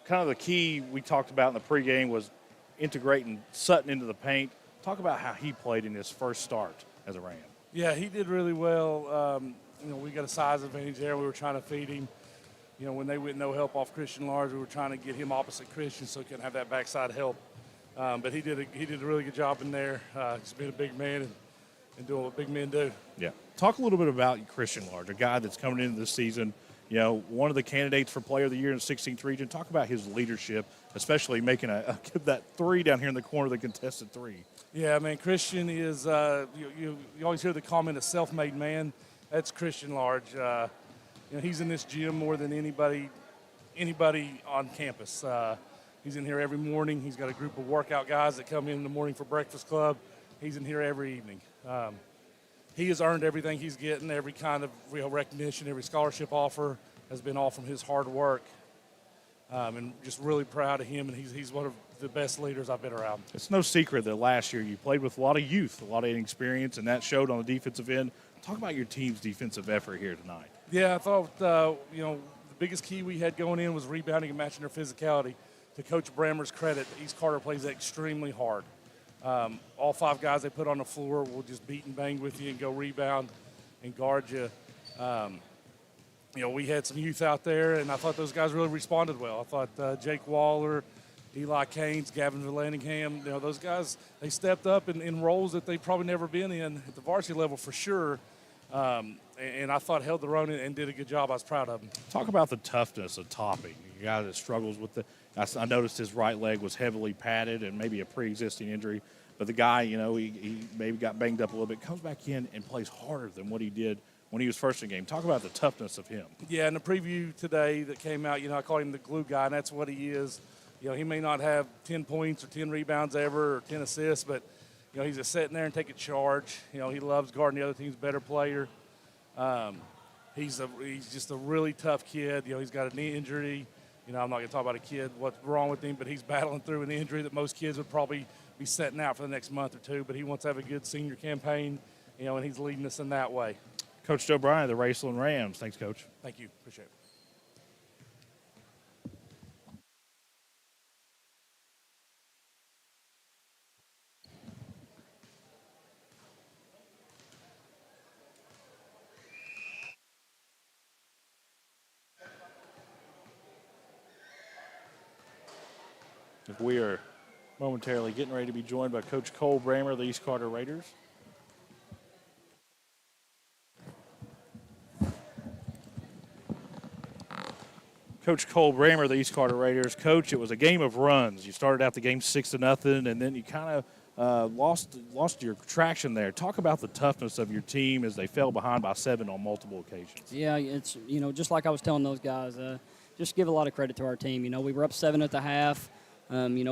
kind of the key we talked about in the pregame was integrating Sutton into the paint. Talk about how he played in his first start as a Ram. Yeah, he did really well. We got a size advantage there. We were trying to feed him. When they went no help off Christian Large, we were trying to get him opposite Christian so he couldn't have that backside help. But he did a really good job in there. Just being a big man and doing what big men do. Yeah. Talk a little bit about Christian Large, a guy that's coming into this season, one of the candidates for Player of the Year in the 16th region. Talk about his leadership, especially making that three down here in the corner, the contested three. Yeah, I mean, Christian is, you always hear the comment, a self-made man. That's Christian Large. He's in this gym more than anybody on campus. He's in here every morning. He's got a group of workout guys that come in the morning for breakfast club. He's in here every evening. He has earned everything he's getting, every kind of recognition, every scholarship offer has been all from his hard work. And just really proud of him, and he's one of the best leaders I've been around. It's no secret that last year you played with a lot of youth, a lot of inexperience, and that showed on the defensive end. Talk about your team's defensive effort here tonight. Yeah, I thought, the biggest key we had going in was rebounding and matching their physicality. To Coach Brammer's credit, East Carter plays extremely hard. All five guys they put on the floor will just beat and bang with you and go rebound and guard you. We had some youth out there, and I thought those guys really responded well. I thought Jake Waller, Eli Caines, Gavin Villanningham, those guys, they stepped up in roles that they've probably never been in at the varsity level for sure. And I thought held their own and did a good job. I was proud of them. Talk about the toughness of Topping, a guy that struggles with I noticed his right leg was heavily padded and maybe a pre-existing injury. But the guy, he maybe got banged up a little bit, comes back in and plays harder than what he did when he was first in the game. Talk about the toughness of him. Yeah, in the preview today that came out, I call him the glue guy, and that's what he is. He may not have 10 points or 10 rebounds ever or 10 assists, but, he's just sitting there and taking charge. He loves guarding the other team's better player. He's just a really tough kid. He's got a knee injury. I'm not going to talk about a kid, what's wrong with him, but he's battling through an injury that most kids would probably be setting out for the next month or two. But he wants to have a good senior campaign, and he's leading us in that way. Coach Joe Bryan, the Raceland Rams. Thanks, Coach. Thank you. Appreciate it. We are momentarily getting ready to be joined by Coach Kool Brammer of the East Carter Raiders. Coach Kool Brammer of the East Carter Raiders. Coach, it was a game of runs. You started out the game 6-0, and then you kind of lost your traction there. Talk about the toughness of your team as they fell behind by 7 on multiple occasions. Yeah, it's, just like I was telling those guys, just give a lot of credit to our team. We were up 7 at the half. We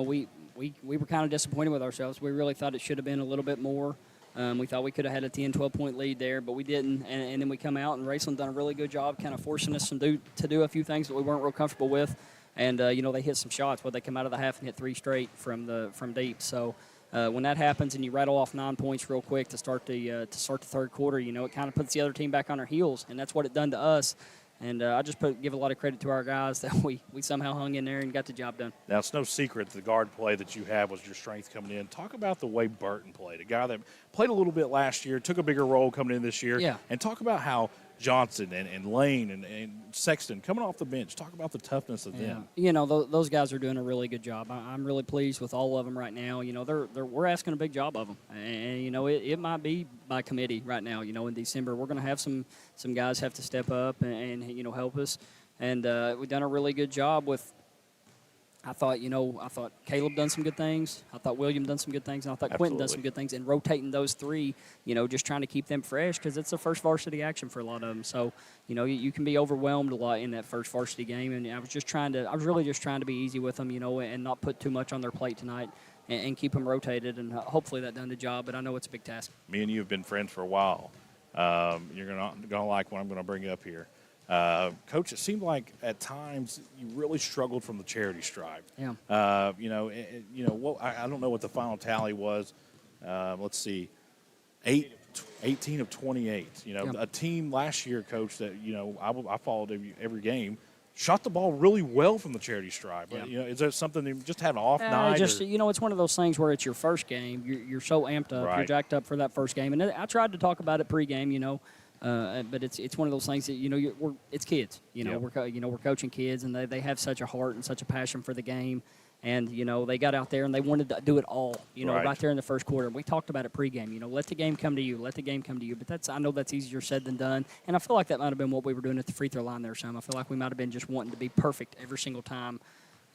were kind of disappointed with ourselves. We really thought it should have been a little bit more. We thought we could have had a 10, 12-point lead there, but we didn't. And then we come out, and Raceland done a really good job kind of forcing us to do a few things that we weren't real comfortable with. And, they hit some shots. They come out of the half and hit 3 straight from deep. So when that happens and you rattle off 9 points real quick to start the third quarter, it kind of puts the other team back on their heels, and that's what it done to us. And I just give a lot of credit to our guys that we somehow hung in there and got the job done. Now, it's no secret the guard play that you had was your strength coming in. Talk about the way Burton played, a guy that played a little bit last year, took a bigger role coming in this year. Yeah. And talk about how Johnson and Lane and Sexton coming off the bench. Talk about the toughness of them. Those guys are doing a really good job. I'm really pleased with all of them right now. We're asking a big job of them, and it might be by committee right now. In December we're going to have some guys have to step up and help us, and we've done a really good job with. I thought Caleb done some good things. I thought William done some good things, and I thought Quentin done some good things. And rotating those 3, just trying to keep them fresh because it's the first varsity action for a lot of them. So, you can be overwhelmed a lot in that first varsity game. And I was really just trying to be easy with them, and not put too much on their plate tonight and keep them rotated. And hopefully that done the job. But I know it's a big task. Me and you have been friends for a while. You're gonna like what I'm gonna bring up here. Coach, it seemed like at times you really struggled from the charity stripe. Yeah. I don't know what the final tally was. Let's see, 18 of 28. A team last year, Coach, that I followed every game, shot the ball really well from the charity stripe. Yeah. Is there something that just had an off night? It's one of those things where it's your first game. You're so amped up. Right. You're jacked up for that first game. And I tried to talk about it pregame. But it's one of those things that it's kids. Yep. We're coaching kids, and they have such a heart and such a passion for the game, and they got out there and they wanted to do it all. Right there in the first quarter. We talked about it pregame. Let the game come to you. Let the game come to you. But I know that's easier said than done, and I feel like that might have been what we were doing at the free throw line there. Some I feel like we might have been just wanting to be perfect every single time.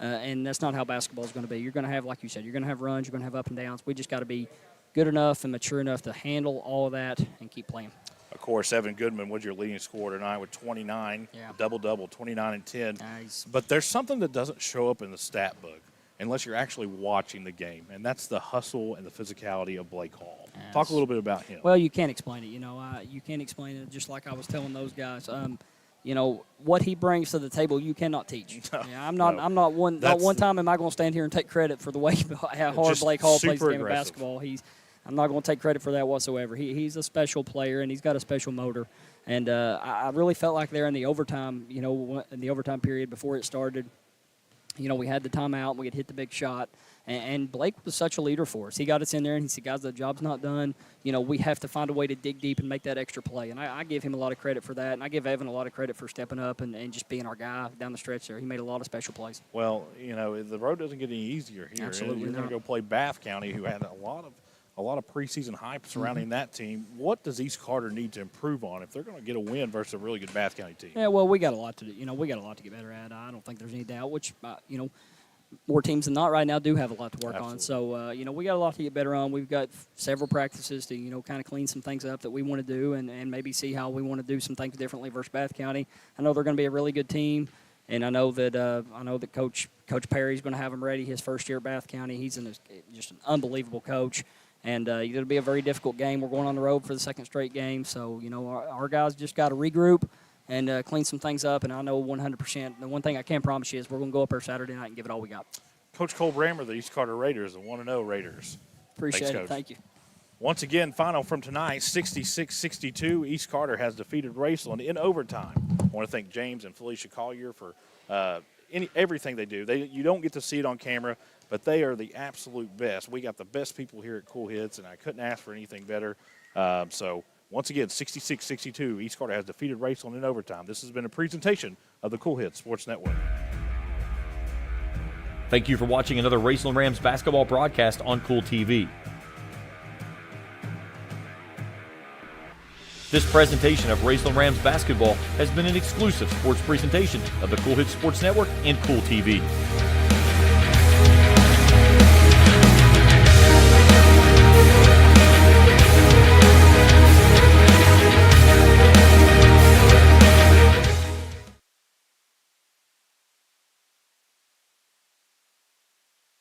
And that's not how basketball is going to be. You're going to have, like you said, you're going to have runs. You're going to have up and downs. We just got to be good enough and mature enough to handle all of that and keep playing. Of course, Evan Goodman was your leading scorer tonight with 29, double-double, 29 and 10. Nice. But there's something that doesn't show up in the stat book unless you're actually watching the game, and that's the hustle and the physicality of Blake Hall. Yes. Talk a little bit about him. Well, you can't explain it. You can't explain it, just like I was telling those guys. What he brings to the table, you cannot teach. I'm not one time am I going to stand here and take credit for the way how hard Blake Hall plays the game of basketball. I'm not going to take credit for that whatsoever. He's a special player, and he's got a special motor. And I really felt like there in the overtime, in the overtime period before it started, we had the timeout, and we had hit the big shot. And Blake was such a leader for us. He got us in there, and he said, guys, the job's not done. We have to find a way to dig deep and make that extra play. And I give him a lot of credit for that, and I give Evan a lot of credit for stepping up and just being our guy down the stretch there. He made a lot of special plays. Well, the road doesn't get any easier here. Absolutely You're going to go play Bath County, who had a lot of preseason hype surrounding that team. What does East Carter need to improve on if they're going to get a win versus a really good Bath County team? Yeah, well, we got a lot to do. We got a lot to get better at. I don't think there's any doubt. Which more teams than not right now do have a lot to work on. So we got a lot to get better on. We've got several practices to kind of clean some things up that we want to do and maybe see how we want to do some things differently versus Bath County. I know they're going to be a really good team. And I know that Coach Perry's going to have him ready his first year at Bath County. He's just an unbelievable coach. And it'll be a very difficult game. We're going on the road for the second straight game. So, our guys just got to regroup and clean some things up. And I know 100%. The one thing I can promise you is we're going to go up there Saturday night and give it all we got. Coach Cole Brammer, the East Carter Raiders, the 1-0 Raiders. Appreciate it. Thank you. Once again, final from tonight, 66-62. East Carter has defeated Raceland in overtime. I want to thank James and Felicia Collier for everything they do. You don't get to see it on camera, but they are the absolute best. We got the best people here at Kool Hits, and I couldn't ask for anything better. So, once again, 66-62, East Carter has defeated Raceland in overtime. This has been a presentation of the Kool Hits Sports Network. Thank you for watching another Raceland Rams basketball broadcast on Kool TV. This presentation of Raceland Rams basketball has been an exclusive sports presentation of the Kool Hits Sports Network and Kool TV.